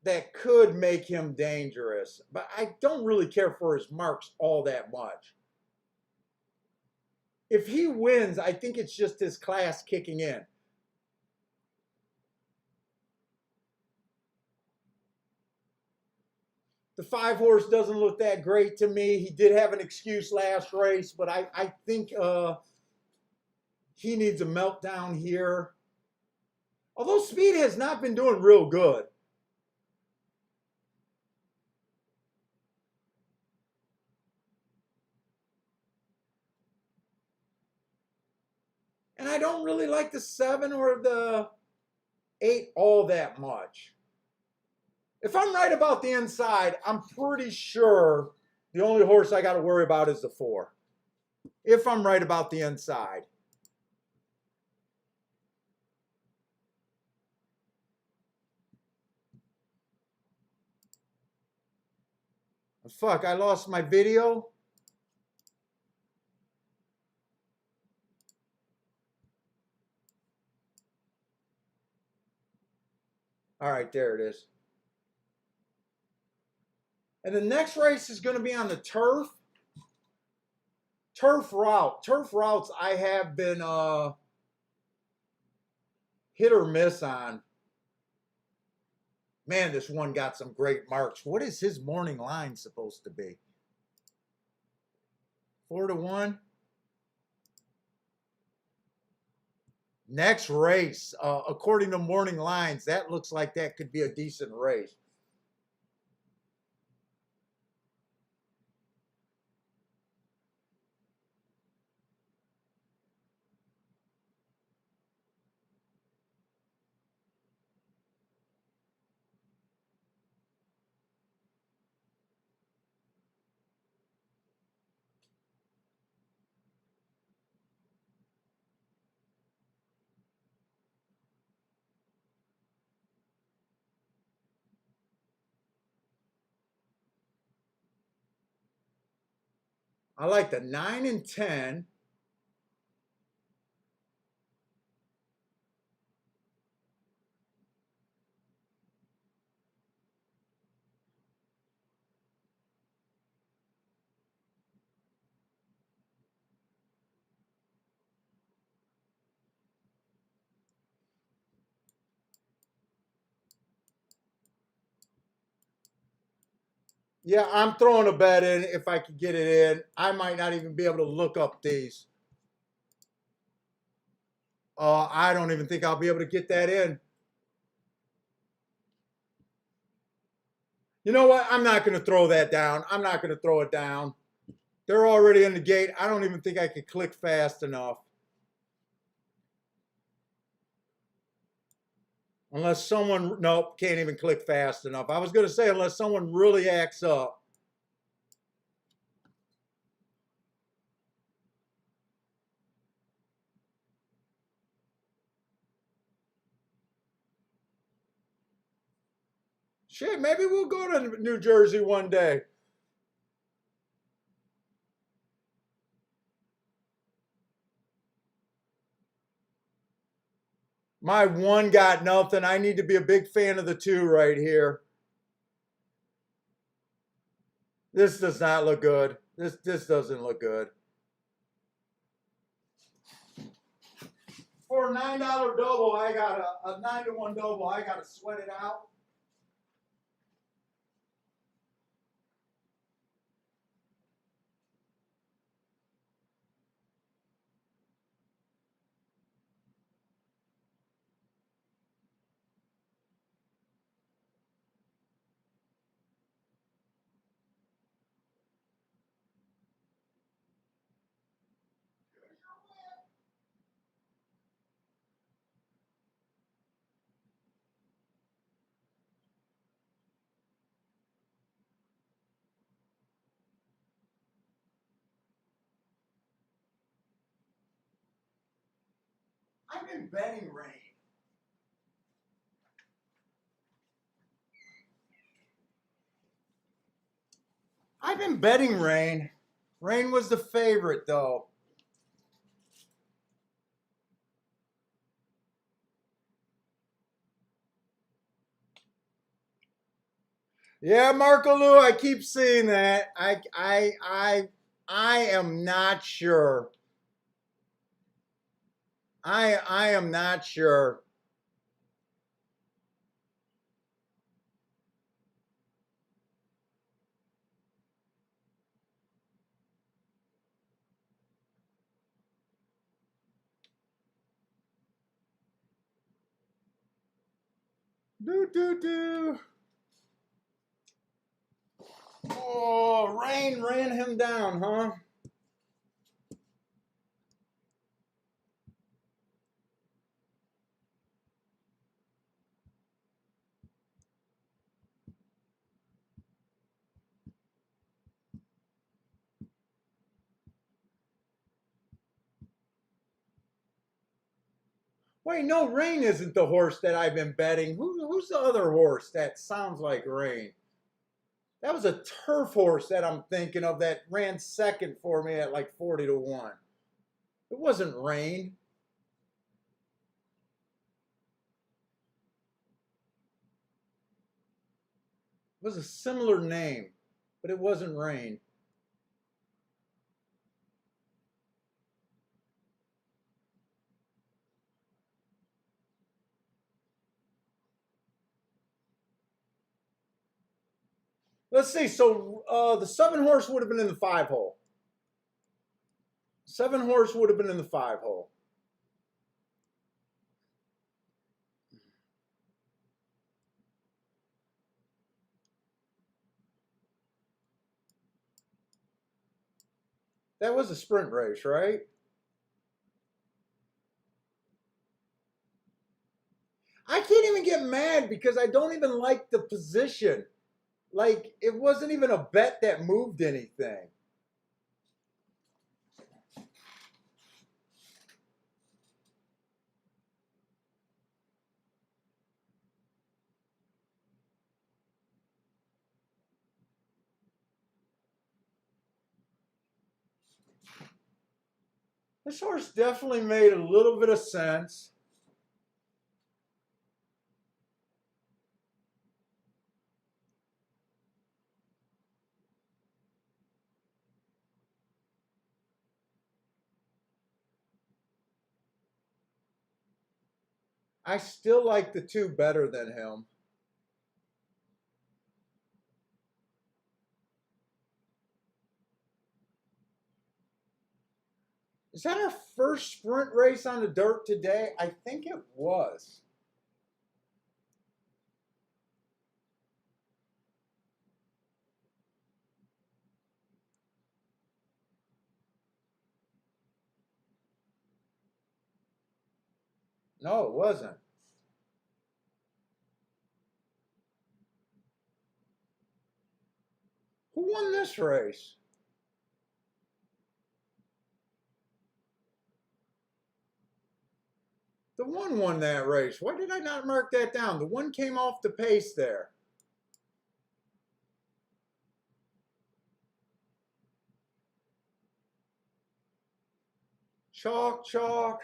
That could make him dangerous. But I don't really care for his marks all that much. If he wins, I think it's just his class kicking in. The 5 horse doesn't look that great to me. He did have an excuse last race, but I think he needs a meltdown here. Although Speed has not been doing real good. And I don't really like the 7 or the 8 all that much. If I'm right about the inside, I'm pretty sure the only horse I got to worry about is the 4. If I'm right about the inside. Fuck, I lost my video. All right, there it is. And the next race is going to be on the turf. Turf route. Turf routes I have been hit or miss on. Man, this one got some great marks. What is his morning line supposed to be? 4-1. Next race, according to morning lines, that looks like that could be a decent race. I like the 9 and 10. Yeah, I'm throwing a bet in if I could get it in. I might not even be able to look up these. I don't even think I'll be able to get that in. You know what? I'm not going to throw that down. I'm not going to throw it down. They're already in the gate. I don't even think I could click fast enough. Unless someone, nope, can't even click fast enough. I was going to say, unless someone really acts up. Shit, maybe we'll go to New Jersey one day. My 1 got nothing. I need to be a big fan of the 2 right here. This does not look good. This doesn't look good. For a $9 double, I got a 9-1 double. I got to sweat it out. I've been betting rain. I've been betting rain. Rain was the favorite, though. Yeah, Marco Lou, I keep seeing that. I am not sure. I am not sure. Do. Oh, rain ran him down, huh? Wait, no, Rain isn't the horse that I've been betting. Who's the other horse that sounds like Rain? That was a turf horse that I'm thinking of that ran second for me at like 40 to 1. It wasn't Rain. It was a similar name, but it wasn't Rain. Let's see. So the 7 horse would have been in the 5 hole. 7 horse would have been in the 5 hole. That was a sprint race, right? I can't even get mad because I don't even like the position. Like, it wasn't even a bet that moved anything. This horse definitely made a little bit of sense. I still like the 2 better than him. Is that our first sprint race on the dirt today? I think it was. No, it wasn't. Who won this race? The 1 won that race. Why did I not mark that down? The 1 came off the pace there. Chalk, chalk.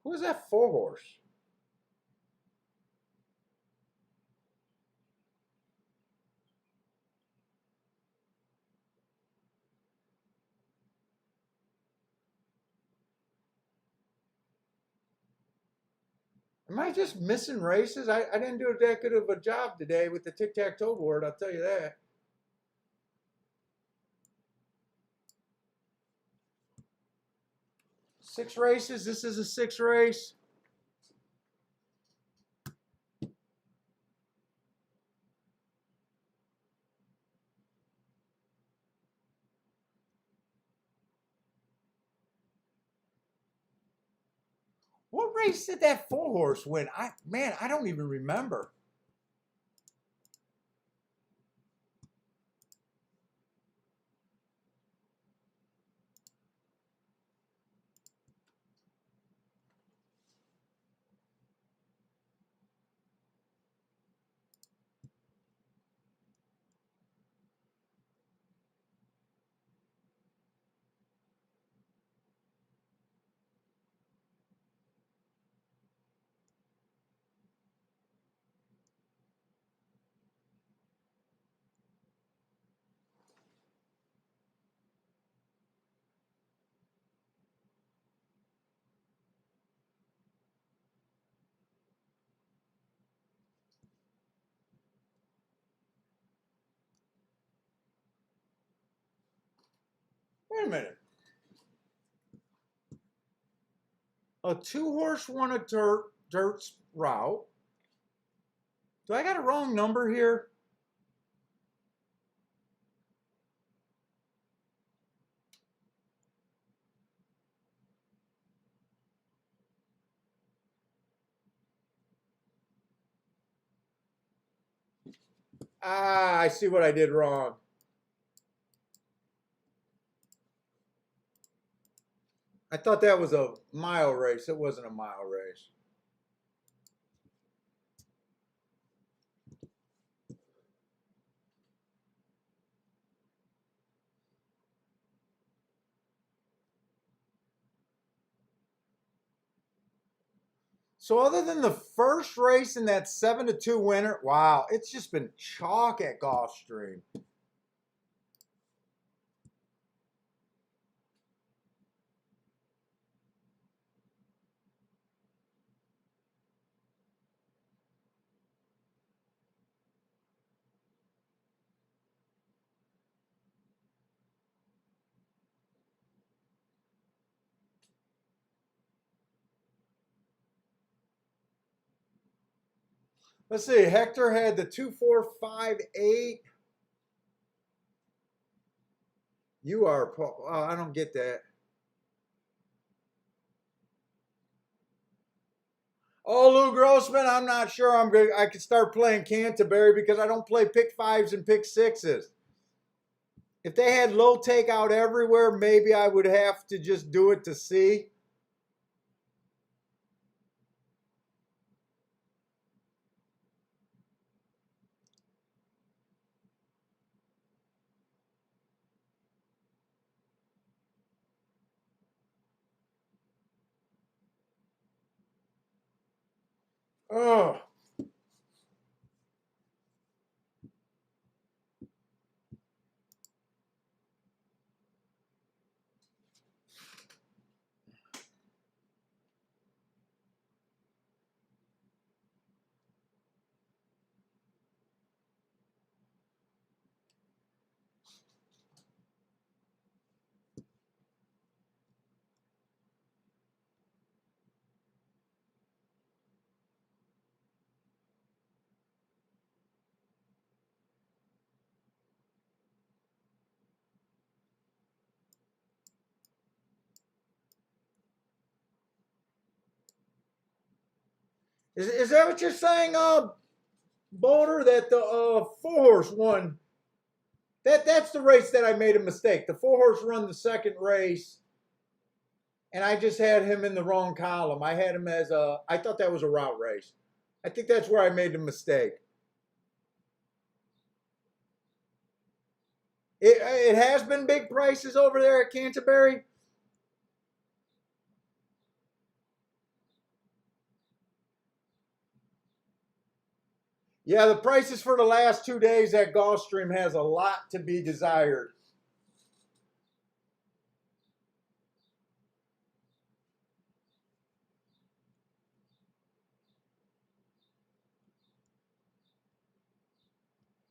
Who was that 4 horse? Am I just missing races? I didn't do that good of a job today with the tic-tac-toe board, I'll tell you that. Six races. This is a 6 race. What race did that 4 horse win? I don't even remember. Wait a minute. A 2 horse won a dirt route. Do I got a wrong number here? Ah, I see what I did wrong. I thought that was a mile race. It wasn't a mile race. So other than the first race in that 7-2 winner, wow, it's just been chalk at Gulfstream. Let's see. Hector had the 2.458. You are. I don't get that. Oh, Lou Grossman, I'm not sure I'm good. I could start playing Canterbury because I don't play pick fives and pick sixes. If they had low takeout everywhere, maybe I would have to just do it to see. Oh, is that what you're saying, Boulder? That the 4-horse won. That's the race that I made a mistake. The 4-horse run the second race, and I just had him in the wrong column. I had him as a. I thought that was a route race. I think that's where I made the mistake. It has been big prices over there at Canterbury. Yeah, the prices for the last 2 days at Gulfstream has a lot to be desired.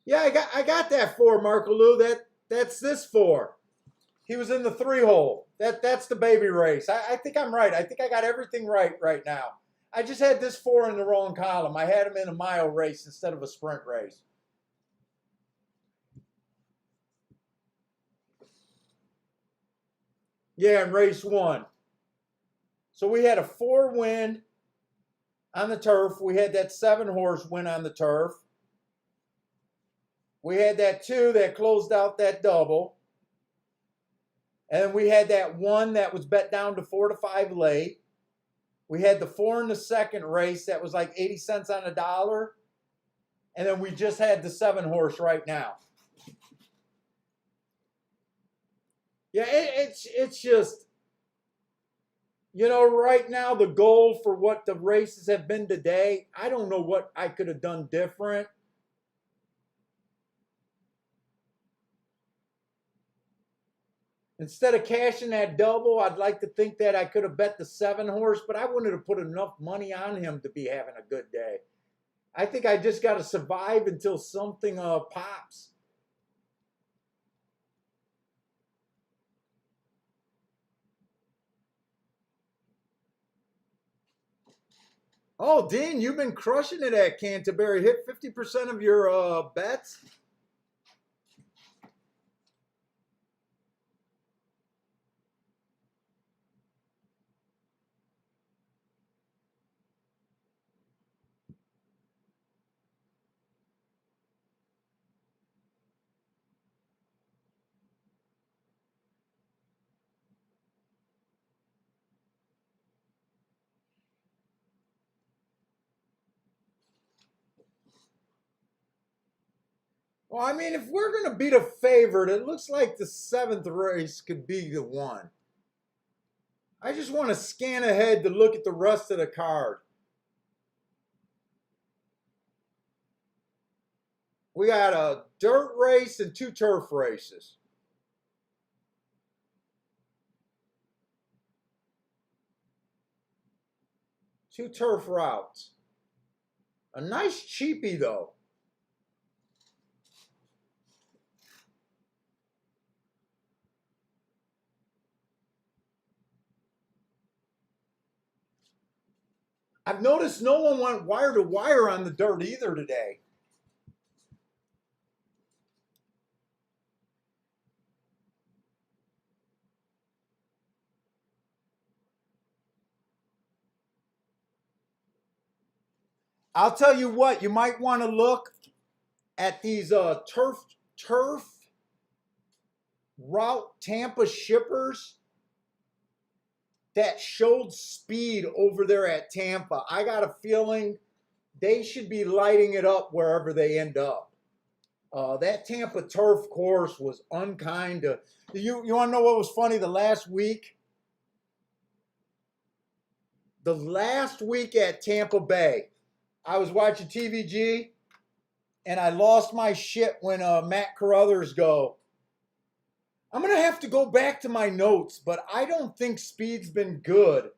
Yeah, I got that 4, Marco Lou. That's this 4. He was in the 3-hole. That's the baby race. I think I'm right. I think I got everything right now. I just had this 4 in the wrong column. I had him in a mile race instead of a sprint race. Yeah, in race 1. So we had a 4 win on the turf. We had that 7-horse win on the turf. We had that 2 that closed out that double. And we had that 1 that was bet down to 4 to 5 late. We had the 4 in the second race that was like 80 cents on a dollar. And then we just had the 7-horse right now. Yeah, it's just, right now the goal for what the races have been today, I don't know what I could have done different. Instead of cashing that double, I'd like to think that I could have bet the 7-horse, but I wouldn't have put enough money on him to be having a good day. I think I just got to survive until something pops. Oh, Dean, you've been crushing it at Canterbury. Hit 50% of your bets. Well, I mean, if we're going to be the favorite, it looks like the seventh race could be the one. I just want to scan ahead to look at the rest of the card. We got a dirt race and 2 turf races. Two turf routes. A nice cheapie, though. I've noticed no one went wire to wire on the dirt either today. I'll tell you what, you might want to look at these turf route Tampa shippers that showed speed over there at Tampa. I got a feeling they should be lighting it up wherever they end up. That Tampa turf course was unkind to. You want to know what was funny? The last week at Tampa Bay, I was watching TVG and I lost my shit when Matt Carruthers go, I'm going to have to go back to my notes, but I don't think speed's been good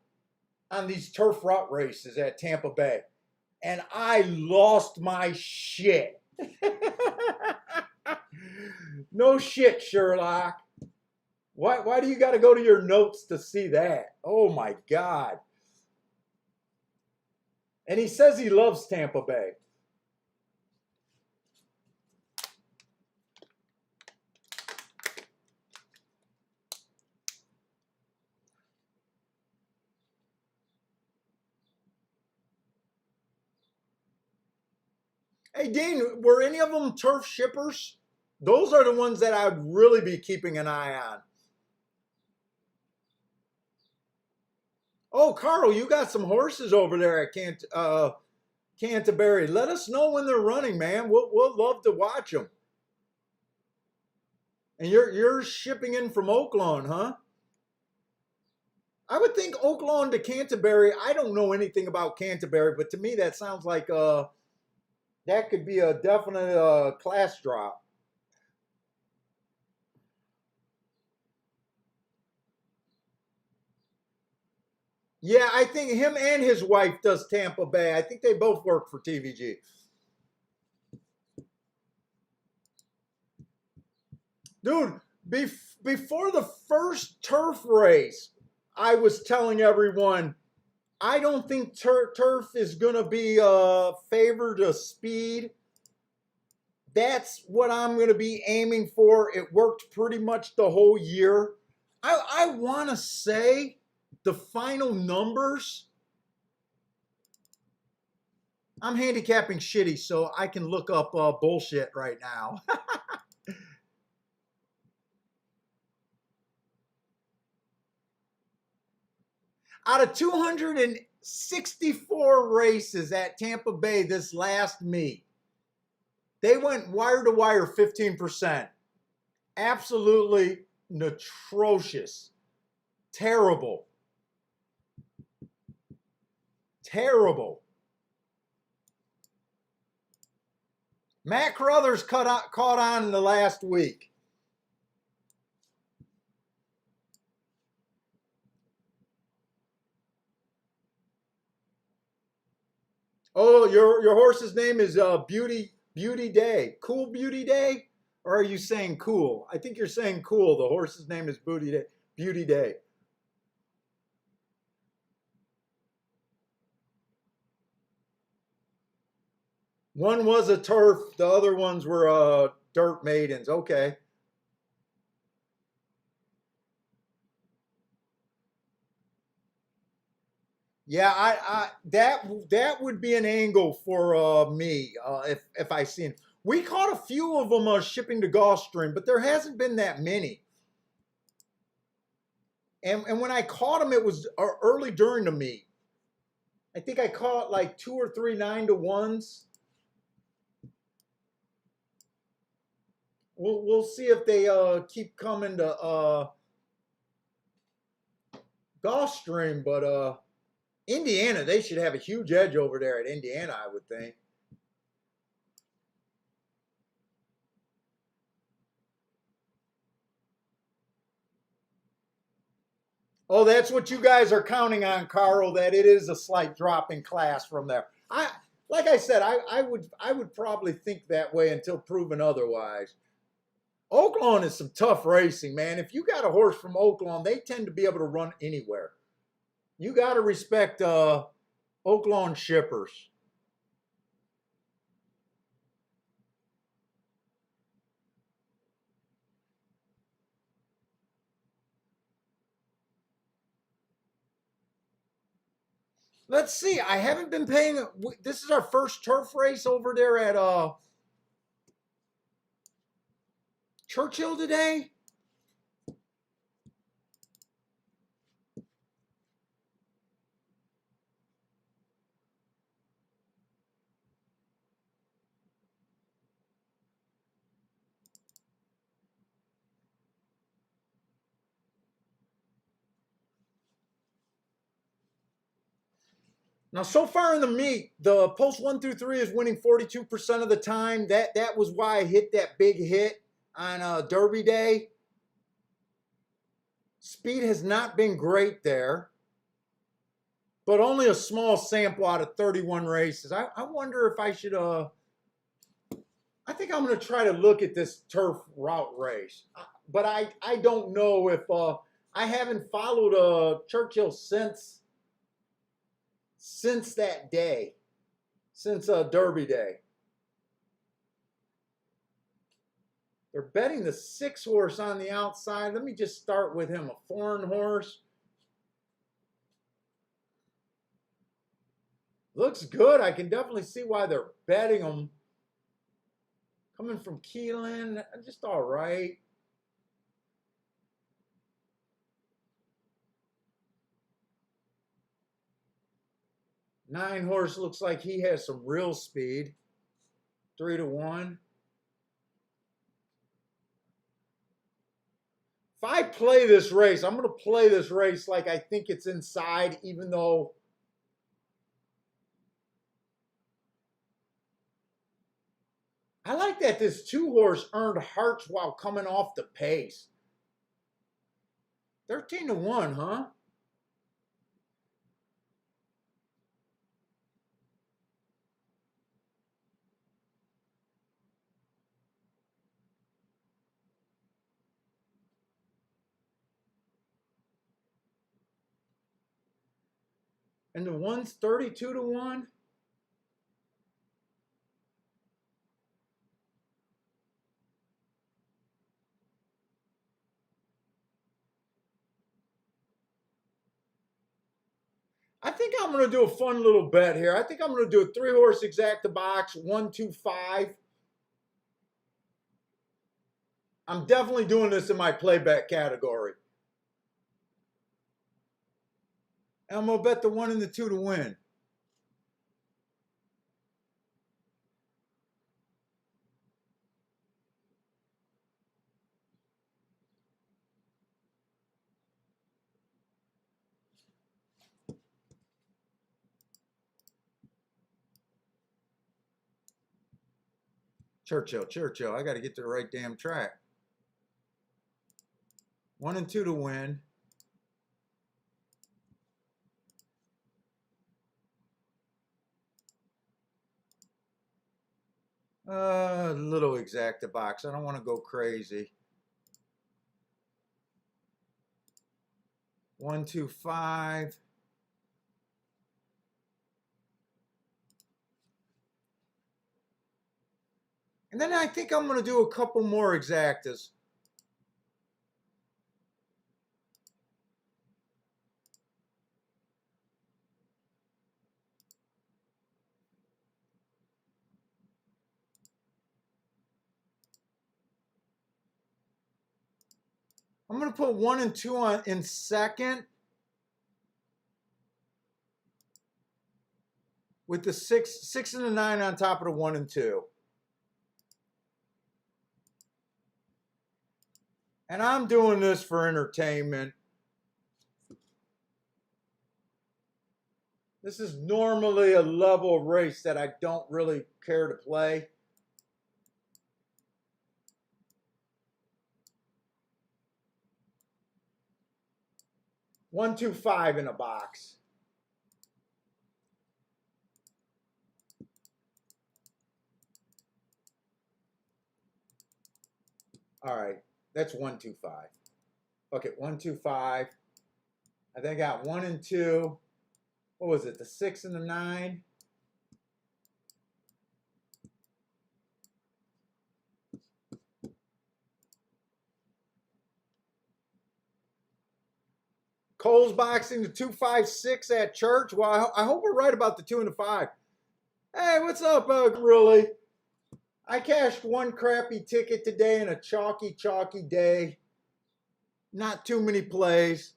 on these turf route races at Tampa Bay. And I lost my shit. No shit, Sherlock. Why do you got to go to your notes to see that? Oh, my God. And he says he loves Tampa Bay. Hey, Dean, were any of them turf shippers? Those are the ones that I'd really be keeping an eye on. Oh, Carl, you got some horses over there at Canterbury. Let us know when they're running, man. We'll love to watch them. And you're shipping in from Oaklawn, huh? I would think Oaklawn to Canterbury. I don't know anything about Canterbury, but to me that sounds like that could be a definite class drop. Yeah, I think him and his wife does Tampa Bay. I think they both work for TVG. Dude, before the first turf race, I was telling everyone I don't think turf is going to be favored to speed. That's what I'm going to be aiming for. It worked pretty much the whole year. I want to say the final numbers. I'm handicapping shitty, so I can look up bullshit right now. Out of 264 races at Tampa Bay this last meet, they went wire to wire 15%. Absolutely atrocious. Terrible. Terrible. Matt Carruthers caught on in the last week. Oh, your horse's name is Beauty Day. Cool Beauty Day? Or are you saying cool? I think you're saying cool. The horse's name is Beauty Day. One was a turf. The other ones were dirt maidens. Okay. Yeah, that would be an angle for me if I seen. We caught a few of them shipping to Gulfstream, but there hasn't been that many. And when I caught them, it was early during the meet. I think I caught like 2 or 3 9-to-1s. We'll see if they keep coming to Gulfstream, but Indiana, they should have a huge edge over there at Indiana, I would think. Oh, that's what you guys are counting on, Carl, that it is a slight drop in class from there. Like I said, I would probably think that way until proven otherwise. Oaklawn is some tough racing, man. If you got a horse from Oaklawn, they tend to be able to run anywhere. You got to respect Oaklawn shippers. Let's see. I haven't been paying. This is our first turf race over there at Churchill today. Now, so far in the meet, the post 1 through 3 is winning 42% of the time. That was why I hit that big hit on Derby Day. Speed has not been great there, but only a small sample out of 31 races. I wonder if I should. I think I'm going to try to look at this turf route race, but I don't know if I haven't followed Churchill since that day, since Derby Day. They're betting the 6 horse on the outside. Let me just start with him, a foreign horse. Looks good. I can definitely see why they're betting him. Coming from Keelan, just all right. Nine horse looks like he has some real speed. 3-1. If I play this race, I'm going to play this race like I think it's inside, even though I like that this 2 horse earned hearts while coming off the pace. 13-1, huh? And the one's 32-1. I think I'm going to do a fun little bet here. I think I'm going to do a 3 horse exacta box, 1, 2, 5. I'm definitely doing this in my play bet category. And I'm going to bet the 1 and the 2 to win. Churchill. I got to get to the right damn track. 1 and 2 to win. Little exacta box. I don't want to go crazy. 1, 2, 5. And then I think I'm going to do a couple more exactas. I'm going to put 1 and 2 on in second. With the 6 and the 9 on top of the 1 and 2. And I'm doing this for entertainment. This is normally a level of race that I don't really care to play. One, two, five in a box. All right, that's 1, 2, 5. Okay, 1, 2, 5. I think I got 1 and 2. What was it? The 6 and the 9. Cole's boxing the 2, 5, 6 at church. Well, I hope we're right about the 2 and the 5. Hey, what's up, really? I cashed one crappy ticket today in a chalky day. Not too many plays.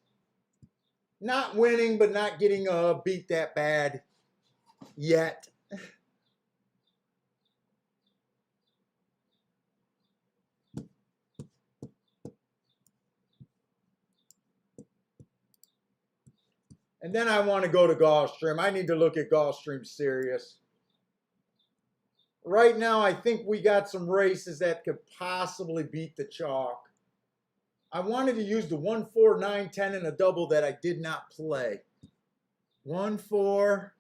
Not winning, but not getting beat that bad yet. And then I want to go to Gulfstream. I need to look at Gulfstream serious. Right now, I think we got some races that could possibly beat the chalk. I wanted to use the 1, 4, 9, 10 in a double that I did not play. 1, 4.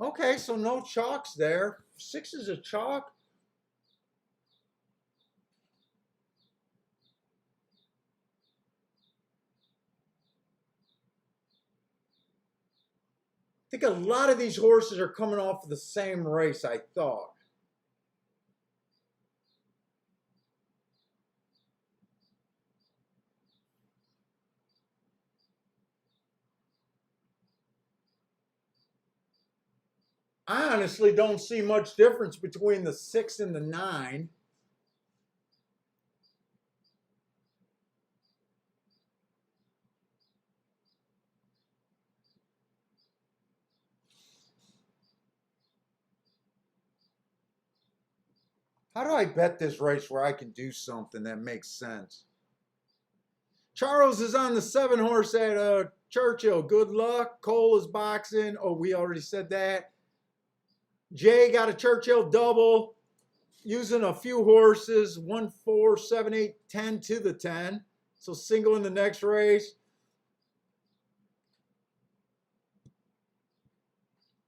Okay, so no chalks there. 6 is a chalk. I think a lot of these horses are coming off of the same race, I thought. I honestly don't see much difference between the 6 and the 9. How do I bet this race where I can do something that makes sense? Charles is on the 7 horse at Churchill. Good luck. Cole is boxing. Oh, we already said that. Jay got a Churchill double using a few horses. 1, 4, 7, 8, 10 to the 10. So single in the next race.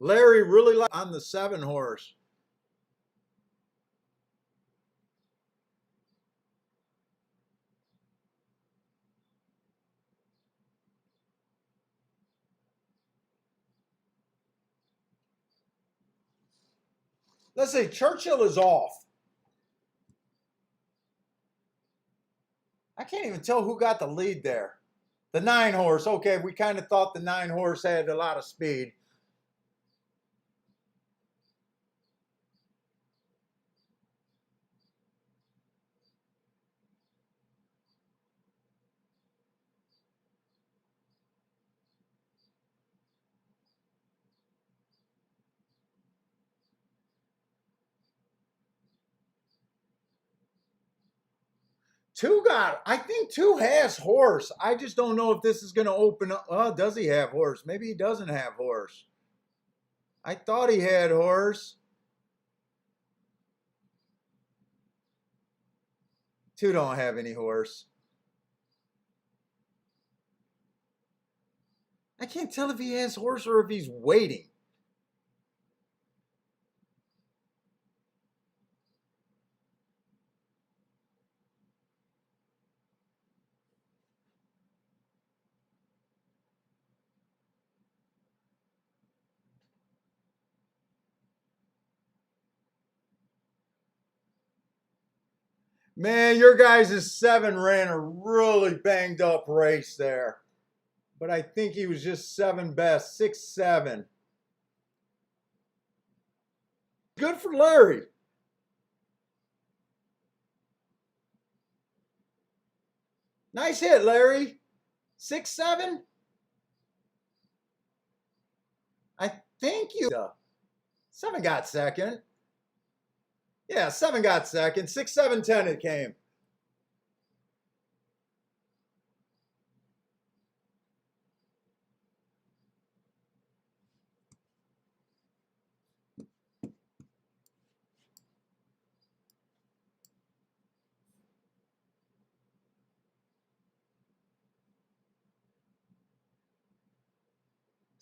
Larry really likes on the 7 horse. Let's say Churchill is off. I can't even tell who got the lead there. The 9 horse. Okay, we kind of thought the 9 horse had a lot of speed. I think 2 has horse. I just don't know if this is going to open up. Oh, does he have horse? Maybe he doesn't have horse. I thought he had horse. 2 don't have any horse. I can't tell if he has horse or if he's waiting. Man, your guys' 7 ran a really banged up race there. But I think he was just 7 best, 6, 7. Good for Larry. Nice hit, Larry. 6, 7. I think you. 7 got second. Yeah, 7 got second. 6, 7, 10 it came.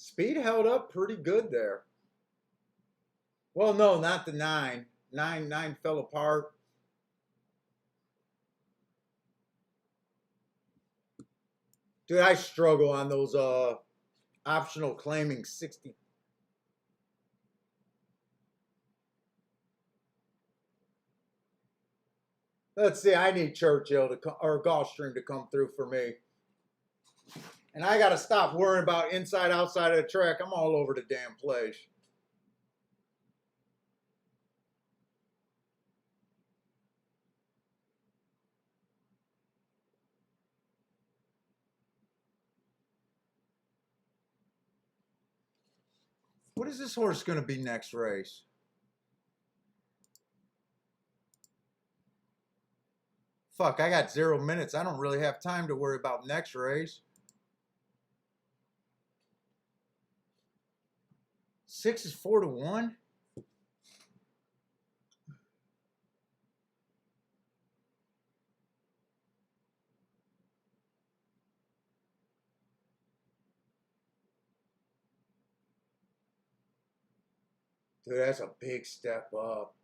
Speed held up pretty good there. Well, no, not the 9. 9 fell apart. Dude, I struggle on those optional claiming 60. Let's see, I need Churchill to come, or Gulfstream to come through for me. And I got to stop worrying about inside, outside of the track. I'm all over the damn place. What is this horse going to be next race? Fuck, I got 0 minutes. I don't really have time to worry about next race. 6 is 4 to 1. Dude, that's a big step up.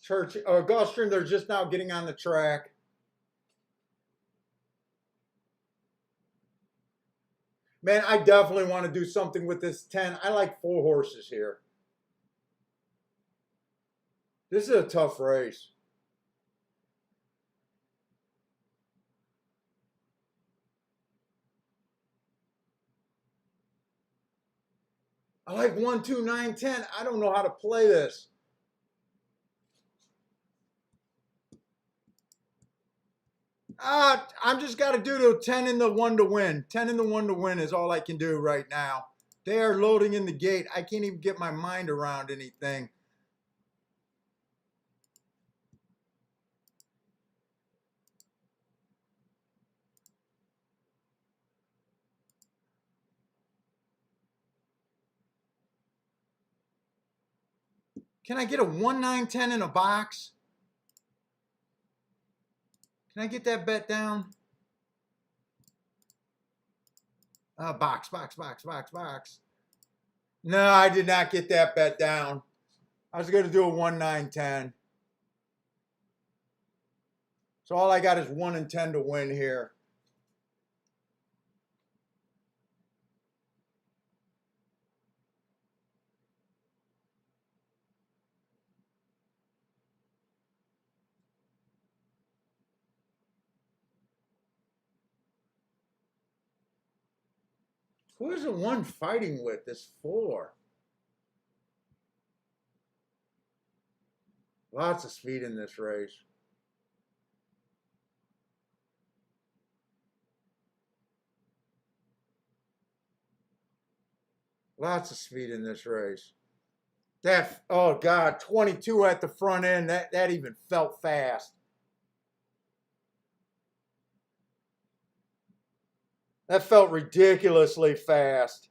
Gulfstream, they're just now getting on the track. Man, I definitely want to do something with this 10. I like 4 horses here. This is a tough race. I like 1, 2, 9, 10. I don't know how to play this. I'm just got to do the 10 and the 1 to win. 10 and the 1 to win is all I can do right now. They are loading in the gate. I can't even get my mind around anything. Can I get a 1, 9, 10 in a box? Can I get that bet down? Box, box, box, box, box. No, I did not get that bet down. I was going to do a 1, 9, 10. So all I got is 1 and 10 to win here. Who is the one fighting with this 4? Lots of speed in this race. Lots of speed in this race. That, oh God, 22 at the front end. That even felt fast. That felt ridiculously fast.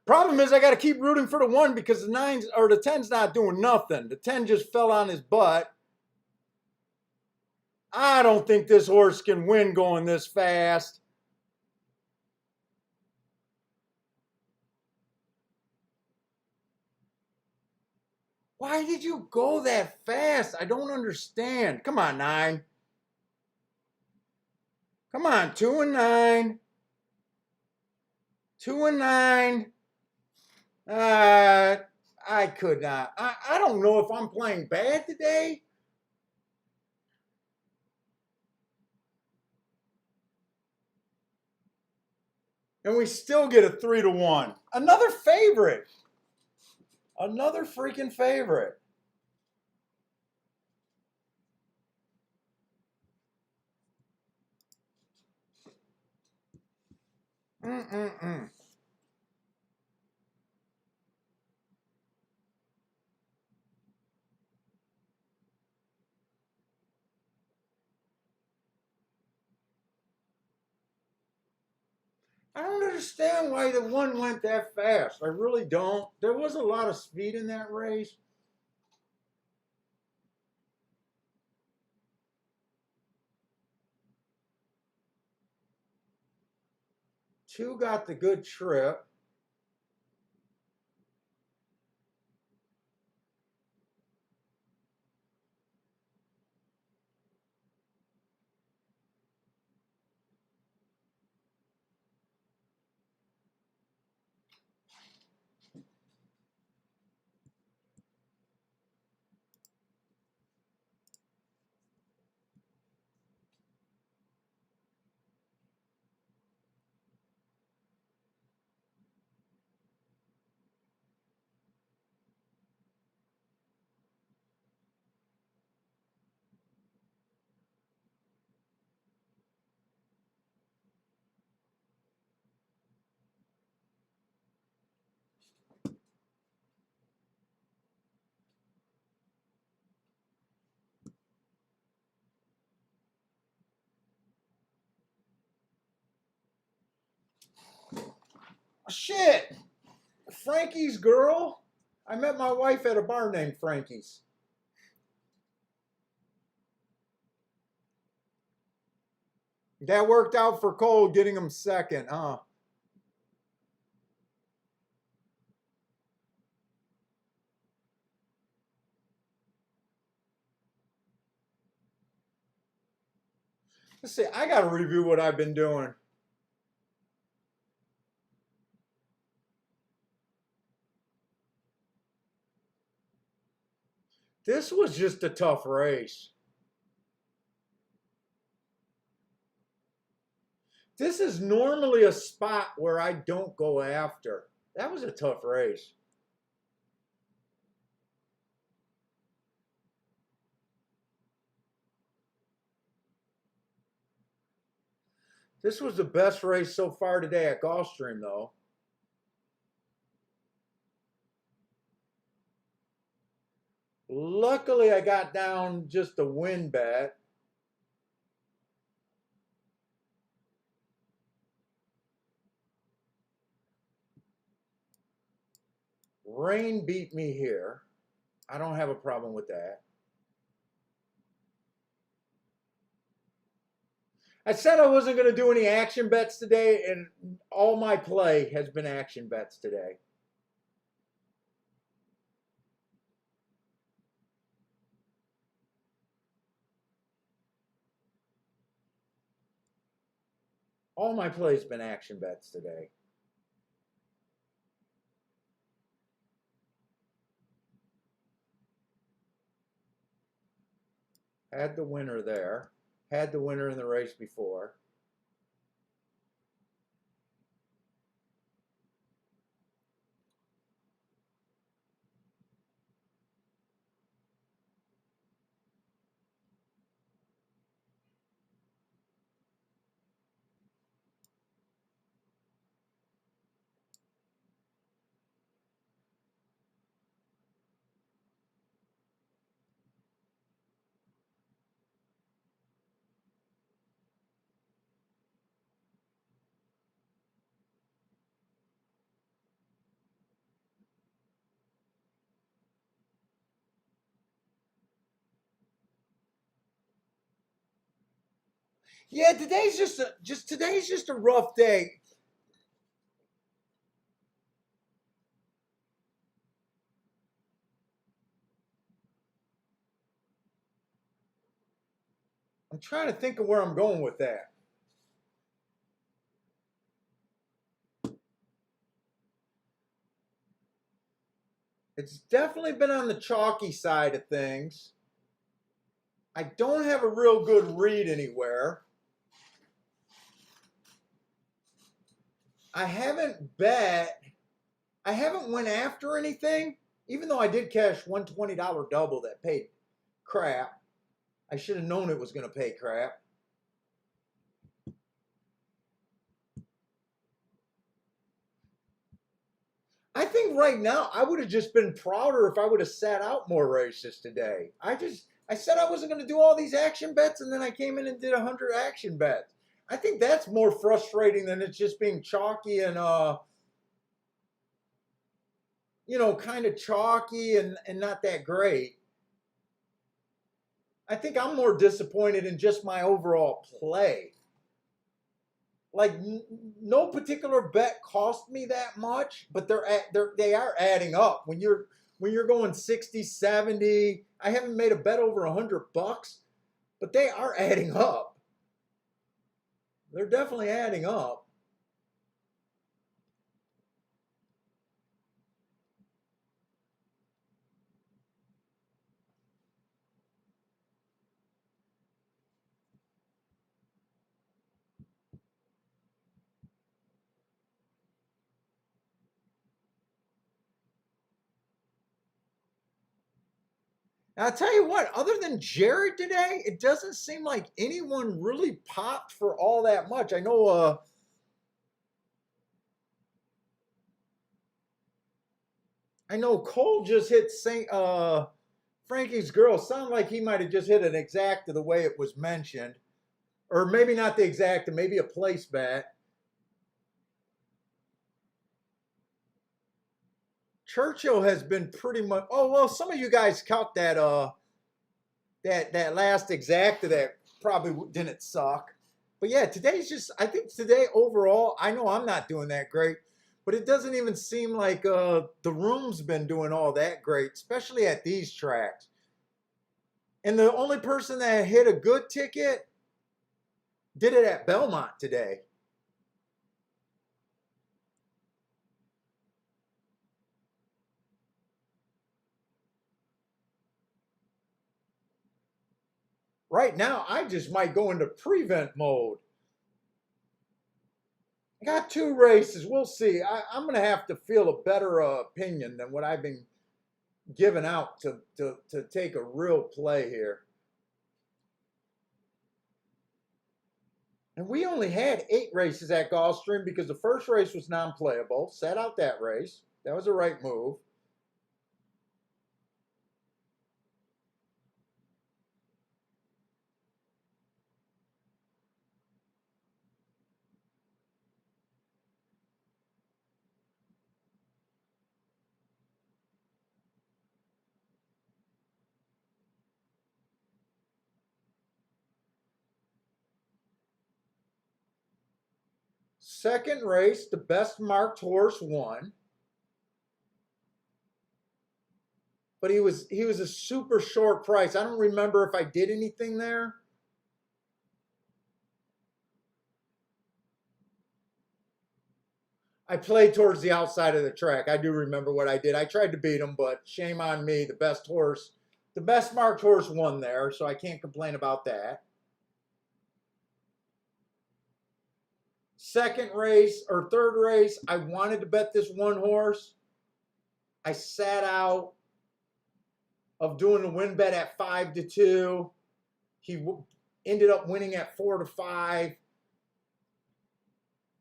Problem is I got to keep rooting for the 1 because the 9's or the 10's not doing nothing. The 10 just fell on his butt. I don't think this horse can win going this fast. Why did you go that fast? I don't understand. Come on, 9. Come on, 2 and 9. 2 and 9. I could not. I don't know if I'm playing bad today. And we still get a 3 to 1. Another favorite. Another freaking favorite. Mm-mm-mm. I don't understand why the one went that fast. I really don't. There was a lot of speed in that race. Two got the good trip. Shit! Frankie's girl? I met my wife at a bar named Frankie's. That worked out for Cole getting him second, huh? Let's see, I gotta review what I've been doing. This was just a tough race. This is normally a spot where I don't go after. That was a tough race. This was the best race so far today at Gulfstream, though. Luckily, I got down just a win bet. Rain beat me here. I don't have a problem with that. I said I wasn't going to do any action bets today, and all my play has been action bets today. All my play's been action bets today. Had the winner there. Had the winner in the race before. Yeah, today's just a rough day. I'm trying to think of where I'm going with that. It's definitely been on the chalky side of things. I don't have a real good read anywhere. I haven't bet. I haven't went after anything, even though I did cash one $20 double that paid crap. I should have known it was going to pay crap. I think right now I would have just been prouder if I would have sat out more races today. I said I wasn't going to do all these action bets, and then I came in and did 100 action bets. I think that's more frustrating than it's just being chalky and kind of chalky and not that great. I think I'm more disappointed in just my overall play. Like no particular bet cost me that much, but they are adding up. When you're going 60, 70, I haven't made a bet over $100, but they are adding up. They're definitely adding up. Now, I'll tell you what, other than Jared today, it doesn't seem like anyone really popped for all that much. I know Cole just hit Frankie's girl. Sounded like he might have just hit an exact to the way it was mentioned. Or maybe not the exact, maybe a place bet. Churchill has been pretty much. Oh well, some of you guys caught that last exacta that probably didn't suck. But yeah, today's just. I think today overall, I know I'm not doing that great, but it doesn't even seem like the room's been doing all that great, especially at these tracks. And the only person that hit a good ticket did it at Belmont today. Right now, I just might go into prevent mode. I got 2 races. We'll see. I'm going to have to feel a better opinion than what I've been giving out to take a real play here. And we only had 8 races at Gulfstream because the first race was non-playable. Sat out that race. That was the right move. Second race, the best marked horse won. But he was a super short price. I don't remember if I did anything there. I played towards the outside of the track. I do remember what I did. I tried to beat him, but shame on me. The best marked horse won there, so I can't complain about that. Second race or third race, I wanted to bet this one horse. I sat out of doing a win bet at 5-2. He ended up winning at 4-5.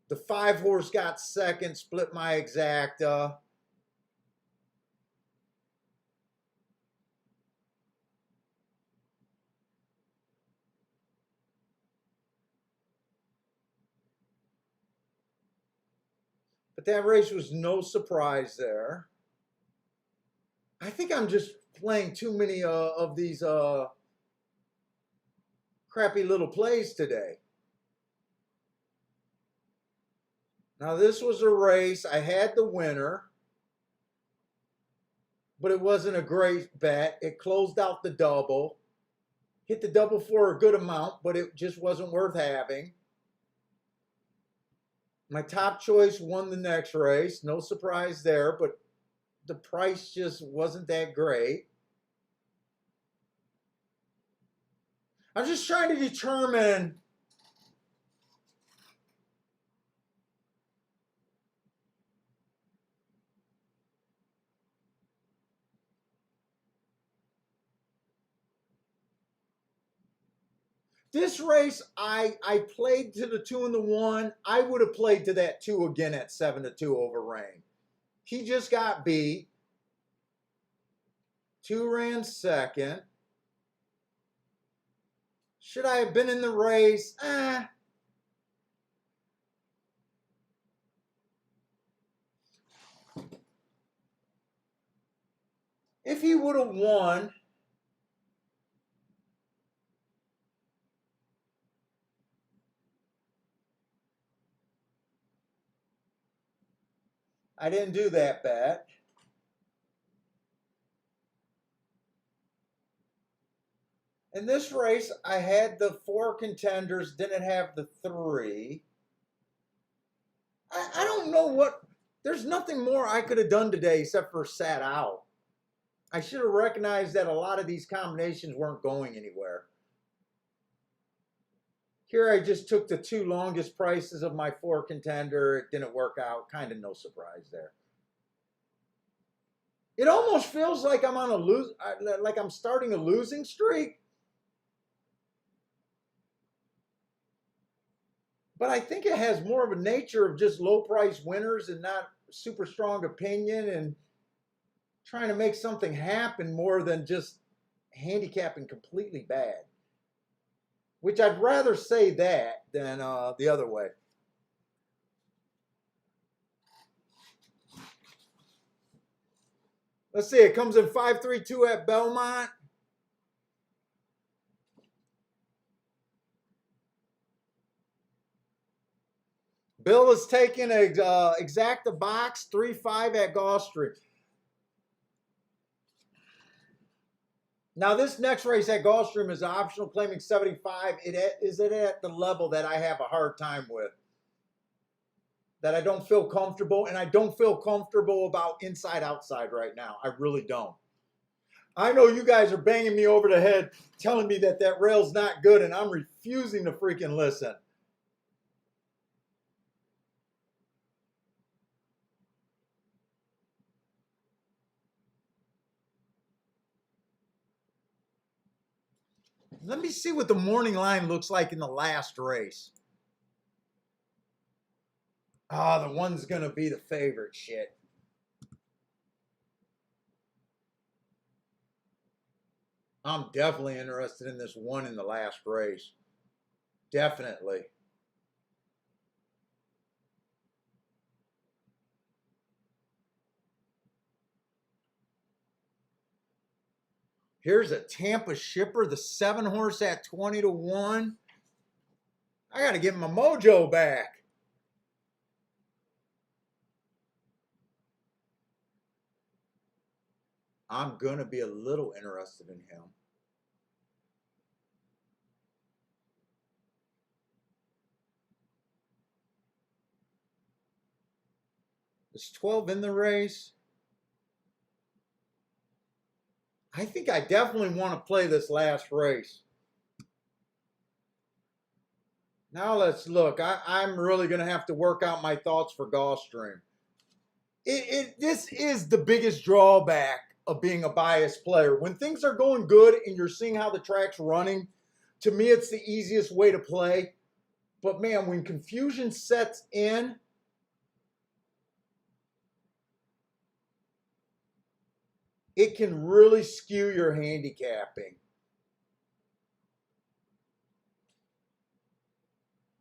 The 5 horse got second, split my exacta. But that race was no surprise there. I think I'm just playing too many of these crappy little plays today. Now this was a race. I had the winner, but it wasn't a great bet. It closed out the double. Hit the double for a good amount, but it just wasn't worth having. My top choice won the next race. No surprise there, but the price just wasn't that great. I'm just trying to determine this race. I played to the 2 and the 1. I would have played to that 2 again at 7-2 over Rain. He just got beat. 2 ran second. Should I have been in the race? if he would have won, I didn't do that bet. In this race, I had the 4 contenders, didn't have the 3. I don't know what, there's nothing more I could have done today except for sat out. I should have recognized that a lot of these combinations weren't going anywhere. Here I just took the 2 longest prices of my 4 contender. It didn't work out. Kind of no surprise there. It almost feels like I'm on like I'm starting a losing streak. But I think it has more of a nature of just low price winners and not super strong opinion and trying to make something happen more than just handicapping completely bad. Which I'd rather say that than the other way. Let's see, it comes in 5-3-2 at Belmont. Bill is taking an exacta box, 3-5 at Gulfstream. Now, this next race at Gulfstream is optional, claiming 75. Is it at the level that I have a hard time with? That I don't feel comfortable, and I don't feel comfortable about inside-outside right now. I really don't. I know you guys are banging me over the head, telling me that that rail's not good, and I'm refusing to freaking listen. Let me see what the morning line looks like in the last race. Ah, the one's going to be the favorite shit. I'm definitely interested in this one in the last race. Definitely. Here's a Tampa Shipper, the 7 horse at 20-1. I got to get my mojo back. I'm going to be a little interested in him. Is 12 in the race? I think I definitely want to play this last race. Now let's look. I'm really going to have to work out my thoughts for Gulfstream. This is the biggest drawback of being a biased player. When things are going good and you're seeing how the track's running, to me it's the easiest way to play. But man, when confusion sets in, it can really skew your handicapping.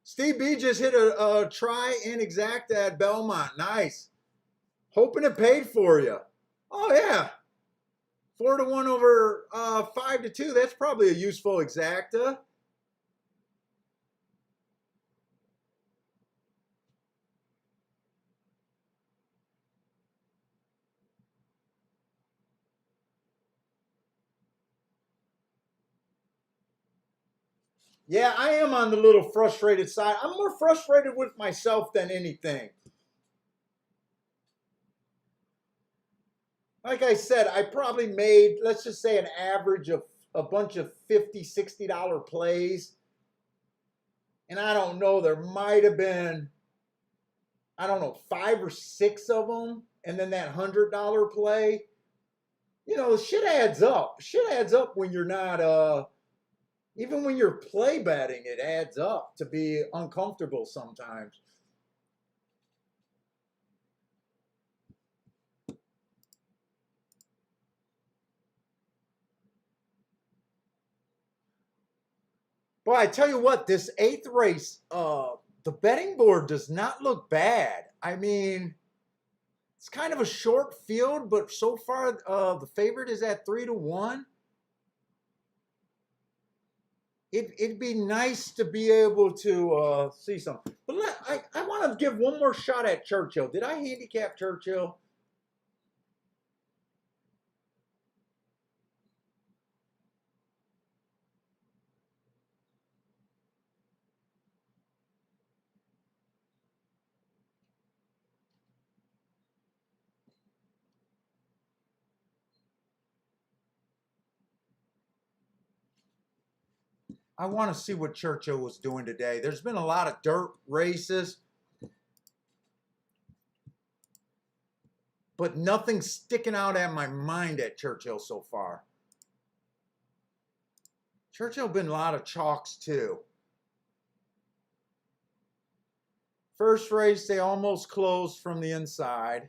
Steve B just hit a try and exacta at Belmont. Nice. Hoping it paid for you. Oh, yeah. 4-1 over 5-2. That's probably a useful exacta. Yeah, I am on the little frustrated side. I'm more frustrated with myself than anything. Like I said, I probably made, let's just say, an average of a bunch of $50, $60 plays. And I don't know, there might have been, I don't know, 5 or 6 of them. And then that $100 play. You know, shit adds up. Shit adds up when you're not, even when you're play betting, it adds up to be uncomfortable sometimes. Boy, I tell you what, this 8th race, the betting board does not look bad. I mean, It's kind of a short field, but so far the favorite is at 3-1. It'd be nice to be able to see something. But I want to give one more shot at Churchill. Did I handicap Churchill? I want to see what Churchill was doing today. There's been a lot of dirt races, but nothing's sticking out at my mind at Churchill so far. Churchill been a lot of chalks too. First race, they almost closed from the inside.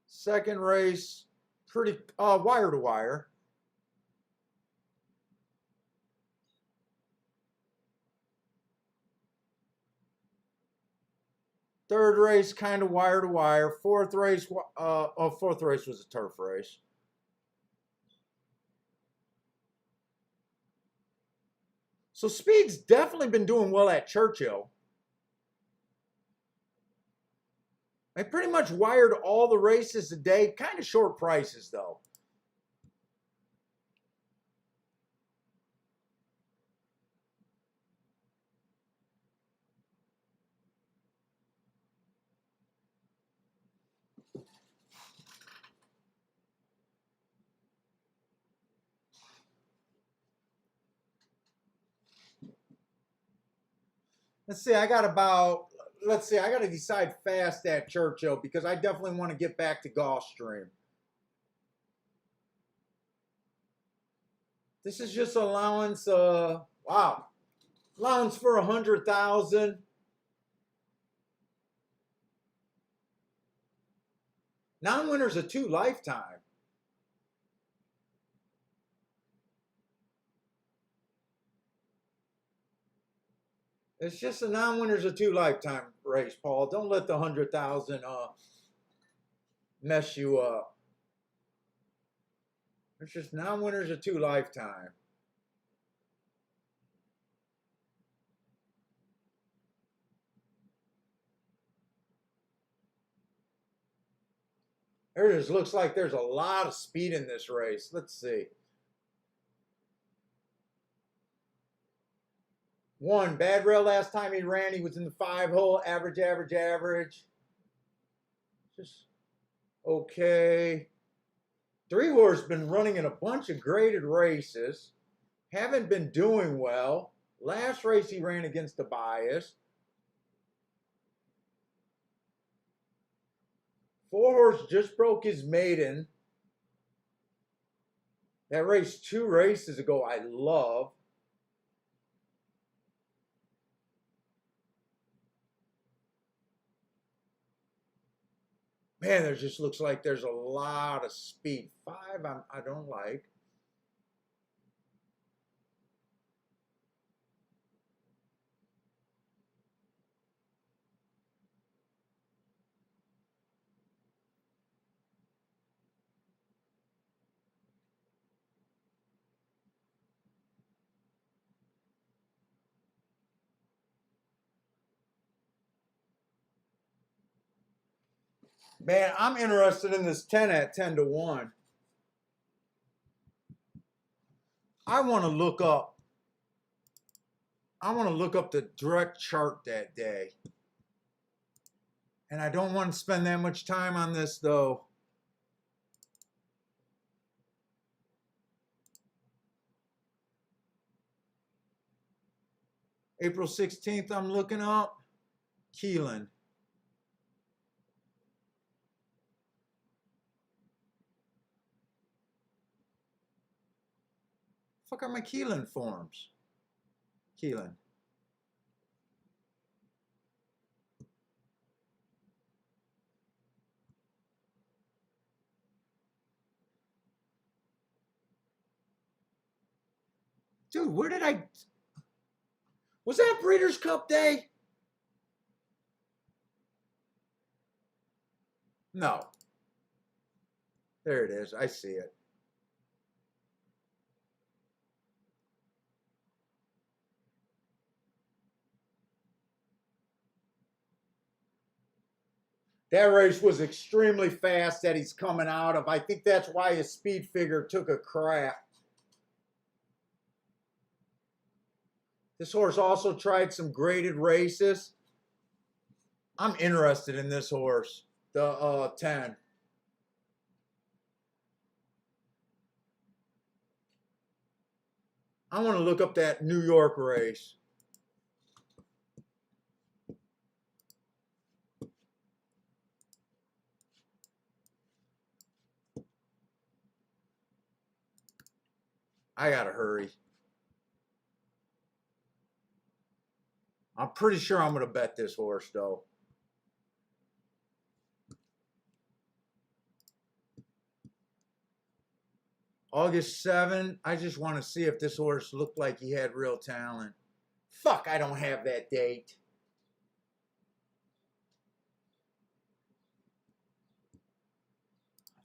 Second race, pretty wire to wire. Third race, kind of wire to wire. Fourth race was a turf race. So Speed's definitely been doing well at Churchill. I pretty much wired all the races today. Kind of short prices, though. I got to decide fast at Churchill because I definitely want to get back to Gulfstream. This is just allowance, wow. Allowance for 100,000. Non-winners of 2 lifetime. It's just a non-winners of 2 lifetime race, Paul. Don't let the 100,000 mess you up. It's just non-winners of 2 lifetime. There just looks like there's a lot of speed in this race. Let's see. 1, bad rail last time he ran. He was in the 5-hole. Average. Just okay. 3-horse been running in a bunch of graded races. Haven't been doing well. Last race he ran against the bias. 4-horse just broke his maiden. That race 2 races ago I love. Man, there just looks like there's a lot of speed. 5, I don't like. Man, I'm interested in this 10 at 10-1. I want to look up the direct chart that day. And I don't want to spend that much time on this though. April 16th, I'm looking up. Keelan. Fuck are my Keelan forms? Keelan. Dude, where did I... Was that Breeders' Cup Day? No. There it is. I see it. That race was extremely fast that he's coming out of. I think that's why his speed figure took a crap. This horse also tried some graded races. I'm interested in this horse, the 10. I want to look up that New York race. I gotta hurry. I'm pretty sure I'm gonna bet this horse though. August 7, I just want to see if this horse looked like he had real talent. Fuck, I don't have that date.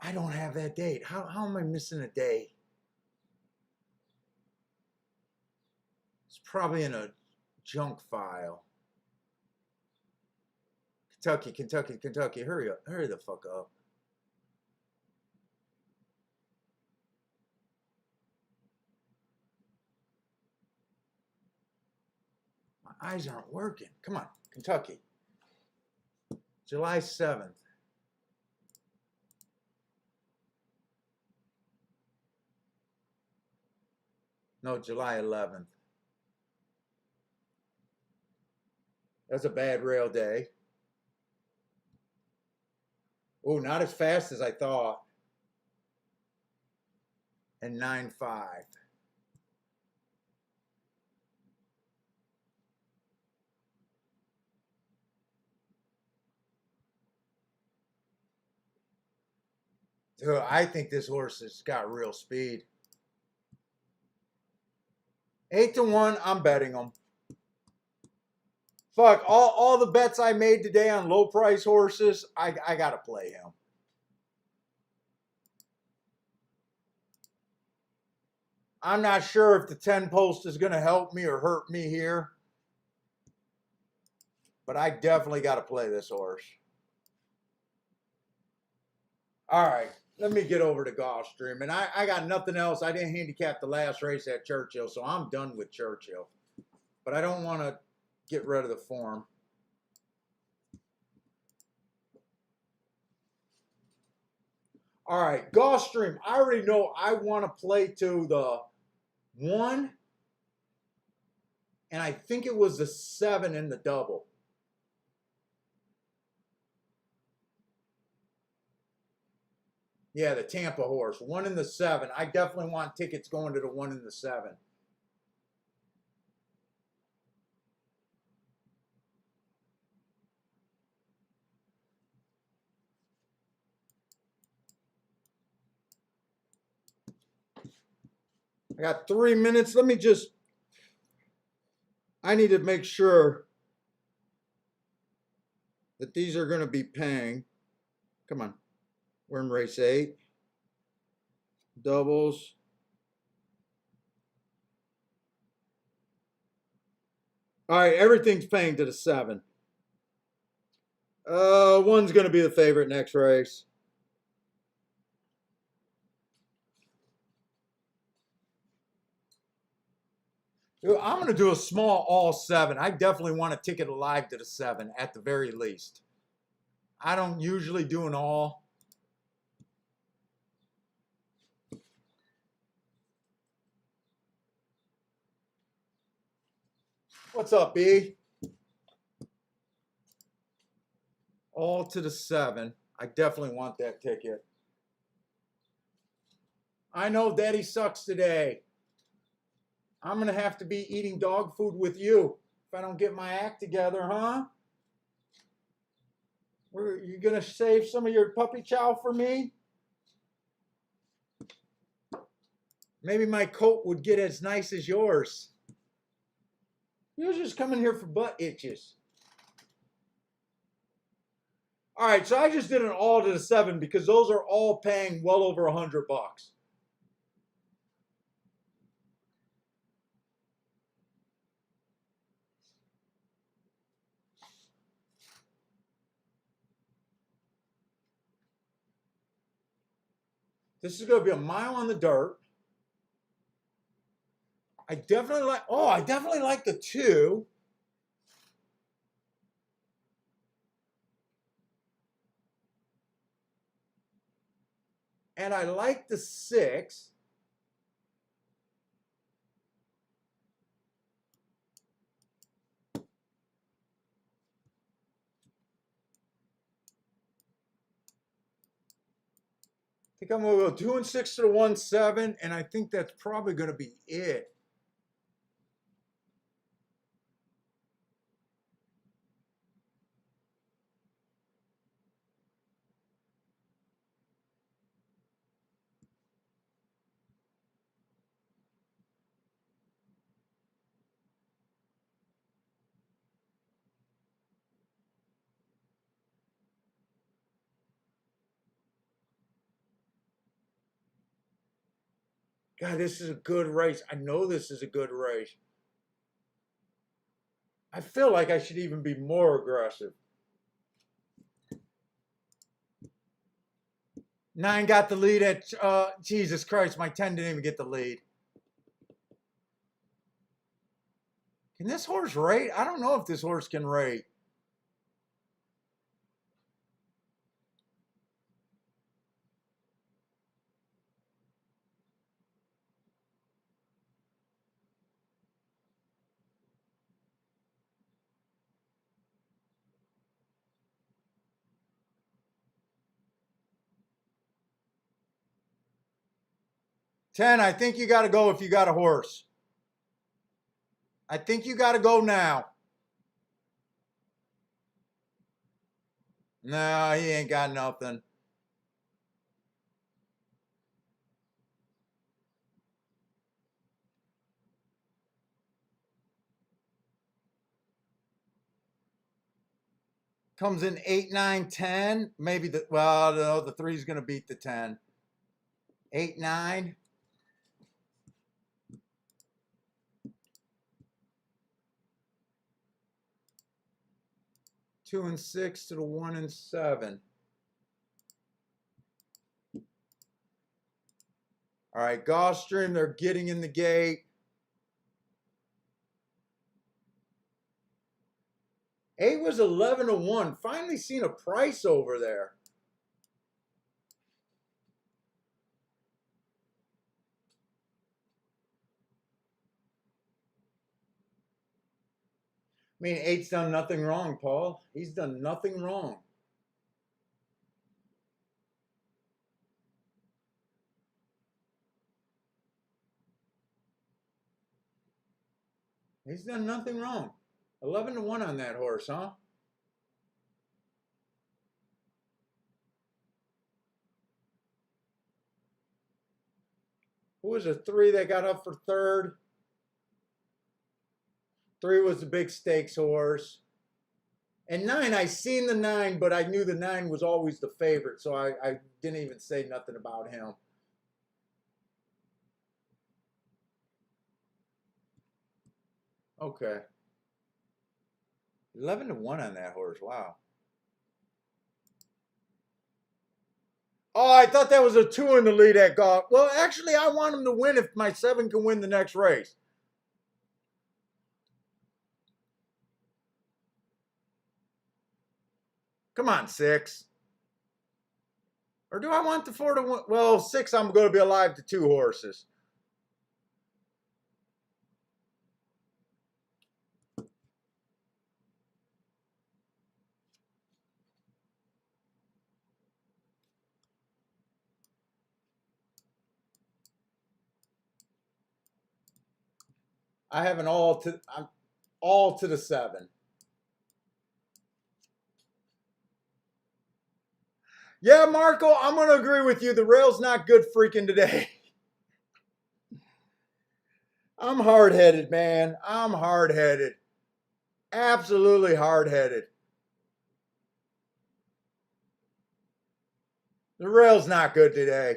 I don't have that date. How am I missing a day? It's probably in a junk file. Kentucky, Kentucky, Kentucky. Hurry up. Hurry the fuck up. My eyes aren't working. Come on, Kentucky. July 7th. No, July 11th. That's a bad rail day. Oh, not as fast as I thought. And 9.5. Dude, I think this horse has got real speed. 8-1, I'm betting him. Fuck, all the bets I made today on low price horses, I gotta play him. I'm not sure if the 10 post is gonna help me or hurt me here. But I definitely gotta play this horse. All right, let me get over to Gulfstream. And I got nothing else. I didn't handicap the last race at Churchill, so I'm done with Churchill. But I don't want to get rid of the form. All right, Gulfstream. I already know I want to play to the 1, and I think it was the 7 in the double. Yeah, the Tampa horse. 1 in the 7. I definitely want tickets going to the 1 in the 7. I got 3 minutes. Let me just, I need to make sure that these are going to be paying. Come on. We're in race 8. Doubles. All right, everything's paying to the 7. 1's going to be the favorite next race. I'm going to do a small all 7. I definitely want a ticket alive to the 7 at the very least. I don't usually do an all. What's up, B? All to the 7. I definitely want that ticket. I know Daddy sucks today. I'm going to have to be eating dog food with you if I don't get my act together, huh? You going to save some of your puppy chow for me? Maybe my coat would get as nice as yours. You're just coming here for butt itches. All right, so I just did an all to the 7 because those are all paying well over $100. This is going to be a mile on the dirt. I definitely like the 2. And I like the 6. I think I'm going to go 2 and 6 to the 1-7, and I think that's probably going to be it. God, this is a good race. I know this is a good race. I feel like I should even be more aggressive. 9 got the lead at, Jesus Christ, my 10 didn't even get the lead. Can this horse rate? I don't know if this horse can rate. Ten, I think you got to go if you got a horse. I think you got to go now. No, he ain't got nothing. Comes in 8, 9, 10. Maybe no, the 3's going to beat the 10. 8, 9. Two and 6 to the 1 and 7. All right, Gulfstream, they're getting in the gate. 8 was 11 to 1. Finally seen a price over there. I mean, 8's done nothing wrong, Paul. He's done nothing wrong. He's done nothing wrong. 11 to 1 on that horse, huh? Who was a 3 that got up for 3rd? 3 was the big stakes horse. And 9, I seen the 9, but I knew the 9 was always the favorite, so I didn't even say nothing about him. Okay. 11 to 1 on that horse. Wow. Oh, I thought that was a 2 in the lead at golf. Well, actually, I want him to win if my 7 can win the next race. Come on, 6. Or do I want the 4 to 1? Well, 6, I'm going to be alive to 2 horses. I have an all to the 7. Yeah, Marco, I'm going to agree with you. The rail's not good freaking today. I'm hard-headed, man. I'm hard-headed. Absolutely hard-headed. The rail's not good today.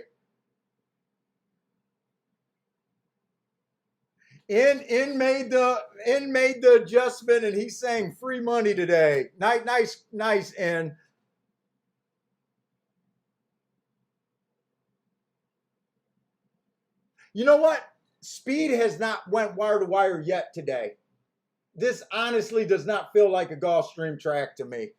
In made the adjustment, and he's saying free money today. Nice. In. You know what? Speed has not went wire to wire yet today. This honestly does not feel like a Gulfstream track to me.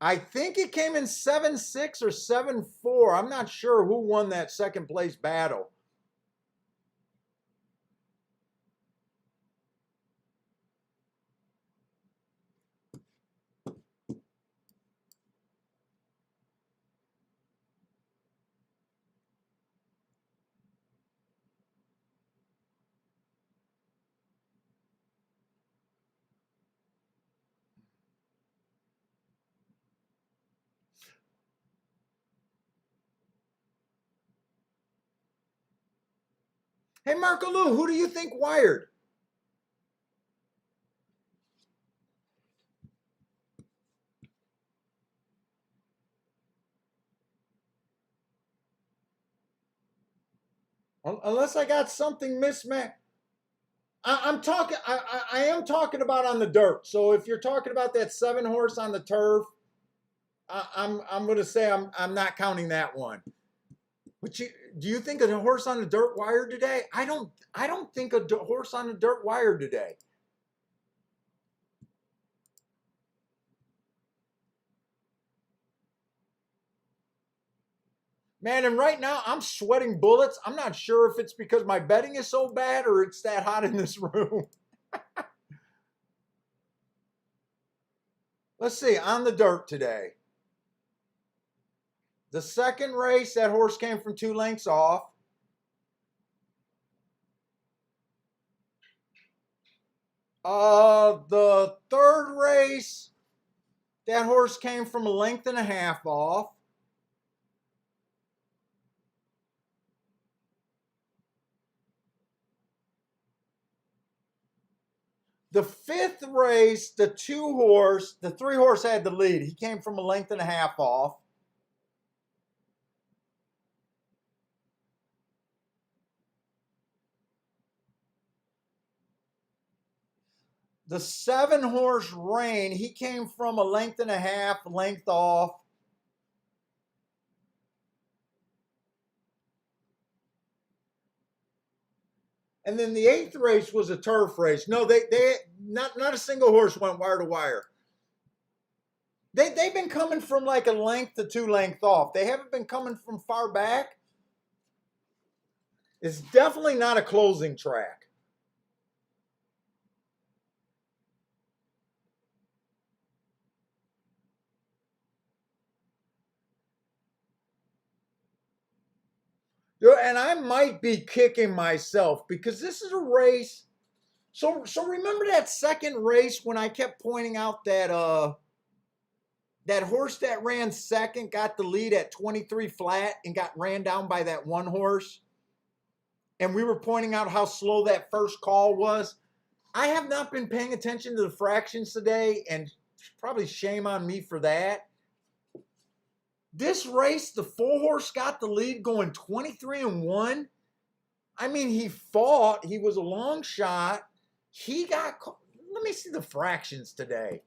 I think it came in 7-6 or 7-4. I'm not sure who won that second place battle. Hey, Marco Lou, who do you think wired? Unless I got something mismatched. I'm talking. I am talking about on the dirt. So if you're talking about that 7 horse on the turf, I'm going to say I'm not counting that one. But do you think a horse on the dirt wired today? I don't think a horse on the dirt wired today. Man, and right now I'm sweating bullets. I'm not sure if it's because my betting is so bad or it's that hot in this room. Let's see, on the dirt today. The second race, that horse came from 2 lengths off. The third race, that horse came from 1.5 lengths off. The fifth race, the 3 horse had the lead. He came from 1.5 lengths off. The 7 horse Rain, he came from 1.5 lengths off. And then the 8th race was a turf race. No, they not a single horse went wire to wire. They've been coming from like 1 length to 2 lengths off. They haven't been coming from far back. It's definitely not a closing track. And I might be kicking myself because this is a race. So remember that second race when I kept pointing out that that horse that ran second got the lead at 23 flat and got ran down by that 1 horse? And we were pointing out how slow that first call was. I have not been paying attention to the fractions today, and probably shame on me for that. This race, the 4 horse got the lead going 23-1. I mean, he fought. He was a long shot. He got, let me see the fractions today.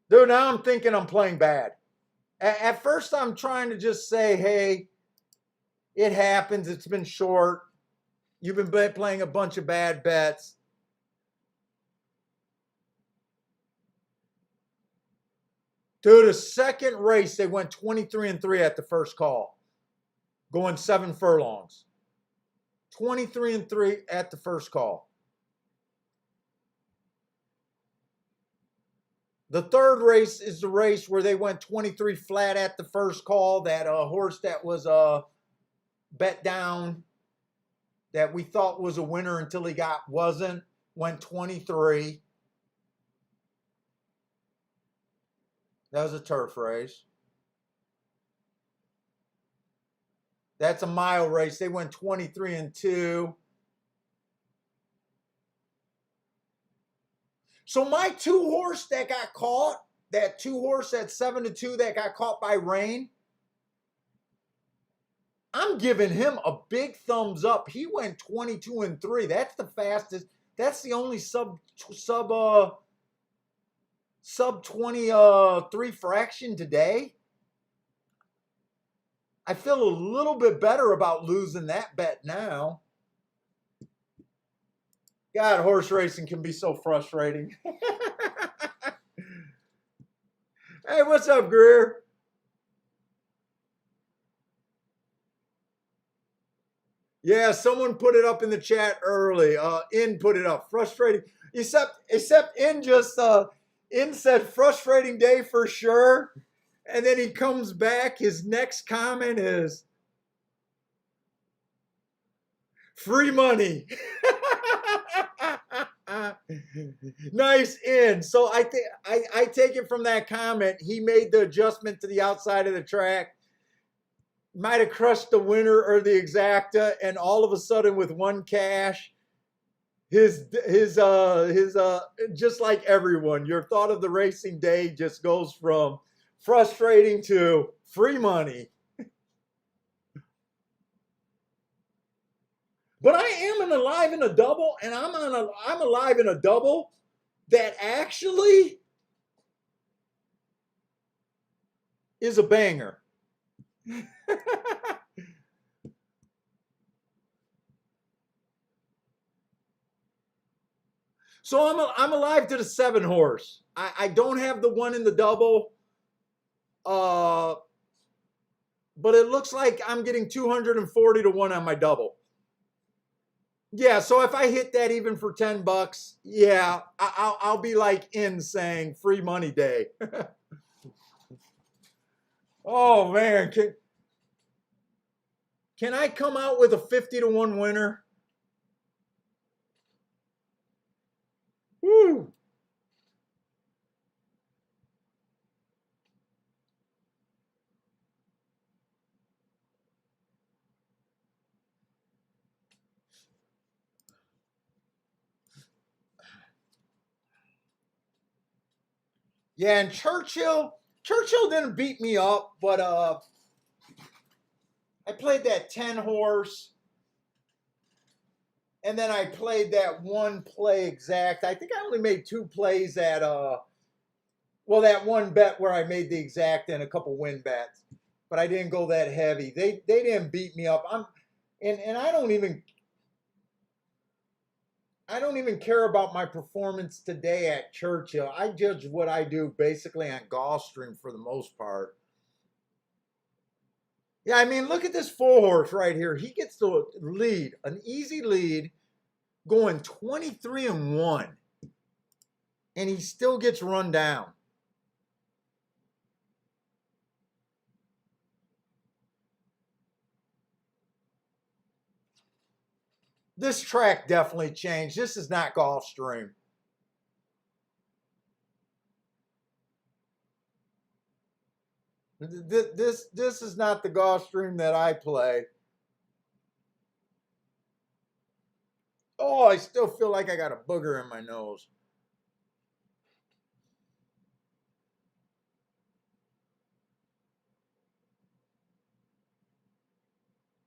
Dude, now I'm thinking I'm playing bad. At first, I'm trying to just say, hey, it happens. It's been short. You've been playing a bunch of bad bets. Dude, the second race, they went 23-3 at the first call, going 7 furlongs. 23-3 at the first call. The third race is the race where they went 23 flat at the first call. That horse that was bet down that we thought was a winner until he wasn't, went 23. That was a turf race. That's a mile race. They went 23-2. So my 2-horse that got caught, that 2-horse at 7-2 that got caught by rain, I'm giving him a big thumbs up. He went 22-3. That's the fastest. That's the only sub 23 fraction today. I feel a little bit better about losing that bet now. God, horse racing can be so frustrating. Hey, what's up, Greer? Yeah, someone put it up in the chat early. In put it up. Frustrating. Except In just In said frustrating day for sure. And then he comes back. His next comment is free money. Nice In. So I take it from that comment. He made the adjustment to the outside of the track. Might have crushed the winner or the exacta, and all of a sudden with one cash, his just like everyone, your thought of the racing day just goes from frustrating to free money. But I am alive in a double, and I'm alive in a double that actually is a banger. So I'm alive to the 7-horse. I don't have the one in the double, but it looks like I'm getting 240-1 on my double. Yeah, so if I hit that even for $10, yeah, I'll be like In saying free money day. Oh man, can I come out with a 50-1 winner? Woo! Yeah, and Churchill didn't beat me up, but I played that 10-horse, and then I played that one play exact. I think I only made 2 plays at that one bet where I made the exact and a couple win bets, but I didn't go that heavy. They didn't beat me up. And I don't even care about my performance today at Churchill. I judge what I do basically on Gulfstream for the most part. Yeah, I mean, look at this 4-horse right here. He gets the lead, an easy lead, going 23-1, and he still gets run down. This track definitely changed. This is not Gulfstream. This is not the Gulfstream that I play. Oh, I still feel like I got a booger in my nose.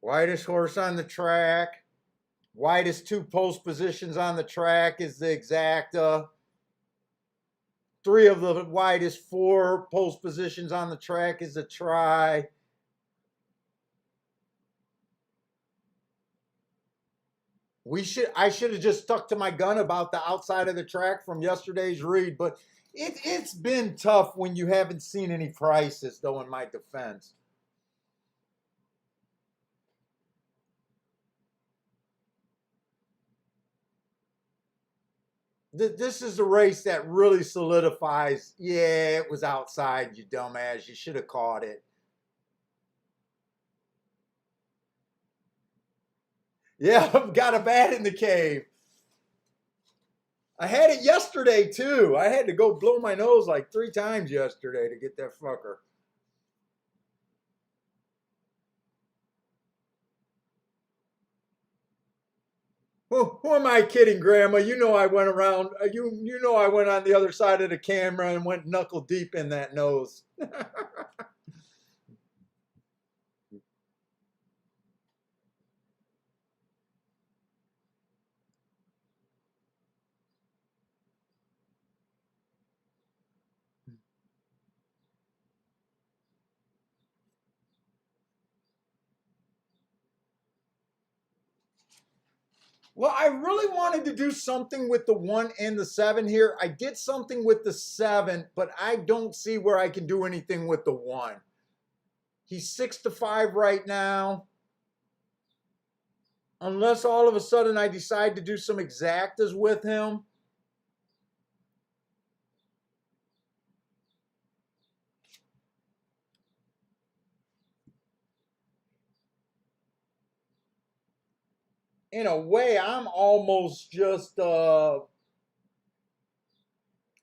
Widest horse on the track. Widest 2 post positions on the track is the exacta. 3 of the widest 4 post positions on the track is a try. I should have just stuck to my gun about the outside of the track from yesterday's read, but it's been tough when you haven't seen any prices, though, in my defense. This is a race that really solidifies, yeah, it was outside, you dumbass. You should have caught it. Yeah, I've got a bat in the cave. I had it yesterday, too. I had to go blow my nose like 3 times yesterday to get that fucker. Who am I kidding, Grandma? You know I went around. You know I went on the other side of the camera and went knuckle deep in that nose. Well, I really wanted to do something with the 1 and the 7 here. I did something with the 7, but I don't see where I can do anything with the 1. He's 6-5 right now. Unless all of a sudden I decide to do some exactas with him. In a way, I'm almost just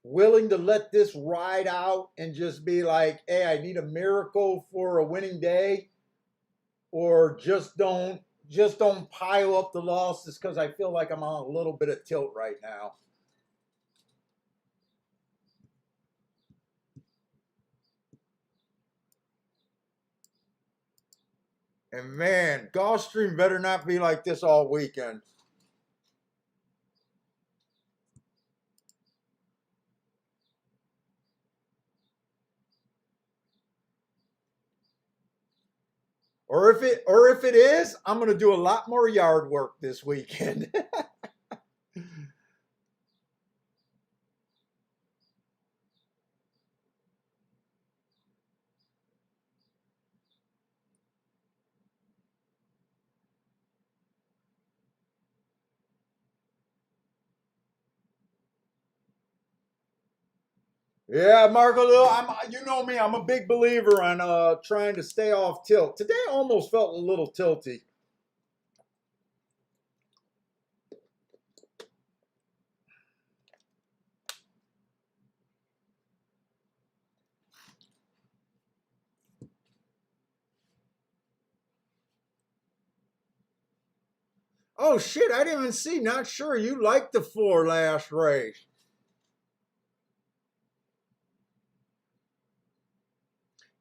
willing to let this ride out and just be like, hey, I need a miracle for a winning day, or just don't pile up the losses because I feel like I'm on a little bit of tilt right now. And man, Gulfstream better not be like this all weekend. Or if it is, I'm gonna do a lot more yard work this weekend. Yeah, Marco, you know me, I'm a big believer on trying to stay off tilt. Today I almost felt a little tilty. Oh shit, I didn't even see. Not sure you liked the 4 last race.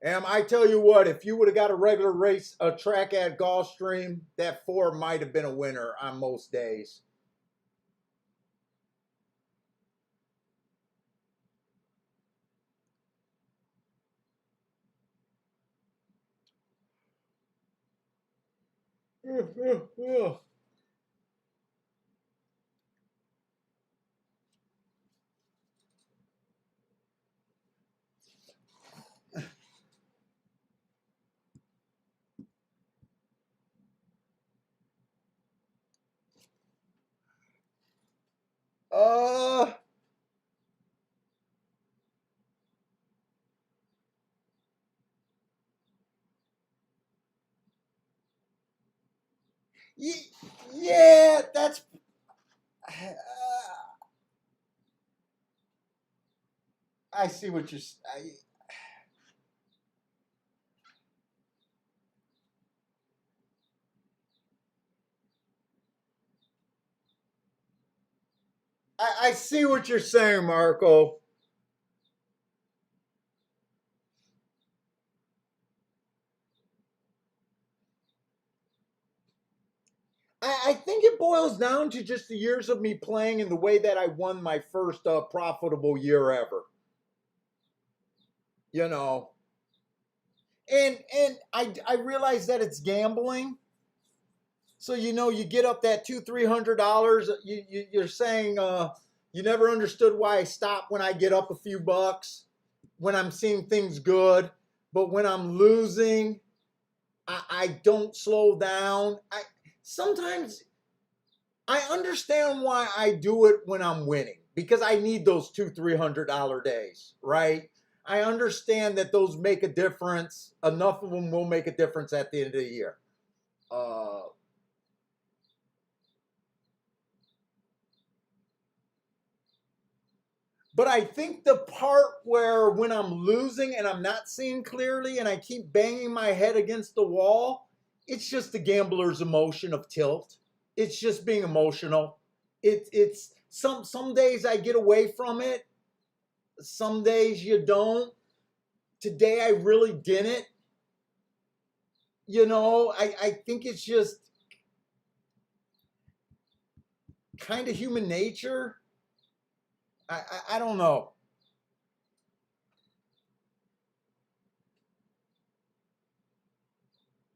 I tell you what, if you would have got a regular race, a track at Gulfstream, that 4 might have been a winner on most days. Uh, yeah, that's. I see what you're. I see what you're saying, Marco. I think it boils down to just the years of me playing and the way that I won my first profitable year ever. You know, and I realize that it's gambling. So you get up that $200-300. You're saying you never understood why I stop when I get up a few bucks, when I'm seeing things good, but when I'm losing, I don't slow down. Sometimes I understand why I do it when I'm winning, because I need those $200-300 days, right? I understand that those make a difference. Enough of them will make a difference at the end of the year. Uh, but I think the part where when I'm losing and I'm not seeing clearly and I keep banging my head against the wall, it's just the gambler's emotion of tilt. It's just being emotional. It's some days I get away from it. Some days you don't. Today I really didn't. I think it's just kind of human nature. I don't know.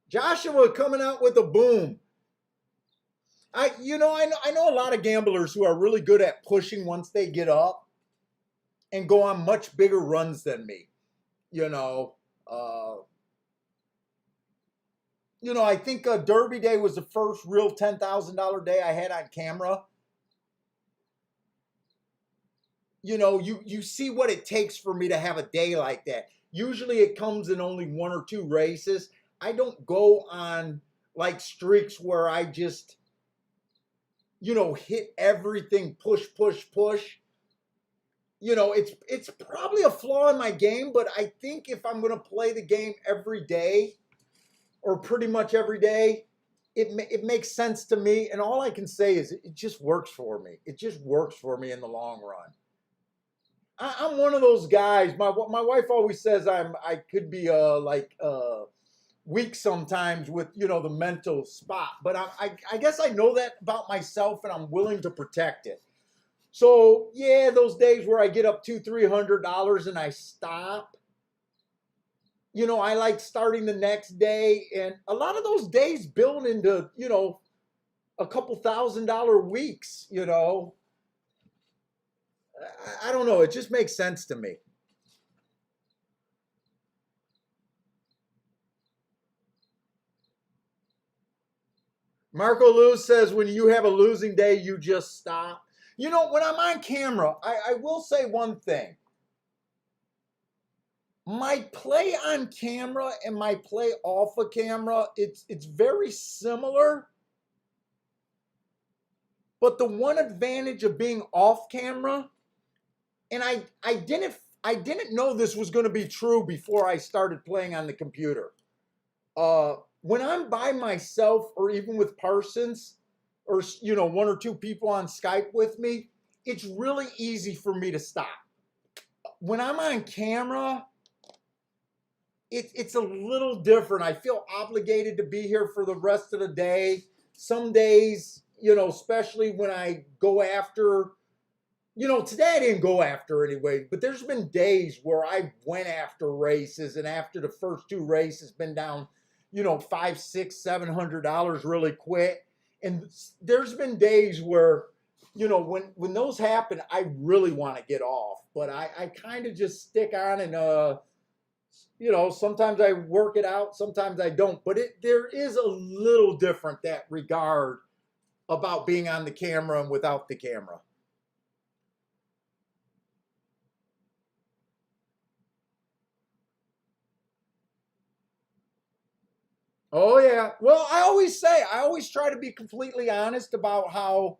Joshua coming out with a boom. I know a lot of gamblers who are really good at pushing once they get up and go on much bigger runs than me. You know, uh, I think Derby Day was the first real $10,000 day I had on camera. You see what it takes for me to have a day like that. Usually it comes in only one or two races. I don't go on like streaks where I just hit everything, push, push, push. It's probably a flaw in my game, but I think if I'm going to play the game every day or pretty much every day, it makes sense to me. And all I can say is it just works for me. It just works for me in the long run. I'm one of those guys. My wife always says I could be weak sometimes with the mental spot, but I guess I know that about myself, and I'm willing to protect it. So yeah, those days where I get up $200-300 and I stop. I like starting the next day, and a lot of those days build into a couple $1,000 weeks. I don't know. It just makes sense to me. Marco Lewis says, when you have a losing day, you just stop. When I'm on camera, I will say one thing. My play on camera and my play off of camera, it's very similar. But the one advantage of being off camera, and I didn't know this was going to be true before I started playing on the computer. When I'm by myself, or even with Parsons, or one or two people on Skype with me, it's really easy for me to stop. When I'm on camera, it's a little different. I feel obligated to be here for the rest of the day. Some days, especially when I go after, today I didn't go after anyway, but there's been days where I went after races, and after the first two races been down, $500, $600, $700 really quick. And there's been days where, when those happen, I really want to get off, but I kind of just stick on, and sometimes I work it out, sometimes I don't. But there is a little different that regard about being on the camera and without the camera. Oh yeah. Well, I always try to be completely honest about how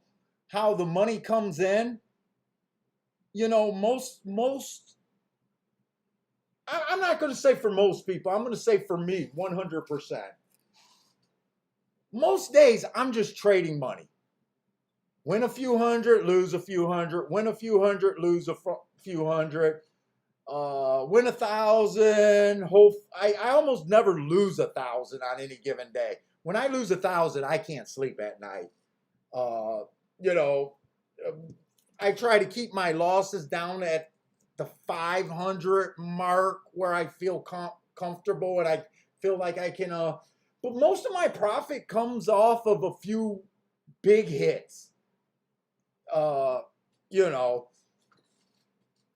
the money comes in. Most I'm not going to say for most people. I'm going to say for me, 100%. Most days I'm just trading money. Win a few hundred, lose a few hundred. Win a few hundred, lose a few hundred. Win 1,000. I almost never lose 1,000 on any given day. When I lose 1,000, I can't sleep at night. Uh, you know, I try to keep my losses down at the 500 mark, where I feel comfortable and I feel like I can. But most of my profit comes off of a few big hits. Uh, you know,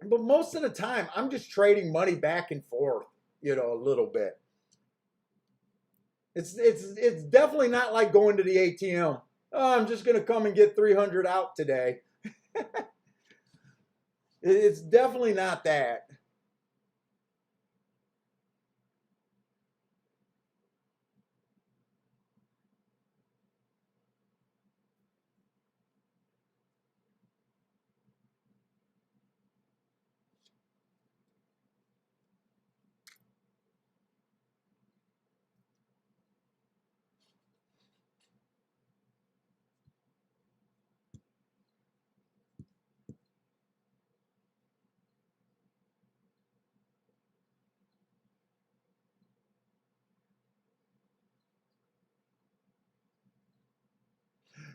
but most of the time I'm just trading money back and forth, a little bit. It's definitely not like going to the ATM. Oh, I'm just gonna come and get 300 out today. It's definitely not that.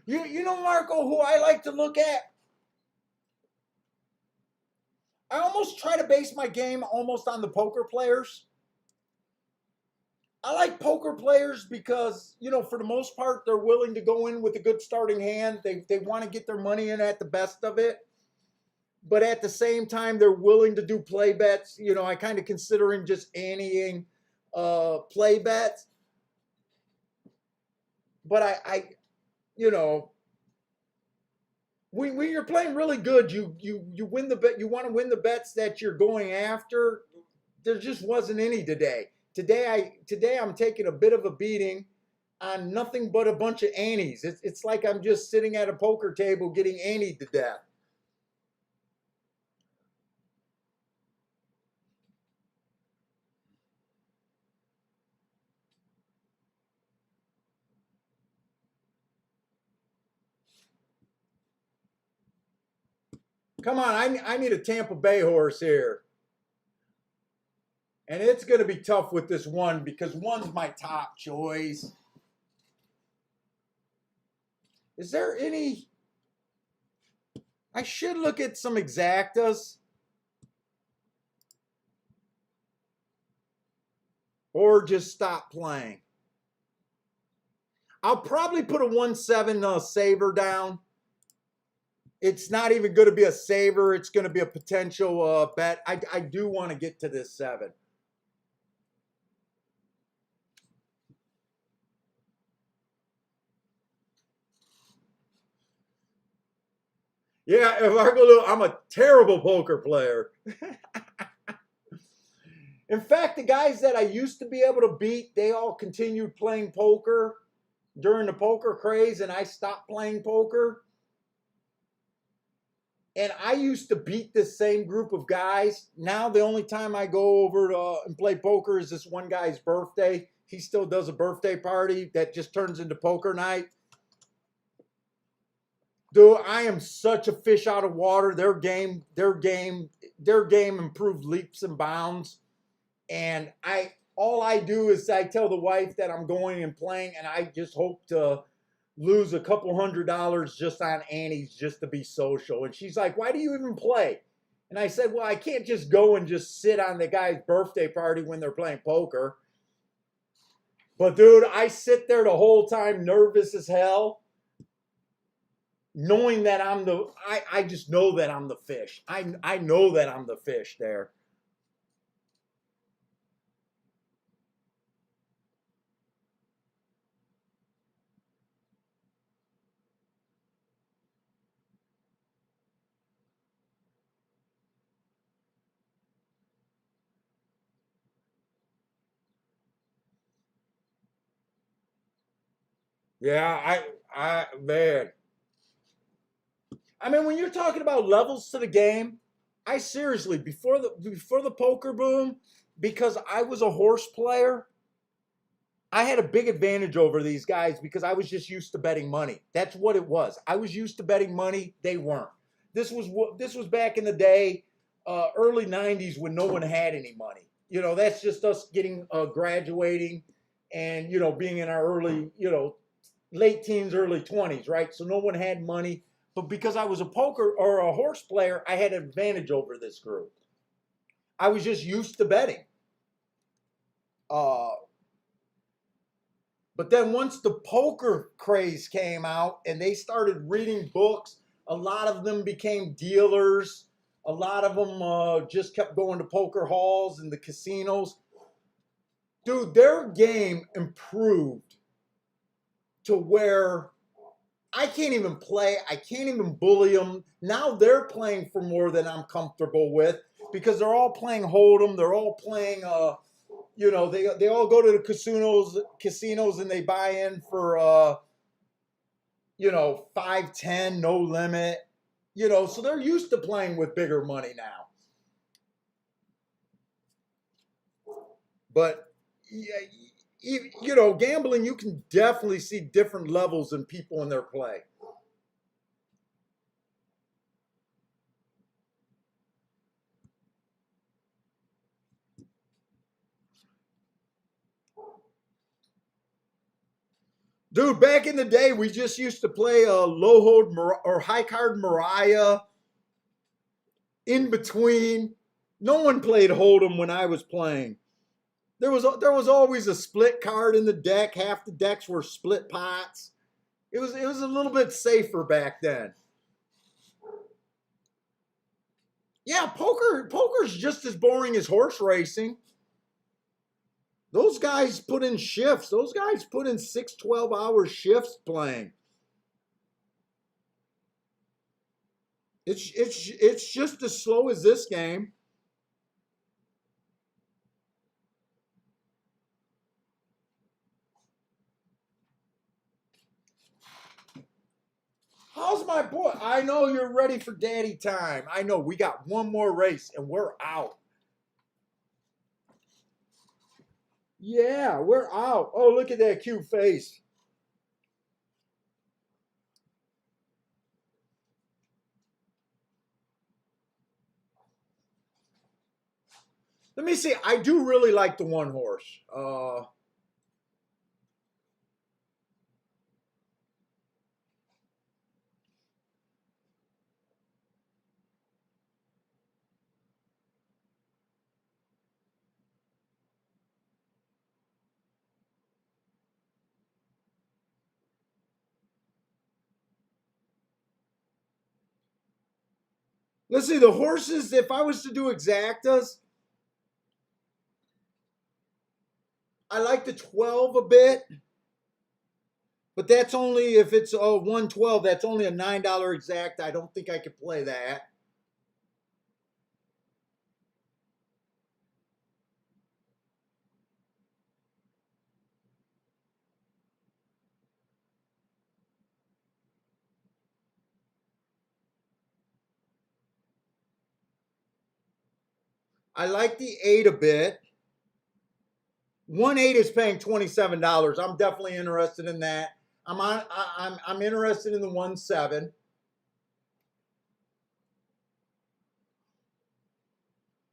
You know, Marco, who I like to look at? I almost try to base my game almost on the poker players. I like poker players because, you know, for the most part, they're willing to go in with a good starting hand. They want to get their money in at the best of it. But at the same time, they're willing to do play bets. You know, I kind of considering just anteing play bets. But you know, when you're playing really good, you win the bet. You want to win the bets that you're going after. There just wasn't any today. Today I'm taking a bit of a beating on nothing but a bunch of antes. It's like I'm just sitting at a poker table getting anteed to death. Come on, I need a Tampa Bay horse here. And it's going to be tough with this one because one's my top choice. Is there any? I should look at some exactas. Or just stop playing. I'll probably put a 1-7 saver down. It's not even going to be a saver. It's going to be a potential bet. I do want to get to this 7. Yeah, if I go, I'm a terrible poker player. In fact, the guys that I used to be able to beat, they all continued playing poker during the poker craze, and I stopped playing poker. And I used to beat this same group of guys. Now the only time I go over and play poker is this one guy's birthday. He still does a birthday party that just turns into poker night. Dude, I am such a fish out of water. Their game improved leaps and bounds. And all I do is I tell the wife that I'm going and playing, and I just hope to lose a couple $100 just on antes just to be social. And she's like, why do you even play? And I said, well, I can't just go and just sit on the guy's birthday party when they're playing poker. But dude, I sit there the whole time nervous as hell, knowing that I just know that I'm the fish. I know that I'm the fish there. Yeah, man. I mean, when you're talking about levels to the game, I seriously before the poker boom, because I was a horse player, I had a big advantage over these guys because I was just used to betting money. That's what it was. I was used to betting money. They weren't. This was back in the day, early '90s when no one had any money. You know, that's just us getting graduating, and being in our early late teens, early 20s, right? So no one had money. But because I was a poker or a horse player, I had an advantage over this group. I was just used to betting. Uh, but then once the poker craze came out and they started reading books, a lot of them became dealers. A lot of them just kept going to poker halls and the casinos. Dude, their game improved to where I can't even play. I can't even bully them. Now they're playing for more than I'm comfortable with because they're all playing Hold'em. They're all playing, they all go to the casinos and they buy in for, 5, 10, no limit. So they're used to playing with bigger money now. But, gambling, you can definitely see different levels in people in their play. Dude, back in the day, we just used to play a low hold or high card Mariah in between. No one played Hold'em when I was playing. There was always a split card in the deck. Half the decks were split pots. It was a little bit safer back then. Yeah, poker's just as boring as horse racing. Those guys put in shifts. Those guys put in 6, 12-hour shifts playing. It's just as slow as this game. How's my boy? I know you're ready for daddy time. I know we got one more race and we're out. Yeah, we're out. Oh, look at that cute face. Let me see. I do really like the one horse. Let's see, the horses, if I was to do exactas, I like the 12 a bit, but that's only if it's a 112, that's only a $9 exact. I don't think I could play that. I like the 8 a bit. 1/8 is paying $27. I'm definitely interested in that. I'm interested in the 1/7.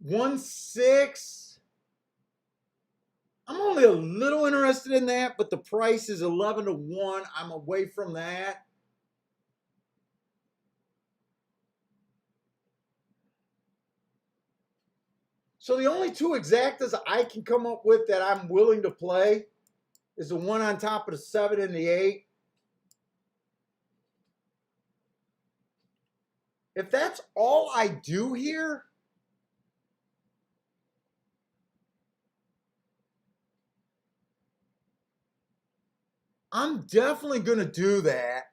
1/6. I'm only a little interested in that, but the price is 11 to 1. I'm away from that. So the only two exactas I can come up with that I'm willing to play is the one on top of the 7 and the 8. If that's all I do here, I'm definitely going to do that.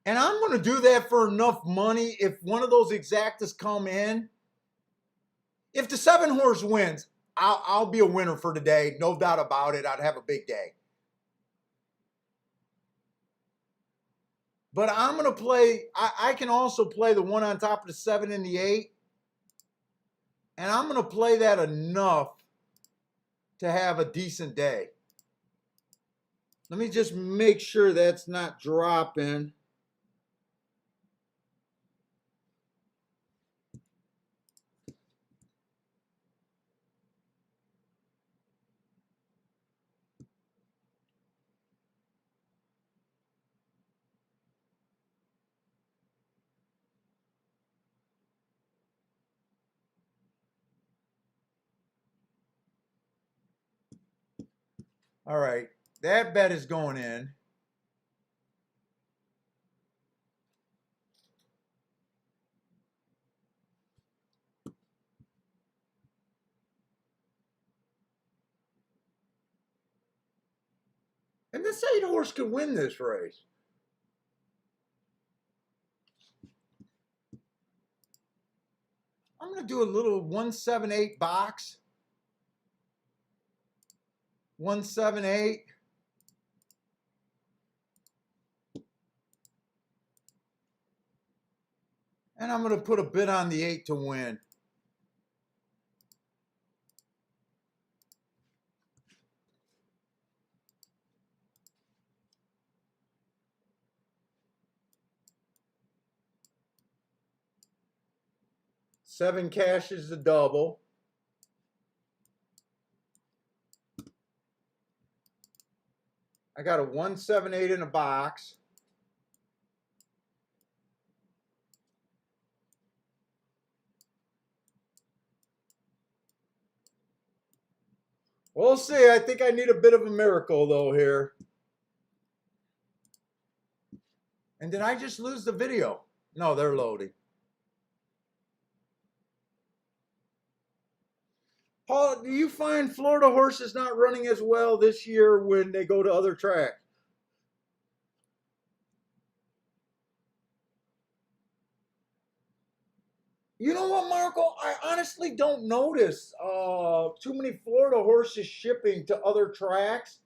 And I'm going to do that for enough money if one of those exactas come in. If the 7 horse wins, I'll be a winner for today. No doubt about it. I'd have a big day. But I'm going to play, I can also play the one on top of the 7 and the 8. And I'm going to play that enough to have a decent day. Let me just make sure that's not dropping. All right, that bet is going in. And this 8 horse could win this race. I'm going to do a little 178 box. 178. And I'm going to put a bid on the 8 to win. Seven cash is the double. I got a 178 in a box. We'll see. I think I need a bit of a miracle though here. And did I just lose the video? No, they're loading. Paul, do you find Florida horses not running as well this year when they go to other tracks? You know what, Marco? I honestly don't notice too many Florida horses shipping to other tracks.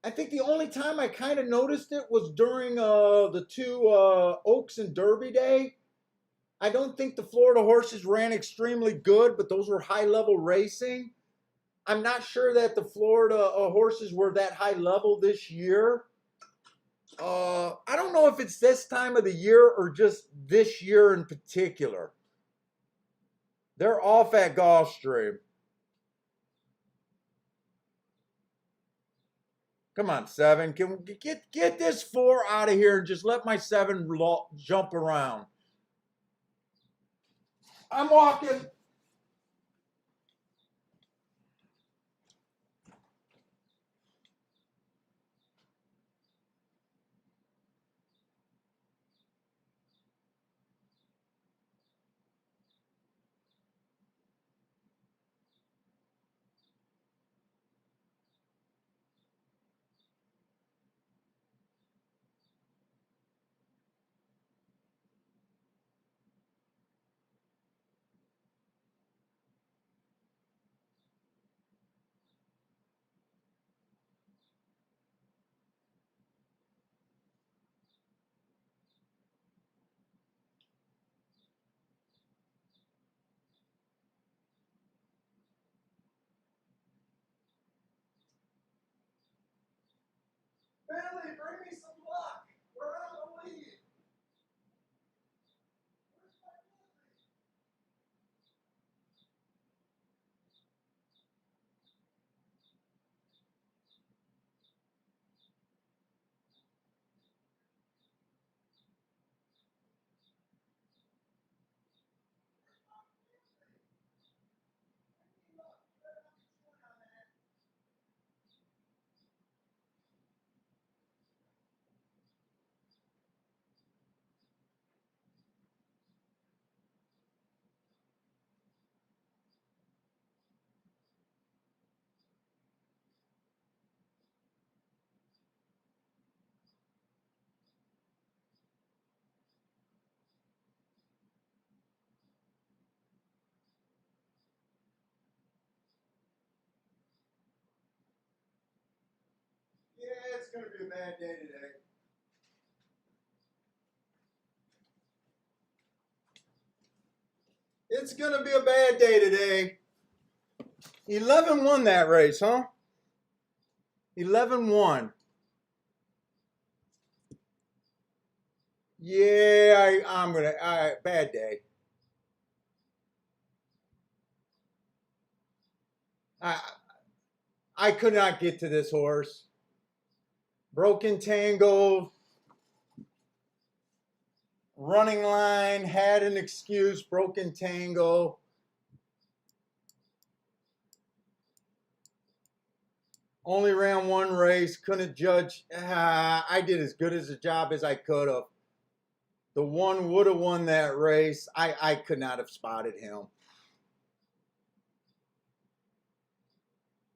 I think the only time I kind of noticed it was during the two Oaks and Derby Day. I don't think the Florida horses ran extremely good, but those were high level racing. I'm not sure that the Florida horses were that high level this year. I don't know if it's this time of the year or just this year in particular. They're off at Gulfstream. Come on, 7. Can we get this 4 out of here and just let my 7 jump around? I'm walking. Billy, bring me some luck. We're on the lead. Yeah, it's going to be a bad day today. It's going to be a bad day today. 11 won that race, huh? 11 won. Yeah, I'm going to, bad day. I, I could not get to this horse. Broken Tango, running line, had an excuse, Broken Tango. Only ran one race, couldn't judge. I did as good as a job as I could have. The one would have won that race. I could not have spotted him.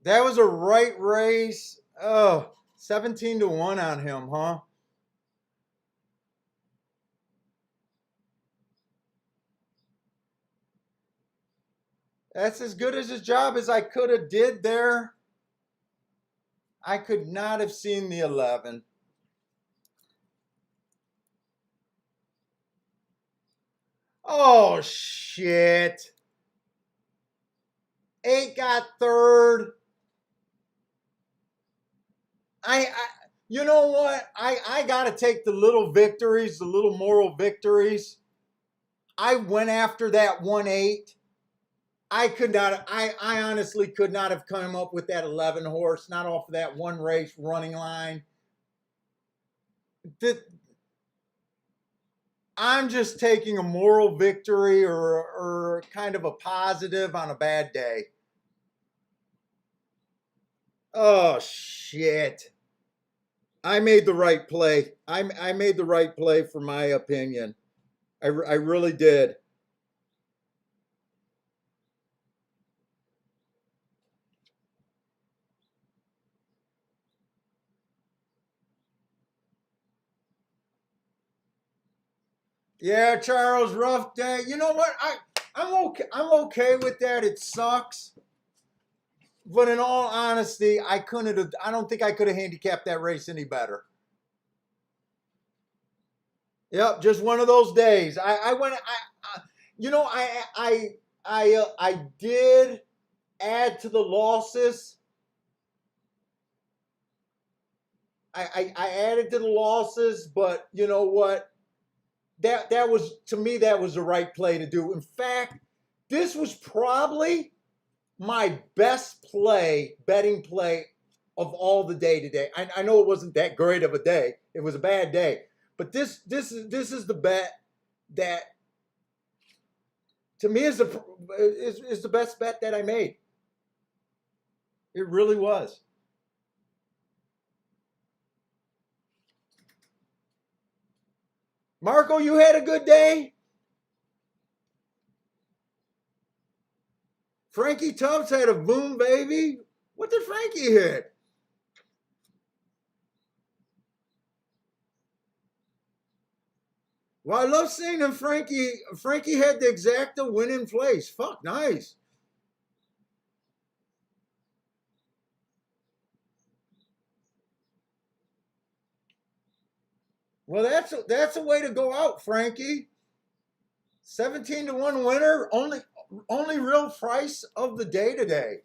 That was a right race. Oh, 17-1 on him, huh? That's as good as a job as I could have did there. I could not have seen the 11. Oh, shit. 8 got third. You know what? I got to take the little victories, the little moral victories. I went after that 1-8. I could not. I honestly could not have come up with that 11 horse, not off of that one race running line. That I'm just taking a moral victory or kind of a positive on a bad day. Oh shit! I made the right play. I made the right play for my opinion. I really did. Yeah, Charles, rough day. You know what? I'm okay. I'm okay with that. It sucks, but in all honesty, I couldn't have. I don't think I could have handicapped that race any better. Yep, just one of those days. I went. You know, I did add to the losses. I added to the losses, but you know what? That was, to me, that was the right play to do. In fact, this was probably my best betting play of all the day today. I know it wasn't that great of a day. It was a bad day. But this is the bet that to me is the best bet that I made. It really was. Marco, you had a good day? Frankie Tubbs had a boom baby. What did Frankie hit? Well, I love seeing him. Frankie had the exacta win in place. Fuck, nice. Well, that's a way to go out, Frankie. 17-1 winner. Only real price of the day today.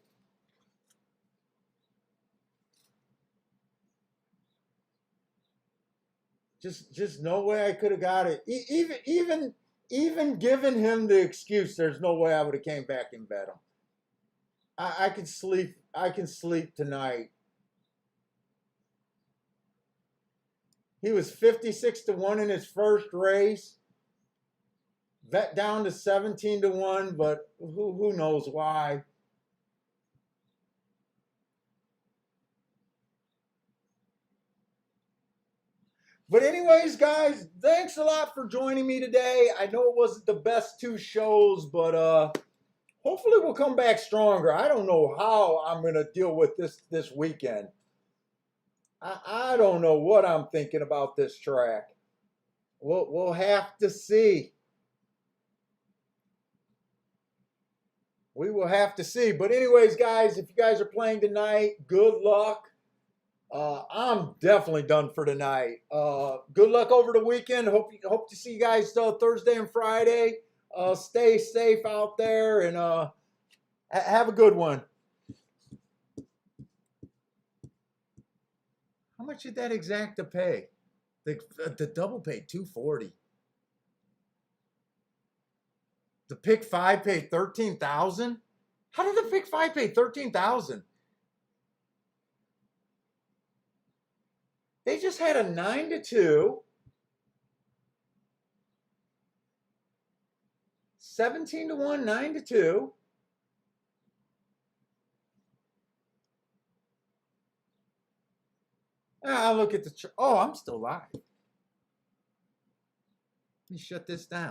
Just no way I could have got it. Even giving him the excuse, there's no way I would have came back and bet him. I can sleep. I can sleep tonight. He was 56-1 in his first race. Bet down to 17-1, but who knows why? But anyways, guys, thanks a lot for joining me today. I know it wasn't the best two shows, but hopefully we'll come back stronger. I don't know how I'm gonna deal with this weekend. I don't know what I'm thinking about this track. We'll have to see. We will have to see. But anyways, guys, if you guys are playing tonight, good luck. I'm definitely done for tonight. Good luck over the weekend. Hope to see you guys Thursday and Friday. Stay safe out there and have a good one. How much did that exacta pay? The double paid $240. The pick five paid $13,000. How did the pick five pay $13,000? They just had a 9-2, 17-1, 9-2. I'll look at the. Oh, I'm still live. Let me shut this down.